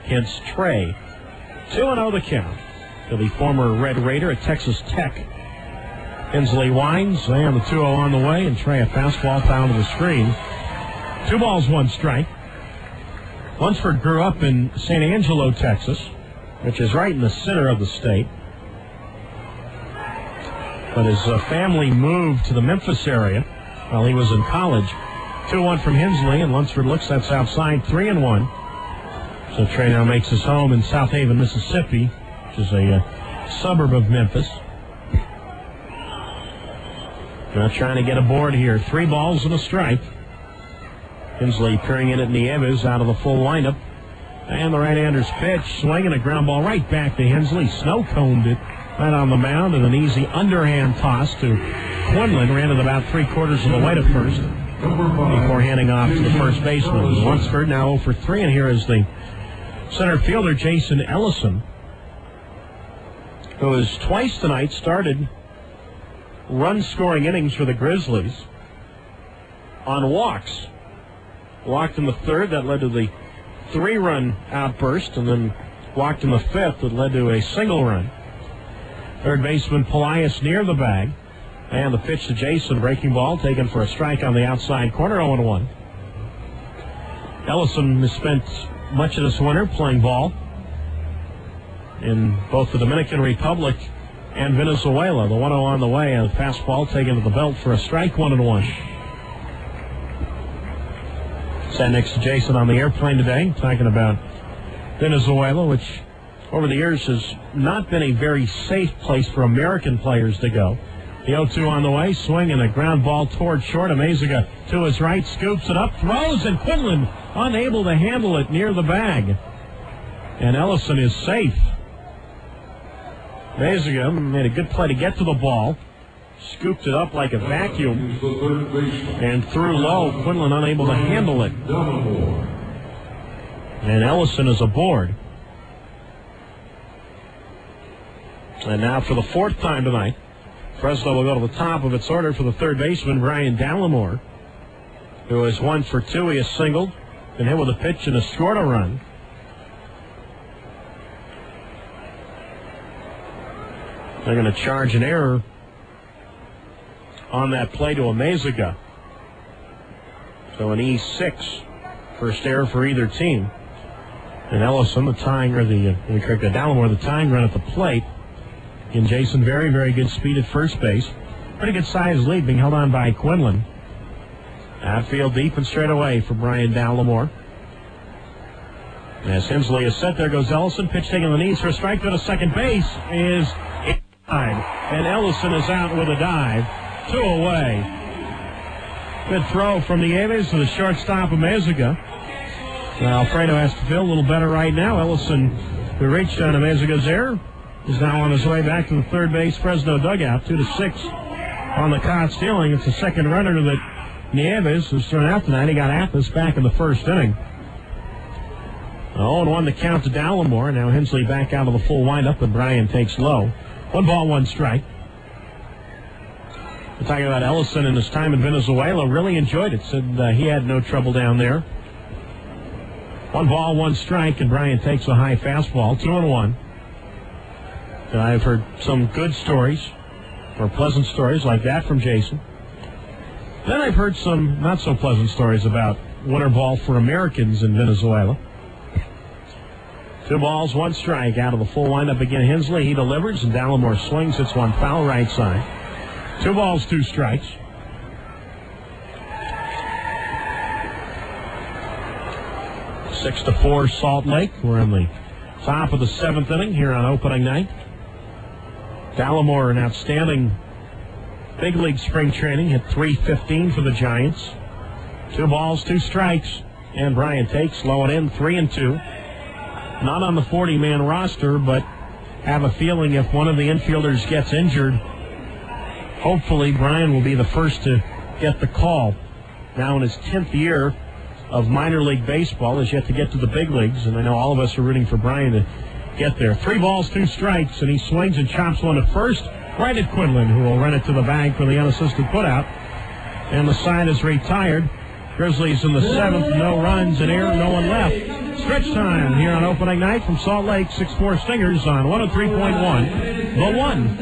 hence Trey. 2-0 the count to the former Red Raider at Texas Tech. Hensley winds, and the 2-0 on the way, and Trey a fastball foul to the screen. 2 balls, 1 strike. Lunsford grew up in San Angelo, Texas, which is right in the center of the state. But his family moved to the Memphis area while he was in college. 2-1 from Hensley, and Lunsford looks, that's outside, 3-1. So Trey now makes his home in South Haven, Mississippi, which is a suburb of Memphis. Now trying to get aboard here. 3 balls and a strike. Hensley peering in at Nieves out of the full lineup. And the right-hander's pitch, swinging a ground ball right back to Hensley. Snow-coned it right on the mound, and an easy underhand toss to Quinlan. Ran it about 3/4 of the way to first before handing off to the first baseman. Lunsford now 0 for 3, and here is the center fielder, Jason Ellison, who has twice tonight started run-scoring innings for the Grizzlies on walks. Walked in the 3rd, that led to the 3-run outburst, and then walked in the 5th, that led to a single run. Third baseman Polias near the bag, and the pitch to Jason, breaking ball, taken for a strike on the outside corner, 0-1. Ellison has spent much of this winter playing ball in both the Dominican Republic and Venezuela. The 1-0 on the way, and a fastball taken to the belt for a strike, 1-1. Sat next to Jason on the airplane today, talking about Venezuela, which over the years has not been a very safe place for American players to go. The 0-2 on the way, swinging a ground ball toward short. Amezaga to his right, scoops it up, throws, and Quinlan unable to handle it near the bag. And Ellison is safe. Amezaga made a good play to get to the ball, scooped it up like a vacuum, and threw low. Quinlan unable to handle it. And Ellison is aboard. And now for the fourth time tonight, Fresno will go to the top of its order for the third baseman, Brian Dallimore, who has 1 for 2. He has singled, been hit with a pitch, and has scored a run. They're going to charge an error on that play to Amezaga. So an E6, first error for either team. And Ellison, Dallimore, the tying run at the plate. And Jason, very, very good speed at first base. Pretty good size lead being held on by Quinlan. Outfield deep and straight away for Brian Dallimore. As Hensley is set, there goes Ellison. Pitch taking the knees for a strike to second base is inside. And Ellison is out with a dive. 2 away. Good throw from the Aves to the shortstop, Amezaga. Now Alfredo has to feel a little better right now. Ellison, who reached on Amezaga's error, is now on his way back to the third base Fresno dugout. 2-6 on the caught stealing. It's the second runner that Nieves was thrown out tonight. He got Athos back in the first inning. 0-1 the count to Dallimore. Now Hensley back out of the full windup, and Bryan takes low. 1 ball, 1 strike. We're talking about Ellison and his time in Venezuela. Really enjoyed it. Said he had no trouble down there. 1 ball, 1 strike, and Bryan takes a high fastball. 2-1. And I've heard some good stories, or pleasant stories like that from Jason. Then I've heard some not so pleasant stories about winter ball for Americans in Venezuela. 2 balls, 1 strike out of the full windup again. Hensley, he delivers, and Dallimore swings. It's one foul right side. 2 balls, 2 strikes. Six to 4 Salt Lake. We're in the top of the 7th inning here on opening night. Dallimore, an outstanding big league spring training, hit .315 for the Giants. 2 balls, 2 strikes, and Bryan takes low and in, 3-2. Not on the 40-man roster, but have a feeling if one of the infielders gets injured, hopefully Bryan will be the first to get the call. Now in his 10th year of minor league baseball, is yet to get to the big leagues, and I know all of us are rooting for Bryan to get there. 3 balls, 2 strikes, and he swings and chops one at first, right at Quinlan, who will run it to the bag for the unassisted putout. And the side is retired. Grizzlies in the 7th, no runs, an error, no one left. Stretch time here on opening night from Salt Lake. 6-4 Stingers on 103.1. The One.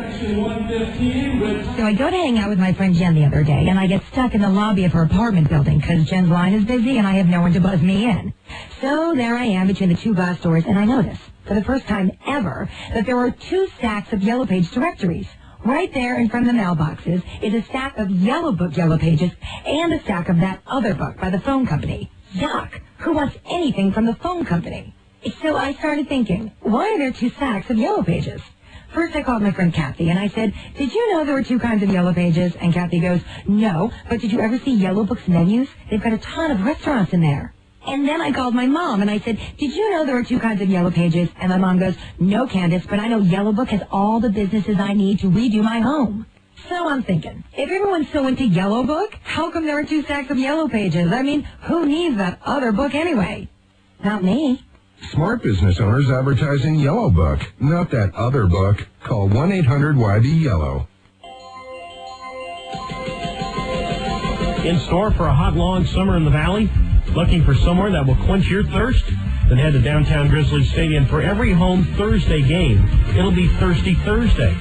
So I go to hang out with my friend Jen the other day, and I get stuck in the lobby of her apartment building because Jen's line is busy and I have no one to buzz me in. So there I am between the 2 glass doors, and I notice, for the first time ever, that there are 2 stacks of Yellow Page directories. Right there in front of the mailboxes is a stack of Yellow Book Yellow Pages and a stack of that other book by the phone company. Yuck! Who wants anything from the phone company? So I started thinking, why are there 2 stacks of Yellow Pages? First I called my friend Kathy and I said, did you know there were 2 kinds of Yellow Pages? And Kathy goes, no, but did you ever see Yellow Book's menus? They've got a ton of restaurants in there. And then I called my mom and I said, did you know there were 2 kinds of Yellow Pages? And my mom goes, no, Candace, but I know Yellow Book has all the businesses I need to redo my home. So I'm thinking, if everyone's so into Yellow Book, how come there are 2 stacks of Yellow Pages? I mean, who needs that other book anyway? Not me. Smart business owners advertising Yellow Book, not that other book. Call 1-800-YB-YELLOW. In store for a hot, long summer in the Valley? Looking for somewhere that will quench your thirst? Then head to downtown Grizzlies Stadium for every home Thursday game. It'll be Thirsty Thursday.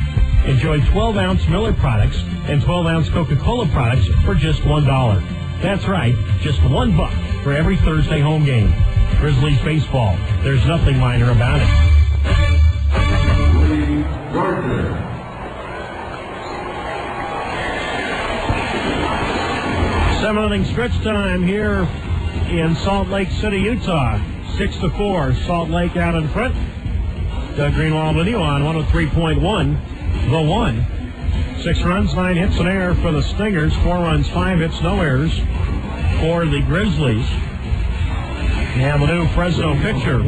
Enjoy 12-ounce Miller products and 12-ounce Coca-Cola products for just $1. That's right, just $1 for every Thursday home game. Grizzlies baseball. There's nothing minor about it. Gardner. 7-inning stretch time here in Salt Lake City, Utah. 6-4, Salt Lake out in front. Doug Greenwald with you on 103.1, The One. 6 runs, 9 hits, an error for the Stingers. 4 runs, 5 hits, no errors for the Grizzlies. And the new Fresno pitcher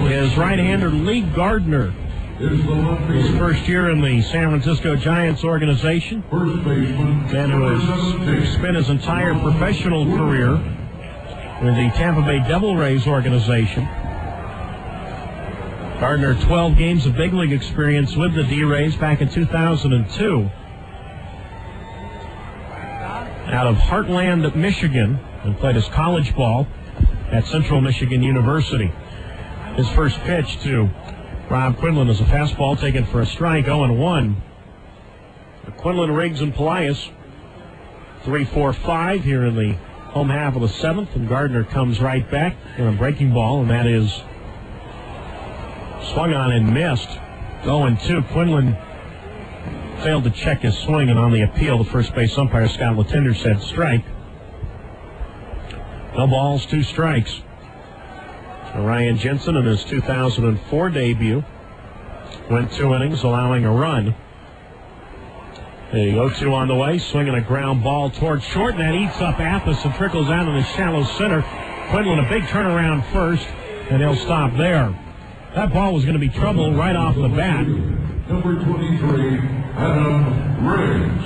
is right-hander Lee Gardner. His first year in the San Francisco Giants organization. Man who has spent his entire professional career with the Tampa Bay Devil Rays organization. Gardner, 12 games of big league experience with the D-Rays back in 2002. Out of Heartland, Michigan, and played his college ball at Central Michigan University. His first pitch to Rob Quinlan is a fastball taken for a strike, 0-1. Quinlan, Riggs, and Polias, 3-4-5 here in the home half of the 7th, and Gardner comes right back in a breaking ball, and that is swung on and missed. 0-2. Quinlan failed to check his swing, and on the appeal, the first base umpire, Scott Latender, said strike. No balls, 2 strikes. Ryan Jensen in his 2004 debut went 2 innings, allowing a run. The 0-2 on the way, swinging a ground ball towards short, and that eats up Athos and trickles out in the shallow center. Quinlan a big turnaround first, and he'll stop there. That ball was going to be trouble right off the bat. Number 23, Adam Riggs.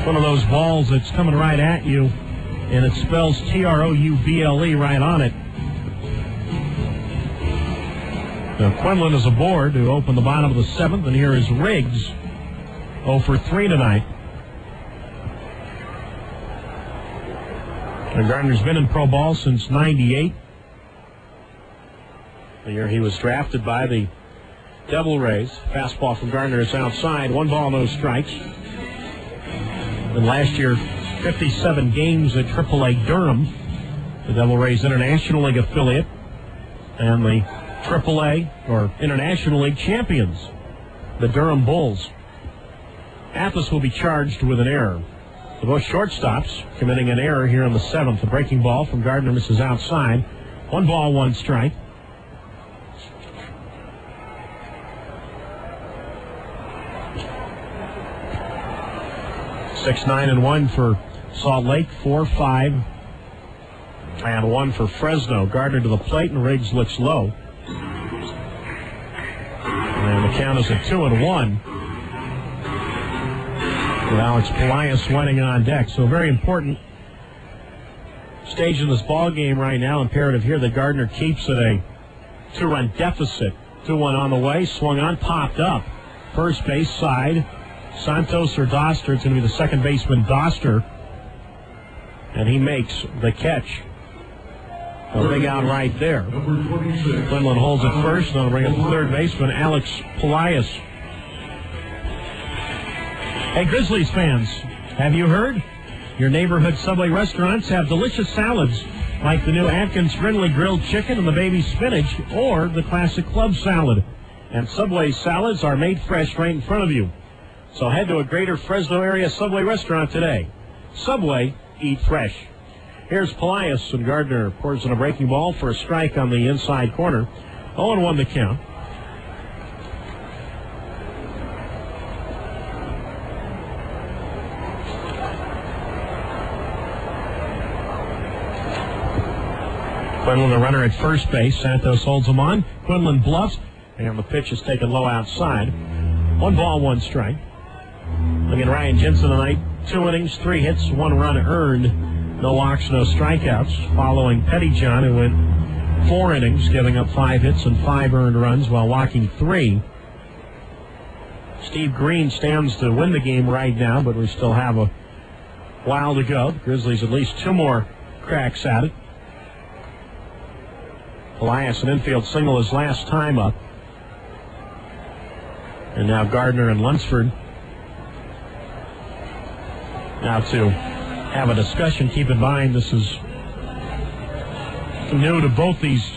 One of those balls that's coming right at you, and it spells Trouble right on it. Now Quinlan is aboard to open the bottom of the 7th, and here is Riggs, 0 for 3 tonight. And Gardner's been in pro ball since '98. The year he was drafted by the Devil Rays. Fastball from Gardner is outside. 1 ball, no strikes. And last year, 57 games at AAA Durham, the Devil Rays International League affiliate, and the AAA, or International League champions, the Durham Bulls. Athos will be charged with an error. The both shortstops committing an error here in the 7th. The breaking ball from Gardner misses outside. 1 ball, 1 strike. Six, 9, and 1 for Salt Lake. 4-5 and 1 for Fresno. Gardner to the plate, and Riggs looks low. And the count is at 2-1. With Alex Polias waiting on deck. So a very important stage in this ball game right now. Imperative here that Gardner keeps it a 2-run deficit. 2-1 on the way. Swung on, popped up. First base side. Santos or Doster. It's going to be the second baseman, Doster. And he makes the catch. A big out right there. Quinlan holds it first, and they'll bring up the third baseman, Alex Polias. Hey, Grizzlies fans, have you heard? Your neighborhood Subway restaurants have delicious salads like the new Atkins Friendly Grilled Chicken and the Baby Spinach, or the classic Club Salad. And Subway salads are made fresh right in front of you. So head to a greater Fresno area Subway restaurant today. Subway, eat fresh. Here's Polias, and Gardner pours in a breaking ball for a strike on the inside corner. 0-1 the count. Quinlan, the runner at first base. Santos holds him on. Quinlan bluffs, and the pitch is taken low outside. 1 ball, 1 strike. Look at Ryan Jensen tonight. 2 innings, 3 hits, 1 run earned. No walks, no strikeouts. Following Pettyjohn, who went 4 innings, giving up 5 hits and 5 earned runs while walking 3. Steve Green stands to win the game right now, but we still have a while to go. The Grizzlies at least 2 more cracks at it. Polias, an infield single his last time up. And now Gardner and Lunsford now to have a discussion. Keep in mind, this is new to both these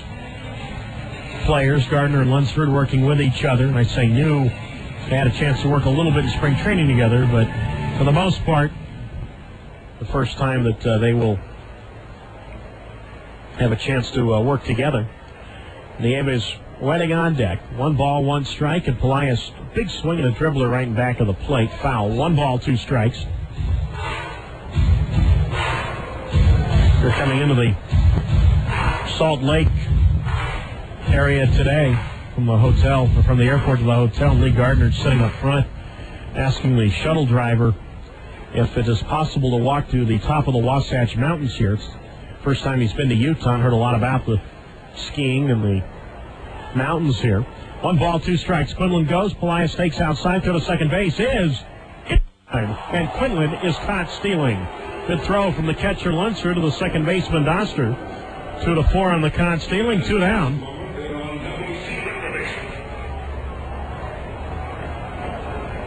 players, Gardner and Lunsford, working with each other. And I say new, they had a chance to work a little bit in spring training together, but for the most part, the first time that they will have a chance to work together. Nieva is waiting on deck. 1 ball, 1 strike, and Polias, big swing and a dribbler right in back of the plate. Foul. 1 ball, 2 strikes. They're coming into the Salt Lake area today from the hotel, or from the airport to the hotel. Lee Gardner sitting up front, asking the shuttle driver if it is possible to walk to the top of the Wasatch Mountains here. It's the first time he's been to Utah and heard a lot about the skiing and the mountains here. 1 ball, 2 strikes. Quinlan goes. Polias takes outside to the second base. And Quinlan is caught stealing. Good throw from the catcher Lunsford to the second baseman Doster. 2-4 on the caught stealing. 2 down.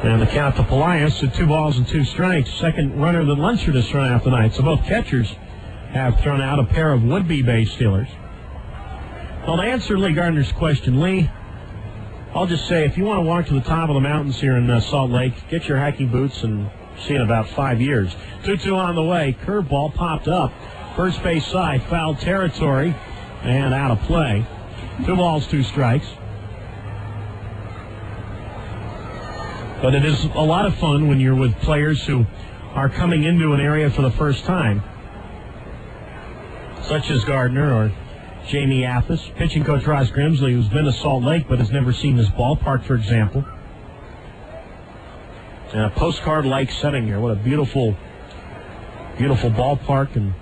And the count to Polias at 2 balls and 2 strikes. Second runner that Lunsford has thrown out tonight. So both catchers have thrown out a pair of would-be base stealers. Well, to answer Lee Gardner's question, Lee, I'll just say if you want to walk to the top of the mountains here in Salt Lake, get your hiking boots and see in about 5 years. 2-2 on the way. Curveball popped up. First base side, foul territory, and out of play. 2 balls, 2 strikes. But it is a lot of fun when you're with players who are coming into an area for the first time, such as Gardner or Jamie Athas, pitching coach Ross Grimsley, who's been to Salt Lake but has never seen this ballpark, for example. And a postcard-like setting here. What a beautiful, beautiful ballpark, and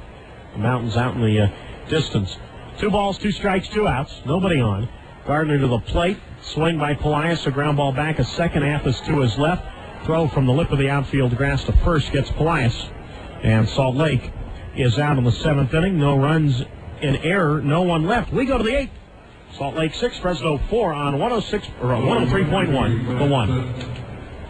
the mountains out in the distance. 2 balls, 2 strikes, 2 outs. Nobody on. Gardner to the plate. Swing by Polias, a ground ball back, a second. Athas to his left. Throw from the lip of the outfield grass to first gets Polias. And Salt Lake is out in the 7th inning. No runs in error, no one left. We go to the 8th. Salt Lake 6, Fresno 4 on 106 or 103.1. The 1.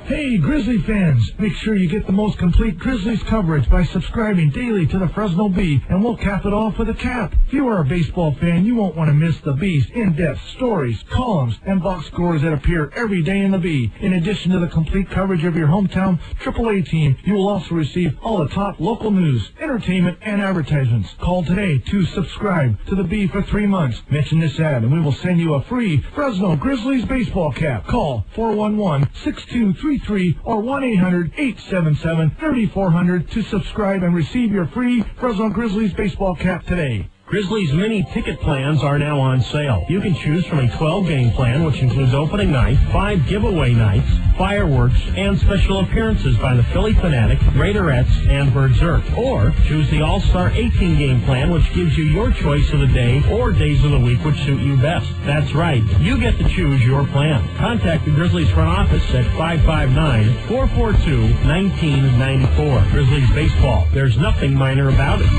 Hey, Grizzly fans, make sure you get the most complete Grizzlies coverage by subscribing daily to the Fresno Bee, and we'll cap it off with a cap. If you are a baseball fan, you won't want to miss the Bee's in-depth stories, columns, and box scores that appear every day in the Bee. In addition to the complete coverage of your hometown AAA team, you will also receive all the top local news, entertainment, and advertisements. Call today to subscribe to the Bee for 3 months. Mention this ad, and we will send you a free Fresno Grizzlies baseball cap. Call 411-6233 or 1-800-877-3400 to subscribe and receive your free Fresno Grizzlies baseball cap today. Grizzlies mini ticket plans are now on sale. You can choose from a 12-game plan, which includes opening night, 5 giveaway nights, fireworks, and special appearances by the Philly Fanatic, Raiderettes, and Berserk. Or choose the All-Star 18-game plan, which gives you your choice of the day or days of the week which suit you best. That's right. You get to choose your plan. Contact the Grizzlies front office at 559-442-1994. Grizzlies baseball. There's nothing minor about it.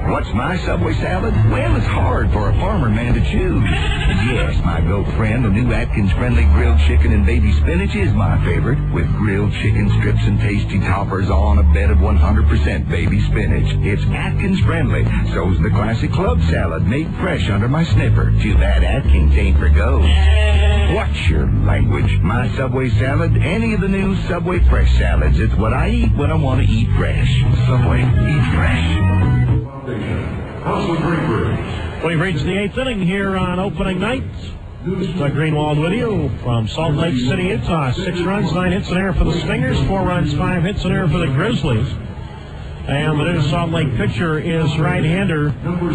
What's my Subway salad? Well, it's hard for a farmer man to choose. Yes, my goat friend, the new Atkins Friendly grilled chicken and baby spinach is my favorite, with grilled chicken strips and tasty toppers all on a bed of 100% baby spinach. It's Atkins Friendly. So's the classic club salad made fresh under my sniffer. Too bad Atkins ain't for goats. Watch your language. My Subway salad, any of the new Subway fresh salads. It's what I eat when I want to eat fresh. Subway, eat fresh. We've reached the 8th inning here on opening night. Doug Greenwald with you from Salt Lake City, Utah. 6 runs, 9 hits, and error for the Stingers. 4 runs, 5 hits, and error for the Grizzlies. And the new Salt Lake pitcher is right-hander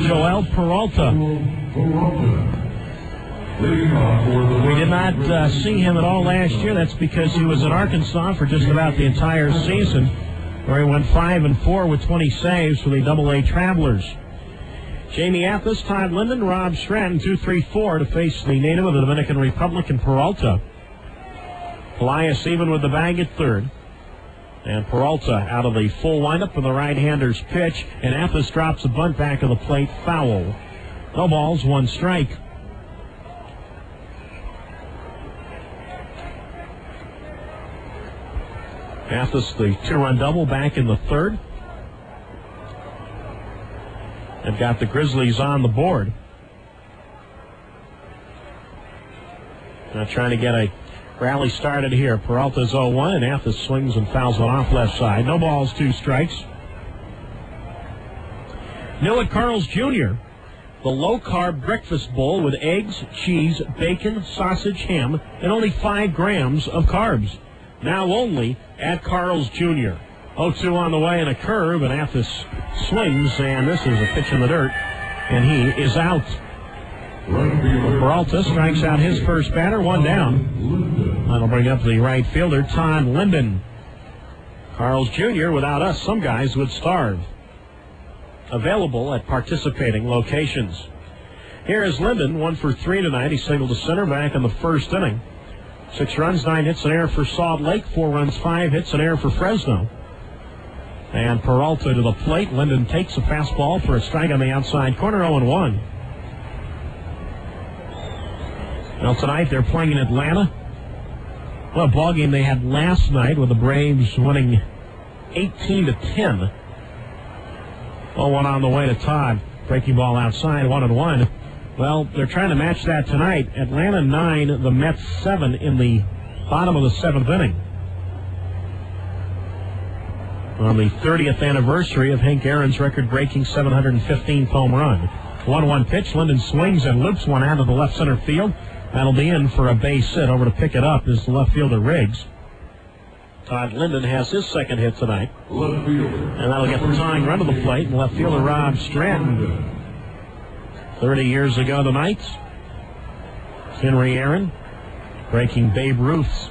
Joel Peralta. We did not see him at all last year. That's because he was at Arkansas for just about the entire season, where he went 5-4 with 20 saves for the Double-A Travelers. Jamie Athas, Todd Linden, Rob Stratton, 2-3-4 to face the native of the Dominican Republic in Peralta. Polias even with the bag at third. And Peralta out of the full lineup for the right-hander's pitch. And Athas drops a bunt back of the plate, foul. No balls, 1 strike. Athas, the 2-run double back in the third. And got the Grizzlies on the board. Trying to get a rally started here. Peralta's 0-1, and Athos swings and fouls one off left side. No balls, 2 strikes. Nil at Carl's Jr., the low-carb breakfast bowl with eggs, cheese, bacon, sausage, ham, and only 5 grams of carbs. Now only at Carl's Jr. 0-2 on the way and a curve, and Athos swings, and this is a pitch in the dirt, and he is out. Peralta strikes out his first batter, 1 down. That'll bring up the right fielder, Todd Linden. Carl's Jr., without us, some guys would starve. Available at participating locations. Here is Linden, 1 for 3 tonight. He singled to center back in the first inning. 6 runs, 9 hits, an error for Salt Lake. 4 runs, 5 hits, an error for Fresno. And Peralta to the plate. Linden takes a fastball for a strike on the outside corner, 0-1. Well, tonight they're playing in Atlanta. Well, a ball game they had last night with the Braves winning 18-10. 0-1 on the way to Todd. Breaking ball outside, 1-1. Well, they're trying to match that tonight. Atlanta 9, the Mets 7 in the bottom of the 7th inning. On the 30th anniversary of Hank Aaron's record-breaking 715th home run. 1-1 pitch. Linden swings and loops one out of the left center field. That'll be in for a base hit. Over to pick it up is the left fielder Riggs. Todd Linden has his second hit tonight. And that'll get the tying run to the plate. And left fielder Rob Stratton. 30 years ago tonight, Henry Aaron breaking Babe Ruth's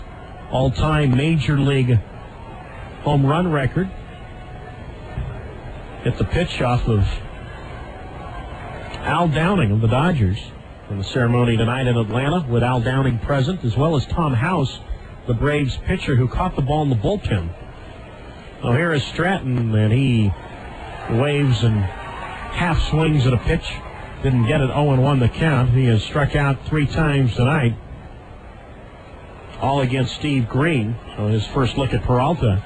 all-time Major League home run record. Hit the pitch off of Al Downing of the Dodgers in the ceremony tonight in Atlanta, with Al Downing present, as well as Tom House, the Braves pitcher who caught the ball in the bullpen. Well, here is Stratton, and he waves and half swings at a pitch. Didn't get it, 0-1 the count. He has struck out 3 times tonight, all against Steve Green. So his first look at Peralta.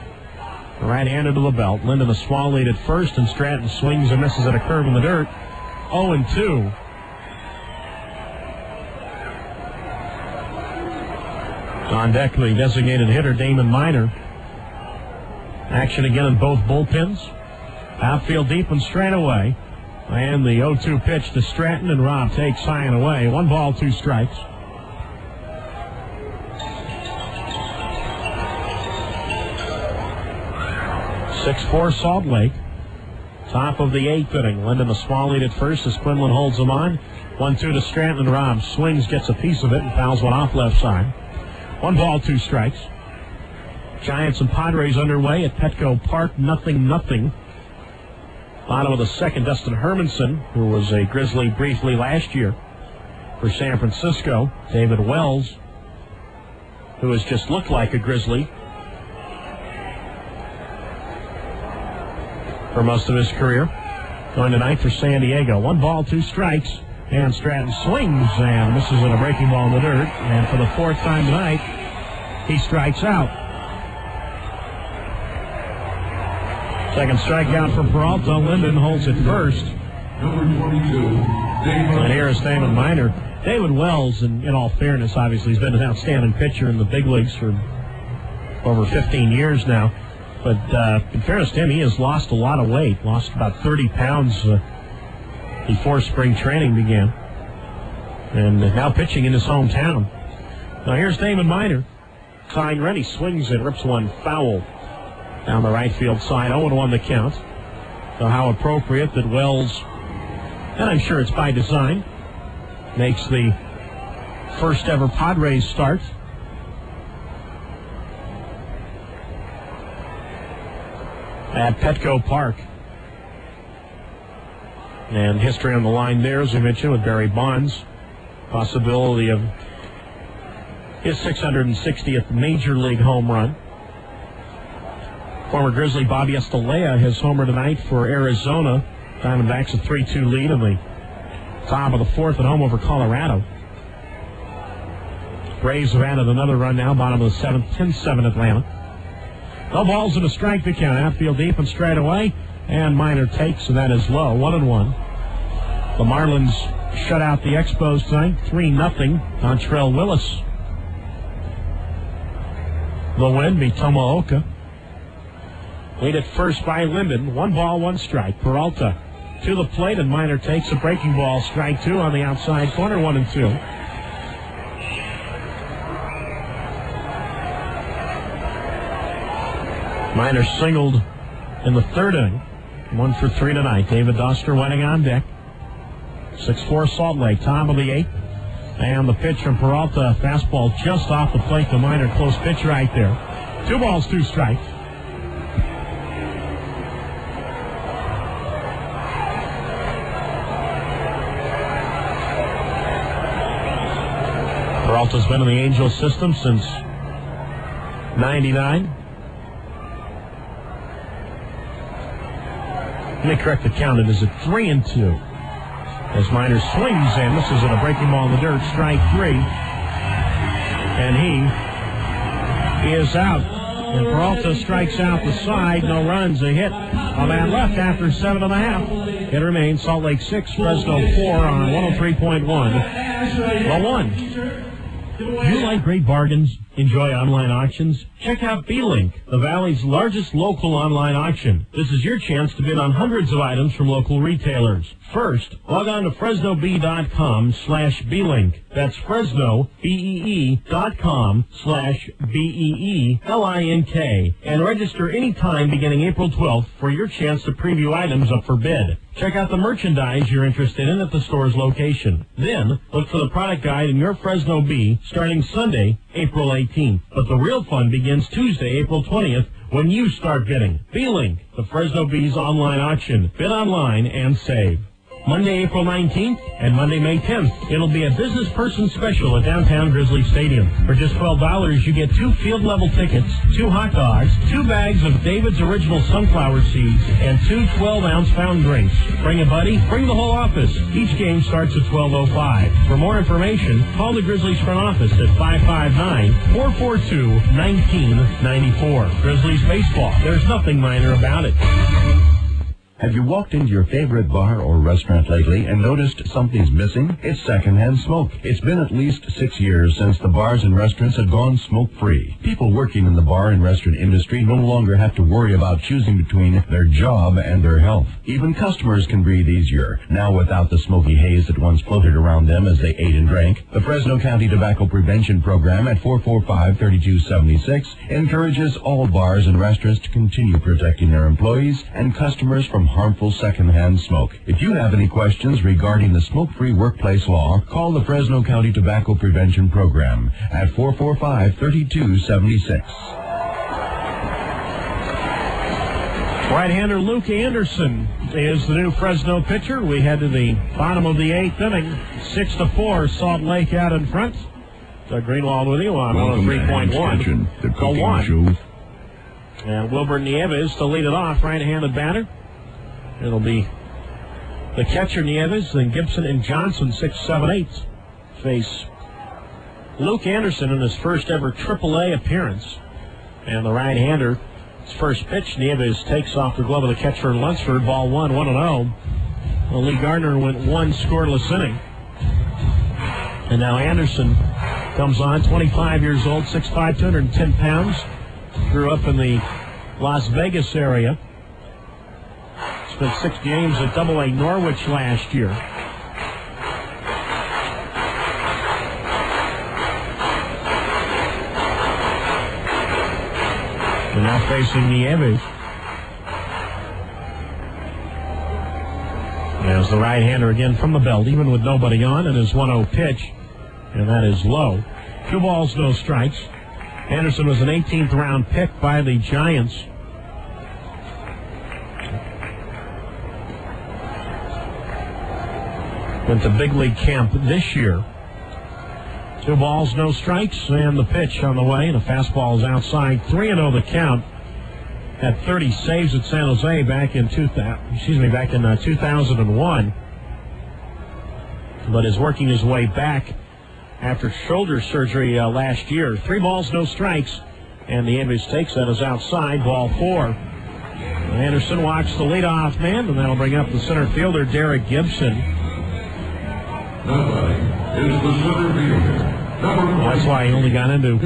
Right-handed to the belt. Linden a small lead at first, and Stratton swings and misses at a curve in the dirt. 0-2. On deck, the designated hitter, Damon Minor. Action again in both bullpens. Outfield deep and straight away. And the 0-2 pitch to Stratton, and Rob takes high and away. 1 ball, 2 strikes. (6-4) Salt Lake. Top of the 8th inning. Linden a small lead at first as Quinlan holds him on. 1-2 to Stratton, and Rob swings, gets a piece of it, and fouls one off left side. 1 ball, 2 strikes. Giants and Padres underway at Petco Park, 0-0. Bottom of the second, Dustin Hermanson, who was a Grizzly briefly last year for San Francisco. David Wells, who has just looked like a Grizzly for most of his career. Going tonight for San Diego. 1 ball, 2 strikes. And Stratton swings and misses in a breaking ball in the dirt. And for the 4th time tonight, he strikes out. Second strikeout for Peralta. Linden holds it first. Number 22, And here is Damon Minor. David Wells, in all fairness, obviously, has been an outstanding pitcher in the big leagues for over 15 years now. But in fairness to him, he has lost a lot of weight. Lost about 30 pounds before spring training began. And now pitching in his hometown. Now here's Damon Minor. Tying ready, swings it, rips one foul down the right field side. 0-1 the count. So how appropriate that Wells, and I'm sure it's by design, makes the first ever Padres start. At Petco Park. And history on the line there, as we mentioned, with Barry Bonds. Possibility of his 660th Major League home run. Former Grizzly Bobby Estalella, his homer tonight for Arizona. Diamondbacks a 3-2 lead in the top of the 4th at home over Colorado. Braves have added another run now, bottom of the 7th, 10-7 Atlanta. No balls and a strike to count. Outfield deep and straight away. And Minor takes, and that is low. 1-1. The Marlins shut out the Expos tonight. 3-0. Dontrell Willis The win be Tomaoka. Lead at first by Linden. 1 ball, 1 strike. Peralta to the plate, and Miner takes a breaking ball. Strike 2 on the outside corner, 1-2. Miner singled in the 3rd inning. 1 for 3 tonight. David Doster waiting on deck. 6-4 Salt Lake, top of the 8th. And the pitch from Peralta, fastball just off the plate to Miner. Close pitch right there. 2 balls, 2 strikes. Peralta's been in the Angels system since '99. Let me correct the count. It is at 3-2. As Miner swings and misses at a breaking ball in the dirt. Strike 3. And he is out. And Peralta strikes out the side. No runs. A hit. A man left after 7.5. It remains Salt Lake 6, Fresno 4 on 103.1. The 1. Do you like great bargains? Enjoy online auctions? Check out B-Link, the Valley's largest local online auction. This is your chance to bid on hundreds of items from local retailers. First, log on to FresnoBee.com/B-Link. That's Fresno, BEE.com/BEELINK. And register anytime beginning April 12th for your chance to preview items up for bid. Check out the merchandise you're interested in at the store's location. Then, look for the product guide in your Fresno Bee starting Sunday, April 18th. But the real fun begins Tuesday, April 20th, when you start bidding. B-Link, the Fresno Bee's online auction. Bid online and save. Monday, April 19th and Monday, May 10th. It'll be a business person special at downtown Grizzly Stadium. For just $12, you get 2 field-level tickets, 2 hot dogs, 2 bags of David's Original Sunflower Seeds, and 2 12-ounce fountain drinks. Bring a buddy, bring the whole office. Each game starts at 12:05. For more information, call the Grizzlies front office at 559-442-1994. Grizzlies baseball. There's nothing minor about it. Have you walked into your favorite bar or restaurant lately and noticed something's missing? It's secondhand smoke. It's been at least 6 years since the bars and restaurants had gone smoke-free. People working in the bar and restaurant industry no longer have to worry about choosing between their job and their health. Even customers can breathe easier, now without the smoky haze that once floated around them as they ate and drank. The Fresno County Tobacco Prevention Program at 445-3276 encourages all bars and restaurants to continue protecting their employees and customers from harmful secondhand smoke. If you have any questions regarding the smoke-free workplace law, call the Fresno County Tobacco Prevention Program at 445-3276. Right-hander Luke Anderson is the new Fresno pitcher. We head to the bottom of the 8th inning. 6-4, Salt Lake out in front. Doug Greenwald with you on 103.1. The cooking show. And Wilbur Nieves to lead it off, right-handed batter. It'll be the catcher Nieves, then Gibson and Johnson, 6, 7, 8, face Luke Anderson in his first ever AAA appearance. And the right-hander, his first pitch, Nieves takes off the glove of the catcher Lunsford, ball 1, 1-0. Well, Lee Gardner went 1 scoreless inning. And now Anderson comes on, 25 years old, 6'5", 210 pounds. Grew up in the Las Vegas area. Spent 6 games at AA Norwich last year. And now facing Nieves. There's the right-hander again from the belt, even with nobody on, and his 1-0 pitch. And that is low. 2 balls, no strikes. Anderson was an 18th round pick by the Giants. Went to big league camp this year. 2 balls, no strikes, and the pitch on the way. And a fastball is outside. 3-0 the count. Had 30 saves at San Jose back in 2001. But is working his way back after shoulder surgery last year. 3 balls, no strikes, and the Nieves takes that as outside. Ball 4. Anderson walks the leadoff man, and that'll bring up the center fielder, Derek Gibson. Is the center fielder, That's why he only got into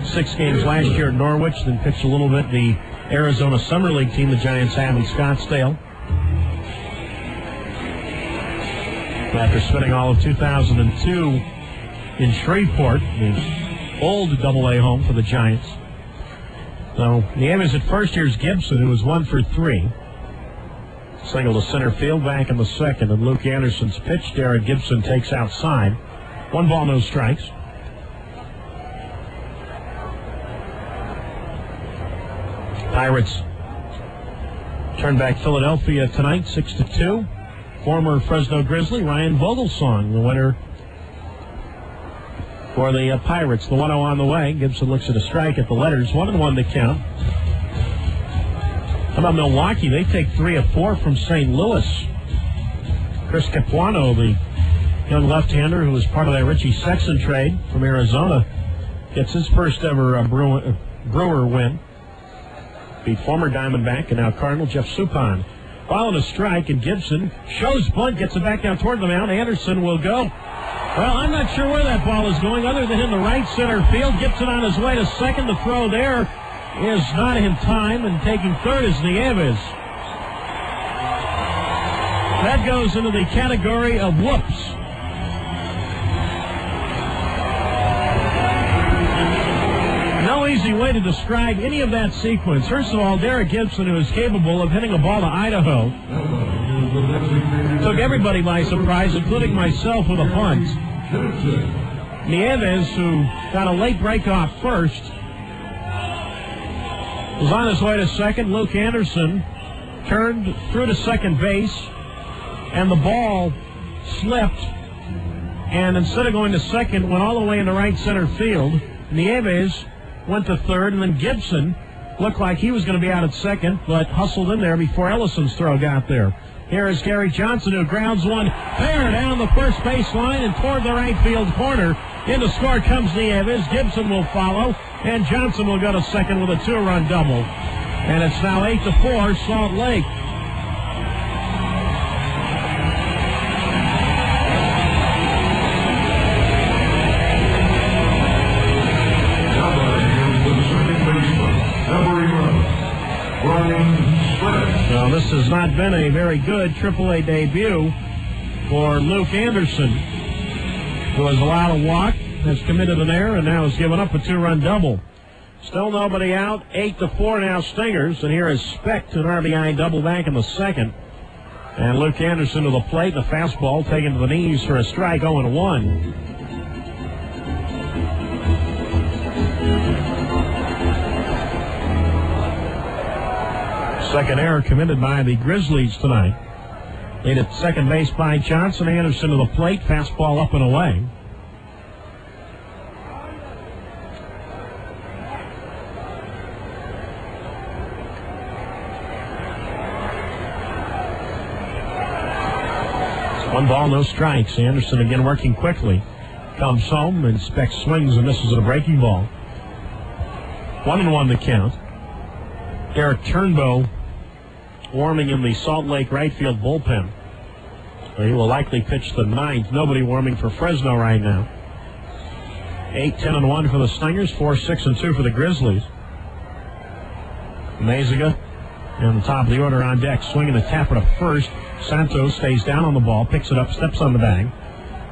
6 games last year at Norwich, then pitched a little bit the Arizona Summer League team the Giants have in Scottsdale. After spending all of 2002 in Shreveport, the old Double-A home for the Giants. So Nieves at first, here's Gibson, who was 1 for 3. Single to center field, back in the second, and Luke Anderson's pitch. Derek Gibson takes outside. 1 ball, no strikes. Pirates turn back Philadelphia tonight, 6-2. Former Fresno Grizzly Ryan Vogelsong, the winner for the Pirates. The 1-0 on the way. Gibson looks at a strike at the letters. 1-1 to count. How about Milwaukee? They take 3 of 4 from St. Louis. Chris Capuano, the young left-hander who was part of that Richie Sexton trade from Arizona, gets his first ever Brewer win. Beat former Diamondback and now Cardinal Jeff Suppan. Following a strike, and Gibson shows bunt, gets it back down toward the mound. Anderson will go. Well, I'm not sure where that ball is going other than in the right center field. Gibson on his way to second. The throw there is not in time, and taking third is Nieves. That goes into the category of whoops. No easy way to describe any of that sequence. First of all, Derek Gibson, who is capable of hitting a ball to Idaho, took everybody by surprise, including myself, with a bunt. Nieves, who got a late break off first, was on his way to second. Luke Anderson turned through to second base, and the ball slipped, and instead of going to second, went all the way into right center field. Nieves went to third, and then Gibson looked like he was going to be out at second, but hustled in there before Ellison's throw got there. Here is Gary Johnson, who grounds one fair down the first base line and toward the right field corner. In to score comes Nieves. Gibson will follow, and Johnson will go to second with a 2-run double. And it's now 8-4, Salt Lake. Well, this has not been a very good AAA debut for Luke Anderson, who has allowed a walk, has committed an error, and now has given up a 2-run double. Still nobody out. 8-4 now Stingers, and here is Specht, an RBI double back in the second. And Luke Anderson to the plate, the fastball taken to the knees for a strike, 0-1. Second error committed by the Grizzlies tonight. Made at second base by Johnson. Anderson to the plate. Fastball up and away. It's 1 ball, no strikes. Anderson again working quickly. Comes home, and Specht swings and misses at a breaking ball. 1-1 to count. Eric Turnbow warming in the Salt Lake right field bullpen. He will likely pitch the 9th. Nobody warming for Fresno right now. 8-10-1 for the Stingers, 4-6-2 for the Grizzlies. Meziga on the top of the order on deck, swinging the tapper to first. Santos stays down on the ball, picks it up, steps on the bag,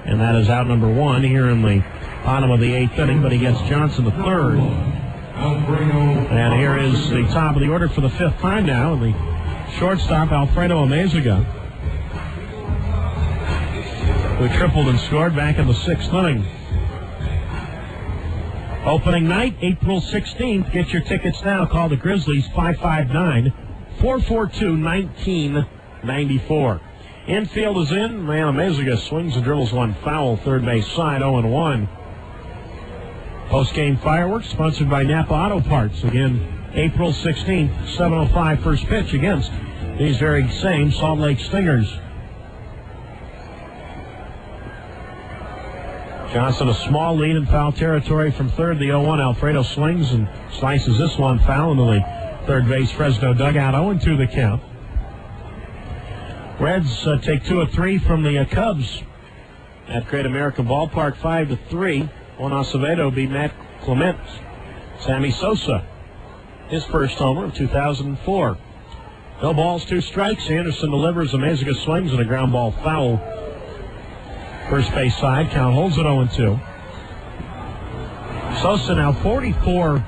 and that is out number 1 here in the bottom of the 8th inning, but he gets Johnson the third. And here is the top of the order for the 5th time now, and the shortstop, Alfredo Meziga, who tripled and scored back in the 6th inning. Opening night, April 16th. Get your tickets now. Call the Grizzlies, 559-442-1994. Infield is in. Man, Meziga swings and drills one foul, third base side, 0-1. Post-game fireworks sponsored by Napa Auto Parts. Again, April 16th, 7:05 first pitch against these very same Salt Lake Stingers. Johnson a small lead in foul territory from third. The 0-1. Alfredo swings and slices this one foul into the third base Fresno dugout. 0-2 the count. Reds take 2 of 3 from the Cubs at Great American Ballpark, 5-3. Juan Acevedo beat Matt Clement. Sammy Sosa, his first homer of 2004. No balls, 2 strikes. Anderson delivers. Amezaga swings and a ground ball foul. First base side. Count holds it 0-2. Sosa now 44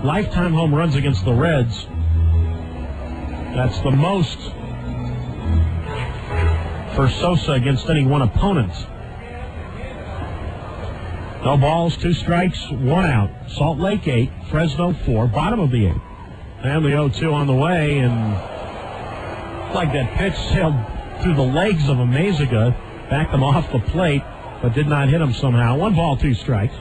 lifetime home runs against the Reds. That's the most for Sosa against any one opponent. No balls, 2 strikes, 1 out. Salt Lake 8, Fresno 4, bottom of the 8th. And the 0-2 on the way, and like that pitch sailed through the legs of Amezaga, backed him off the plate, but did not hit him somehow. 1 ball, 2 strikes.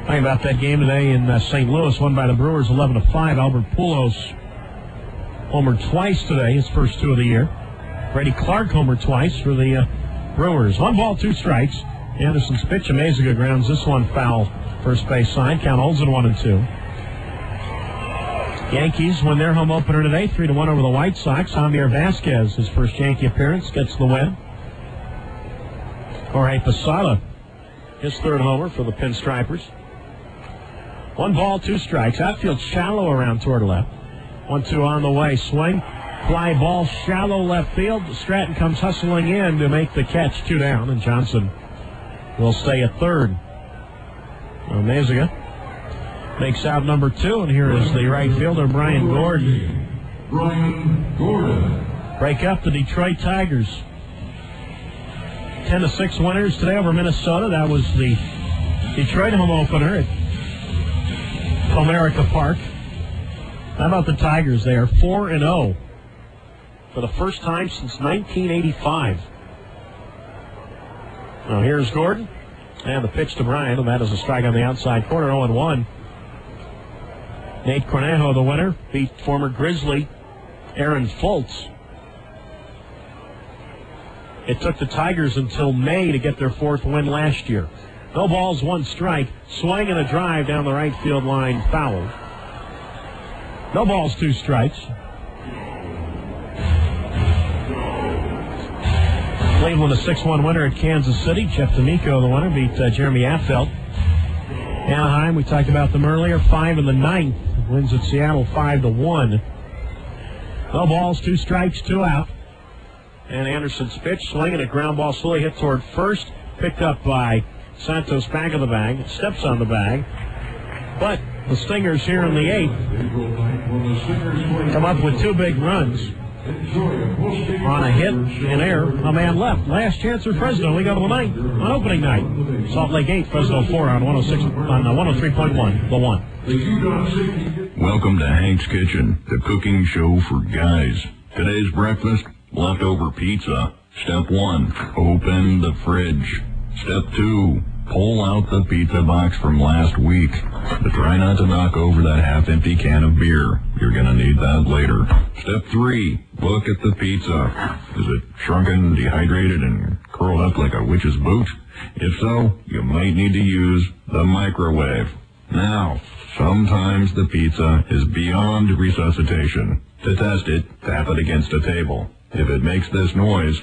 Talking about that game today in St. Louis, won by the Brewers 11-5. Albert Pujols homered twice today, his first 2 of the year. Brady Clark homered twice for the Brewers. 1 ball, 2 strikes. Anderson's pitch, Amezaga grounds this one foul. First base side. Count holds it 1-2. Yankees win their home opener today, 3-1 over the White Sox. Javier Vasquez, his first Yankee appearance, gets the win. Jorge Posada, his 3rd homer for the Pinstripers. 1 ball, 2 strikes. Outfield shallow around toward left. 1-2 on the way. Swing. Fly ball shallow left field. Stratton comes hustling in to make the catch. 2 down, and Johnson will stay at 3rd. Amezaga makes out number 2, and here is the right fielder, Brian Gordon. Break up the Detroit Tigers. 10-6 winners today over Minnesota. That was the Detroit home opener at Comerica Park. How about the Tigers? They are 4-0 for the first time since 1985. Now here's Gordon, and the pitch to Bryant, and that is a strike on the outside corner, 0-1. Nate Cornejo, the winner, beat former Grizzly Aaron Foltz. It took the Tigers until May to get their 4th win last year. No balls, 1 strike. Swing and a drive down the right field line, foul. No balls, 2 strikes. Cleveland a 6-1 winner at Kansas City. Jeff D'Amico, the winner, beat Jeremy Affeldt. Anaheim, we talked about them earlier, 5 in the 9th. Wins at Seattle 5-1. No balls, 2 strikes, 2 out. And Anderson's pitch, swinging a ground ball, slowly hit toward first. Picked up by Santos, back of the bag. Steps on the bag. But the Stingers here in the 8th come up with 2 big runs on a hit and error. A man left. Last chance for Fresno. We go to the 9th on opening night. Salt Lake 8, Fresno 4 on 103.1. The 1. Welcome to Hank's Kitchen, the cooking show for guys. Today's breakfast, leftover pizza. Step 1, open the fridge. Step 2, pull out the pizza box from last week. But try not to knock over that half-empty can of beer. You're going to need that later. Step 3, look at the pizza. Is it shrunken, dehydrated, and curled up like a witch's boot? If so, you might need to use the microwave. Now, sometimes the pizza is beyond resuscitation. To test it, tap it against a table. If it makes this noise,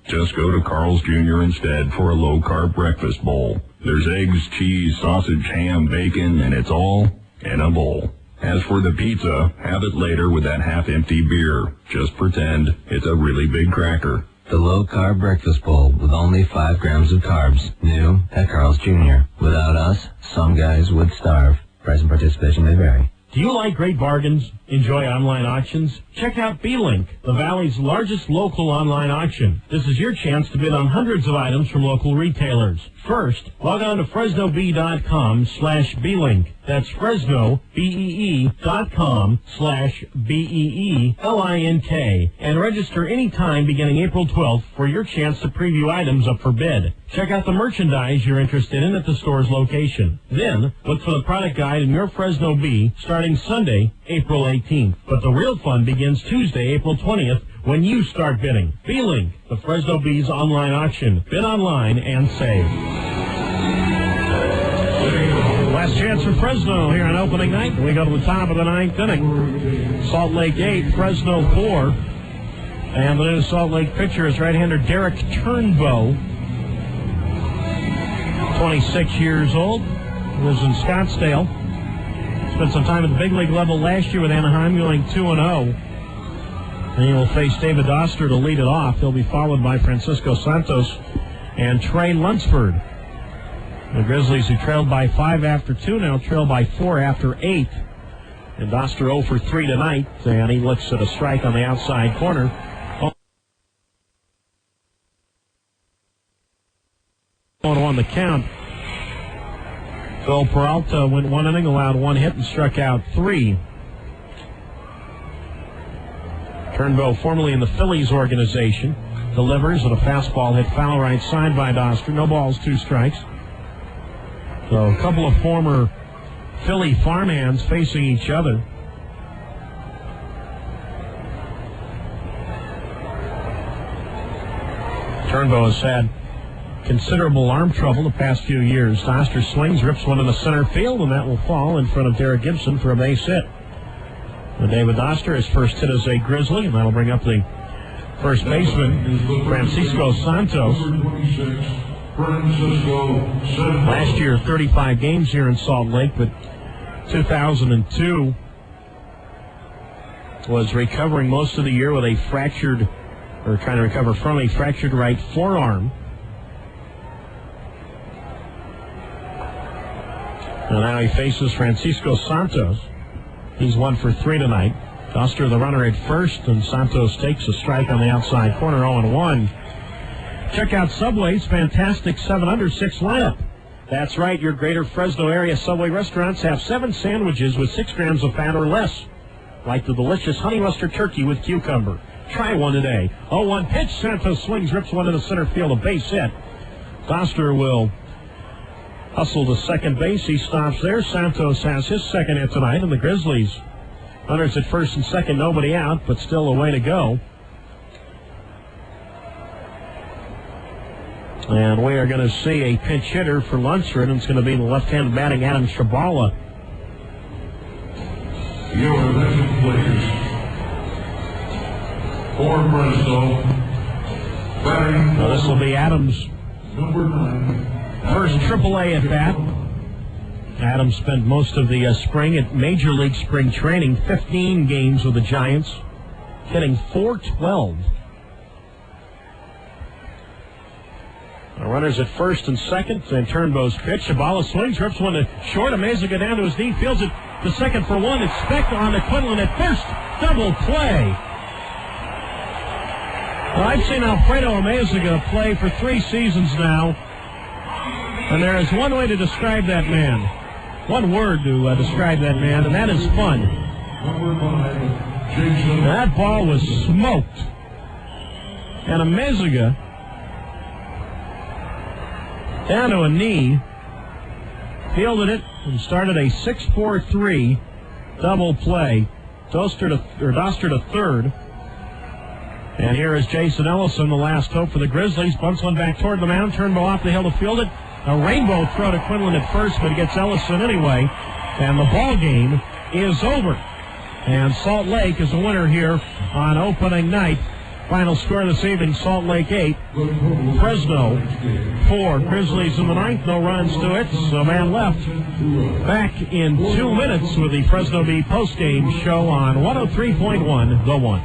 just go to Carl's Jr. instead for a low-carb breakfast bowl. There's eggs, cheese, sausage, ham, bacon, and it's all in a bowl. As for the pizza, have it later with that half-empty beer. Just pretend it's a really big cracker. The low-carb breakfast bowl with only 5 grams of carbs. New at Carl's Jr. Without us, some guys would starve. Price and participation may vary. Do you like great bargains? Enjoy online auctions? Check out B-Link, the Valley's largest local online auction. This is your chance to bid on hundreds of items from local retailers. First, log on to FresnoBee.com/B-Link. That's FresnoBee.com/BEELINK and register anytime beginning April 12th for your chance to preview items up for bid. Check out the merchandise you're interested in at the store's location. Then, look for the product guide in your Fresno Bee starting Sunday, April 18th. But the real fun begins Tuesday, April 20th, when you start bidding. B-Link, the Fresno Bee's online auction. Bid online and save. Last chance for Fresno here on opening night. We go to the top of the 9th inning. Salt Lake 8, Fresno 4. And the new Salt Lake pitcher is right-hander Derek Turnbow. 26 years old, lives in Scottsdale. Spent some time at the big league level last year with Anaheim, going 2-0. And he will face David Doster to lead it off. He'll be followed by Francisco Santos and Trey Lunsford. The Grizzlies, who trailed by 5 after 2, now trail by 4 after 8. And Doster 0 for 3 tonight, and he looks at a strike on the outside corner. On the count. Phil Peralta went 1 inning, allowed 1 hit, and struck out 3. Turnbow, formerly in the Phillies organization, delivers and a fastball hit foul right side by Doster. No balls, 2 strikes. So a couple of former Philly farmhands facing each other. Turnbow has had considerable arm trouble the past few years. Doster swings, rips one in the center field, and that will fall in front of Derek Gibson for a base hit. And David Doster, his first hit as a Grizzly, and that'll bring up the first baseman, Francisco Santos. Last year, 35 games here in Salt Lake, but 2002 was recovering most of the year with a fractured, or trying to recover from a fractured right forearm. And now he faces Francisco Santos. He's 1 for 3 tonight. Doster, the runner at first, and Santos takes a strike on the outside corner, 0-1. Check out Subway's fantastic 7 under 6 lineup. That's right, your greater Fresno area Subway restaurants have 7 sandwiches with 6 grams of fat or less, like the delicious honey mustard turkey with cucumber. Try one today. 0-1 pitch. Santos swings, rips one into center field, a base hit. Doster will hustle to second base. He stops there. Santos has his second hit tonight, and the Grizzlies, runners at first and second, nobody out, but still a way to go. And we are going to see a pinch hitter for Lunsford, and it's going to be the left-handed batting Adam Shabala. Your legend players for Fresno. Now this will be Adams' Number 9. first AAA at bat. Adams spent most of the spring at Major League Spring Training, 15 games with the Giants, hitting .412. Runners at first and second, and Turnbow's pitch. Shabala swings, rips one to short. Amezaga down to his knee, fields it to second for 1. It's Speck on to Quinlan at first. Double play. Well, I've seen Alfredo Amezaga play for 3 seasons now, and there is one way to describe that man. One word to describe that man, and that is fun. That ball was smoked. And Amezaga, down to a knee, fielded it and started a 6-4-3 double play. Doster to third. And here is Jason Ellison, the last hope for the Grizzlies. Bunts one back toward the mound. Turnbow off the hill to field it. A rainbow throw to Quinlan at first, but he gets Ellison anyway. And the ball game is over. And Salt Lake is a winner here on opening night. Final score this evening, Salt Lake 8, Fresno 4. Grizzlies in the ninth, no runs to it, so man left. Back in 2 minutes with the Fresno Bee postgame show on 103.1 The One.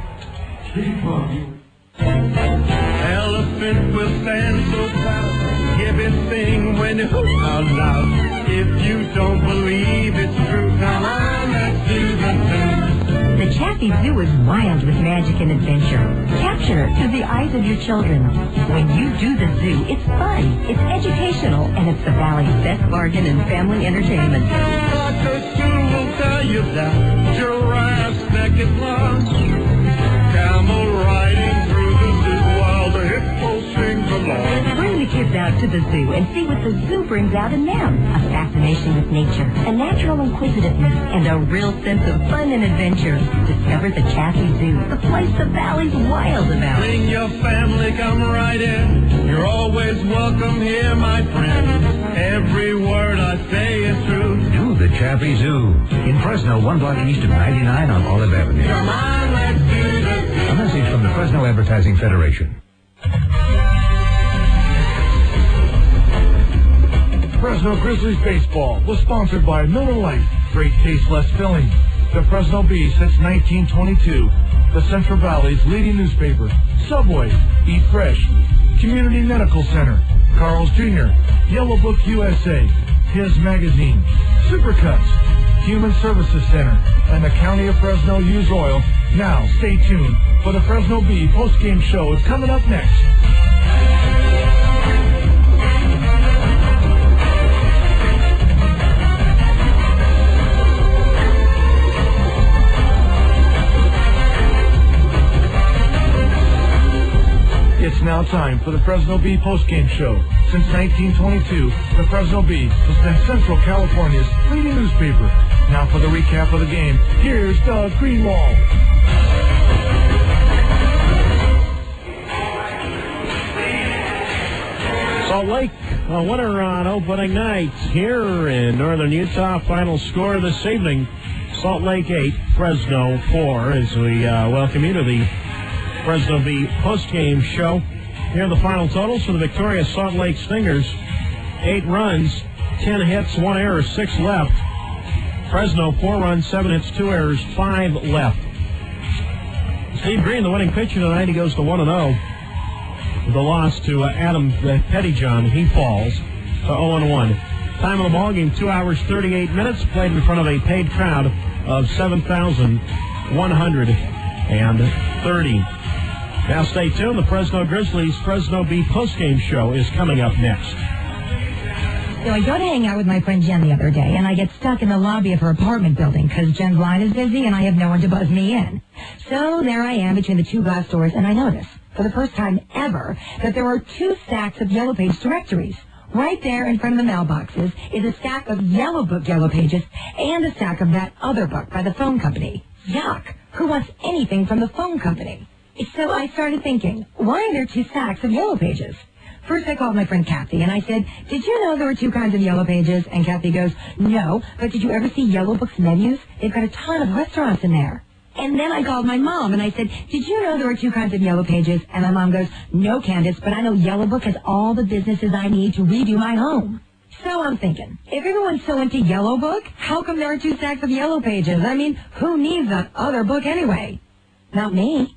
Elephant will stand so proud, give his thing when you hoot out loud. If you don't believe it's true, come on, let's do the thing. The Chaffee Zoo is wild with magic and adventure. Capture it through the eyes of your children. When you do the zoo, it's fun, it's educational, and it's the Valley's best bargain in family entertainment. Dr. Sue will tell you that giraffes naked long, camel riding through the zoo while the hippo sings along. Bring the kids out to the zoo and see what the zoo brings out in them. A fascination with nature, a natural inquisitiveness, and a real sense of fun and adventure. Discover the Chaffee Zoo, the place the Valley's wild about. Bring your family, come right in. You're always welcome here, my friend. Every word I say is true. Do the Chaffee Zoo in Fresno, 1 block east of 99 on Olive Avenue. Come on, let's do this. A message from the Fresno Advertising Federation. Fresno Grizzlies baseball was sponsored by Miller Lite. Great taste, less filling. The Fresno Bee since 1922. The Central Valley's leading newspaper. Subway. Eat Fresh. Community Medical Center. Carl's Jr. Yellow Book USA. His Magazine. Supercuts. Human Services Center. And the County of Fresno Use Oil. Now, stay tuned for the Fresno Bee postgame show. It's coming up next. It's now time for the Fresno Bee postgame show. Since 1922, the Fresno Bee has been Central California's leading newspaper. Now for the recap of the game, here's Doug Greenwald. Salt Lake, a winner on opening night here in northern Utah. Final score this evening, Salt Lake 8, Fresno 4, as we welcome you to the Fresno Bee postgame show. Here are the final totals for the victorious Salt Lake Stingers. 8 runs, 10 hits, 1 error, 6 left. Fresno, 4 runs, 7 hits, 2 errors, 5 left. Steve Green, the winning pitcher tonight, he goes to 1-0. The loss to Adam Pettyjohn, he falls to 0-1. Time of the ball game, 2 hours, 38 minutes, played in front of a paid crowd of 7,130. Now stay tuned. The Fresno Grizzlies Fresno Bee postgame show is coming up next. So I go to hang out with my friend Jen the other day, and I get stuck in the lobby of her apartment building because Jen's line is busy and I have no one to buzz me in. So there I am between the 2 glass doors, and I notice, for the first time ever, that there are 2 stacks of Yellow Page directories. Right there in front of the mailboxes is a stack of Yellow Book Yellow Pages and a stack of that other book by the phone company. Yuck! Who wants anything from the phone company? So I started thinking, why are there 2 stacks of Yellow Pages? First I called my friend Kathy and I said, did you know there were 2 kinds of Yellow Pages? And Kathy goes, no, but did you ever see Yellow Book's menus? They've got a ton of restaurants in there. And then I called my mom and I said, did you know there were 2 kinds of Yellow Pages? And my mom goes, no, Candace, but I know Yellow Book has all the businesses I need to redo my home. So I'm thinking, if everyone's so into Yellow Book, how come there are 2 stacks of Yellow Pages? I mean, who needs that other book anyway? Not me.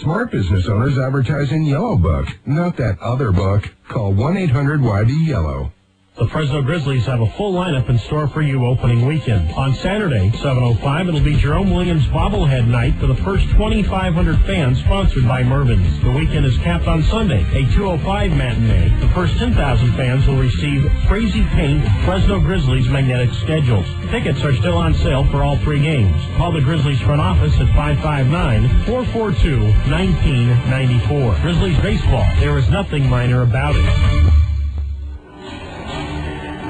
Smart business owners advertising Yellow Book, not that other book. Call 1-800-YB-YELLOW. The Fresno Grizzlies have a full lineup in store for you opening weekend. On Saturday, 7:05, it'll be Jerome Williams bobblehead night for the first 2,500 fans, sponsored by Mervyn's. The weekend is capped on Sunday, a 2:05 matinee. The first 10,000 fans will receive Crazy Paint Fresno Grizzlies magnetic schedules. Tickets are still on sale for all 3 games. Call the Grizzlies front office at 559-442-1994. Grizzlies baseball, there is nothing minor about it.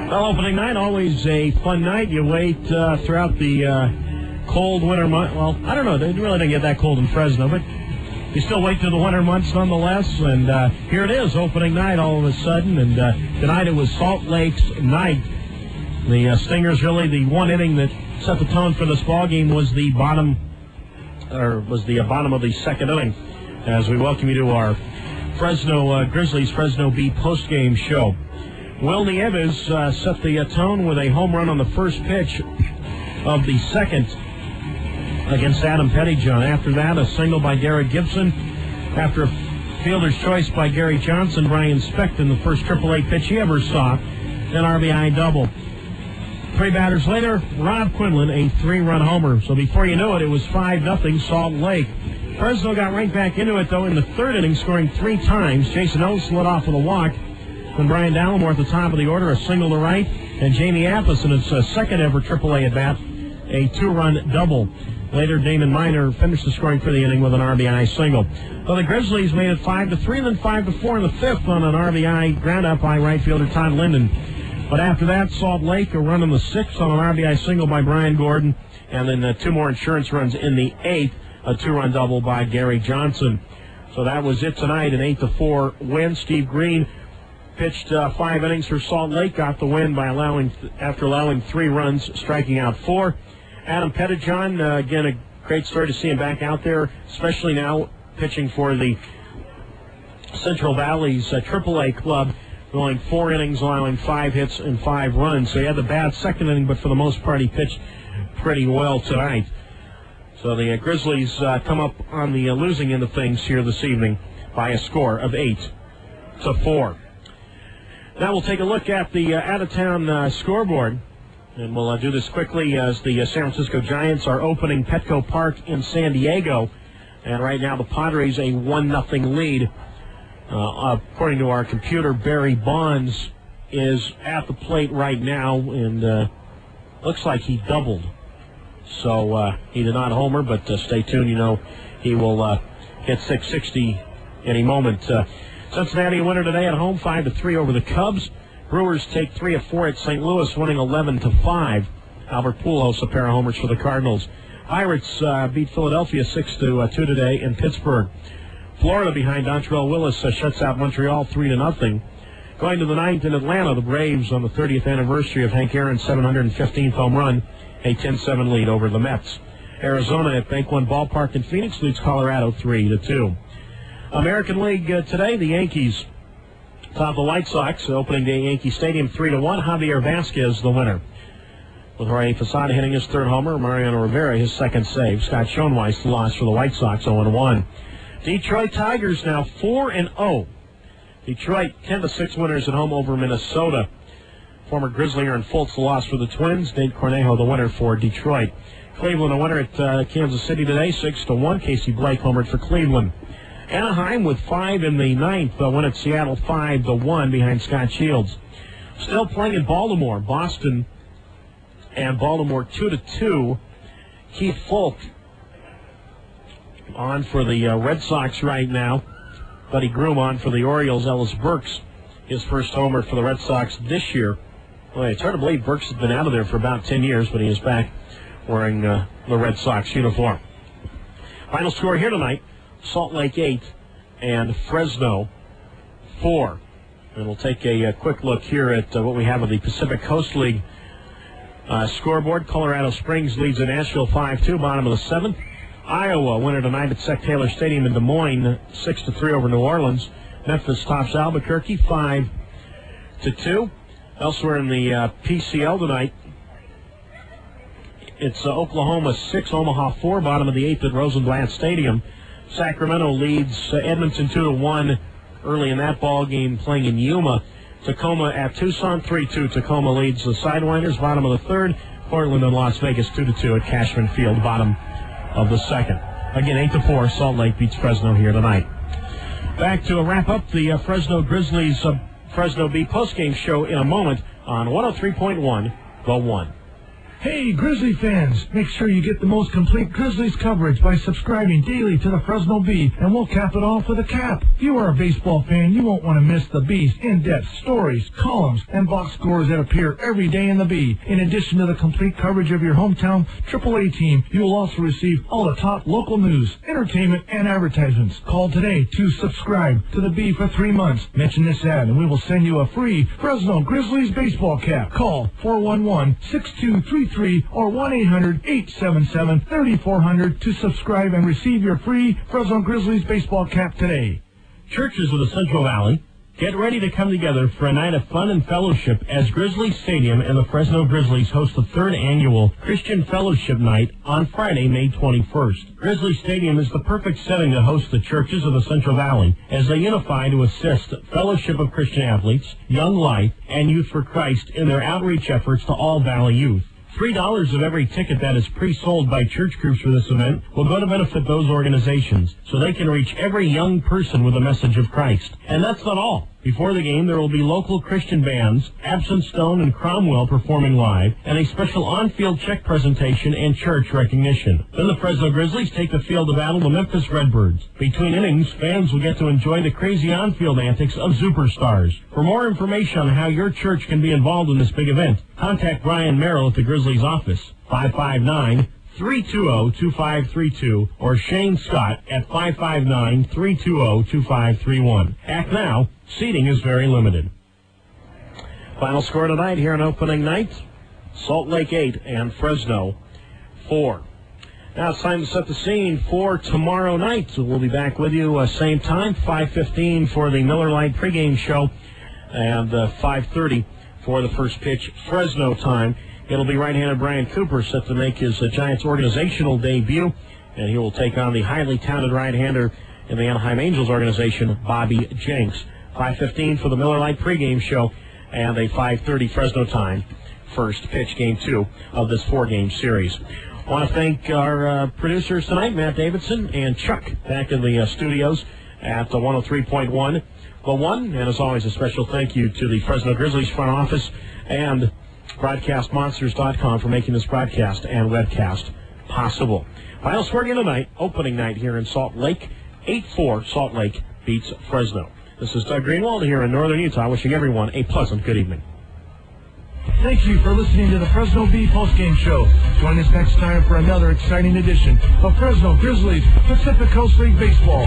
Well, opening night, always a fun night. You wait throughout the cold winter month. Well, I don't know. It really didn't get that cold in Fresno, but you still wait through the winter months nonetheless. And here it is, opening night all of a sudden. And tonight it was Salt Lake's night. The Stingers, really, the one inning that set the tone for this ball game was the bottom of the second inning. As we welcome you to our Fresno Grizzlies Fresno Bee postgame show. Will Nieves set the tone with a home run on the first pitch of the second against Adam Pettyjohn. After that, a single by Derek Gibson. After a fielder's choice by Gary Johnson, Brian Speckton, the first AAA pitch he ever saw, an RBI double. 3 batters later, Rob Quinlan, a 3-run homer. So before you know it, it was 5-0 Salt Lake. Fresno got right back into it, though, in the third inning, scoring 3 times. Jason Oates led off with a walk. When Brian Dallimore at the top of the order, a single to right, and Jamie Apples in his second ever AAA at-bat, a 2-run double. Later, Damon Miner finished the scoring for the inning with an RBI single. Well, the Grizzlies made it 5-3, then 5-4 in the 5th on an RBI ground-out by right fielder Todd Linden. But after that, Salt Lake, a run in the 6th on an RBI single by Brian Gordon, and then 2 more insurance runs in the 8th, a 2-run double by Gary Johnson. So that was it tonight, an 8-4 win. Steve Green pitched 5 innings for Salt Lake, got the win by after allowing 3 runs, striking out 4. Adam Pettyjohn, again, a great story to see him back out there, especially now pitching for the Central Valley's AAA club. going 4 innings, allowing 5 hits and 5 runs. So he had the bad second inning, but for the most part he pitched pretty well tonight. So the Grizzlies come up on the losing end of things here this evening by a score of 8-4. Now we'll take a look at the out-of-town scoreboard, and we'll do this quickly as the San Francisco Giants are opening Petco Park in San Diego, and right now the Padres a 1-0 lead. According to our computer, Barry Bonds is at the plate right now, and looks like he doubled. So he did not homer, but stay tuned. You know he will hit 660 any moment. Cincinnati a winner today at home, 5-3 over the Cubs. Brewers take 3 of 4 at St. Louis, winning 11-5. Albert Pujols a pair of homers for the Cardinals. Pirates beat Philadelphia 6-2 today in Pittsburgh. Florida behind Dontrelle Willis shuts out Montreal 3-0. Going to the 9th in Atlanta, the Braves on the 30th anniversary of Hank Aaron's 715th home run, a 10-7 lead over the Mets. Arizona at Bank One Ballpark in Phoenix leads Colorado 3-2. American League today, the Yankees top the White Sox, opening day Yankee Stadium 3-1. Javier Vasquez the winner, with Jorge Posada hitting his 3rd homer, Mariano Rivera his 2nd save. Scott Schoenweiss the loss for the White Sox, 0-1. Detroit Tigers now 4-0. Detroit 10-6 winners at home over Minnesota. Former Grizzly Aaron Fultz the loss for the Twins. Nate Cornejo the winner for Detroit. Cleveland a winner at Kansas City today, 6-1. Casey Blake homered for Cleveland. Anaheim with 5 in the 9th, win at Seattle 5-1 behind Scott Shields. Still playing in Baltimore, Boston and Baltimore 2-2. Keith Folk on for the Red Sox right now. Buddy Groom on for the Orioles. Ellis Burks, his first homer for the Red Sox this year. Well, it's hard to believe Burks has been out of there for about 10 years, but he is back wearing the Red Sox uniform. Final score here tonight, Salt Lake 8 and Fresno 4. And we'll take a quick look here at what we have of the Pacific Coast League scoreboard. Colorado Springs leads at Nashville 5-2, bottom of the 7th. Iowa winner tonight at Sec Taylor Stadium in Des Moines, 6-3 over New Orleans. Memphis tops Albuquerque 5-2. Elsewhere in the PCL tonight, it's Oklahoma 6, Omaha 4, bottom of the 8th at Rosenblatt Stadium. Sacramento leads Edmonton 2-1 early in that ball game, playing in Yuma. Tacoma at Tucson 3-2. Tacoma leads the Sidewinders, bottom of the 3rd. Portland and Las Vegas 2-2 at Cashman Field, bottom of the 2nd. Again, 8-4, Salt Lake beats Fresno here tonight. Back to wrap up the Fresno Grizzlies Fresno Bee postgame show in a moment on 103.1 The One. Hey, Grizzly fans, make sure you get the most complete Grizzlies coverage by subscribing daily to the Fresno Bee, and we'll cap it all for the cap. If you are a baseball fan, you won't want to miss the Bee's in-depth stories, columns, and box scores that appear every day in the Bee. In addition to the complete coverage of your hometown AAA team, you will also receive all the top local news, entertainment, and advertisements. Call today to subscribe to the Bee for 3 months. Mention this ad, and we will send you a free Fresno Grizzlies baseball cap. Call 411-6233 or 1-800-877-3400 to subscribe and receive your free Fresno Grizzlies baseball cap today. Churches of the Central Valley, get ready to come together for a night of fun and fellowship as Grizzly Stadium and the Fresno Grizzlies host the 3rd annual Christian Fellowship Night on Friday, May 21st. Grizzly Stadium is the perfect setting to host the churches of the Central Valley as they unify to assist Fellowship of Christian Athletes, Young Life, and Youth for Christ in their outreach efforts to all Valley youth. $3 of every ticket that is pre-sold by church groups for this event will go to benefit those organizations so they can reach every young person with a message of Christ. And that's not all. Before the game, there will be local Christian bands, Absent Stone and Cromwell performing live, and a special on-field check presentation and church recognition. Then the Fresno Grizzlies take the field to battle the Memphis Redbirds. Between innings, fans will get to enjoy the crazy on-field antics of superstars. For more information on how your church can be involved in this big event, contact Brian Merrill at the Grizzlies office, 559-320-2532, or Shane Scott at 559-320-2531. Act now. Seating is very limited. Final score tonight here on opening night, Salt Lake 8 and Fresno 4. Now it's time to set the scene for tomorrow night. So we'll be back with you same time, 5:15 for the Miller Lite pregame show. and 5:30 for the first pitch Fresno time. It'll be right-handed Brian Cooper set to make his Giants organizational debut, and he will take on the highly talented right-hander in the Anaheim Angels organization, Bobby Jenks. 5:15 for the Miller Lite pregame show, and a 5:30 Fresno time first pitch, game 2 of this 4-game series. I want to thank our producers tonight, Matt Davidson and Chuck, back in the studios at 103.1 The One. And as always, a special thank you to the Fresno Grizzlies front office and BroadcastMonsters.com for making this broadcast and webcast possible. Final score again tonight, opening night here in Salt Lake. 8-4 Salt Lake beats Fresno. This is Doug Greenwald here in northern Utah, wishing everyone a pleasant good evening. Thank you for listening to the Fresno Bee postgame show. Join us next time for another exciting edition of Fresno Grizzlies Pacific Coast League Baseball.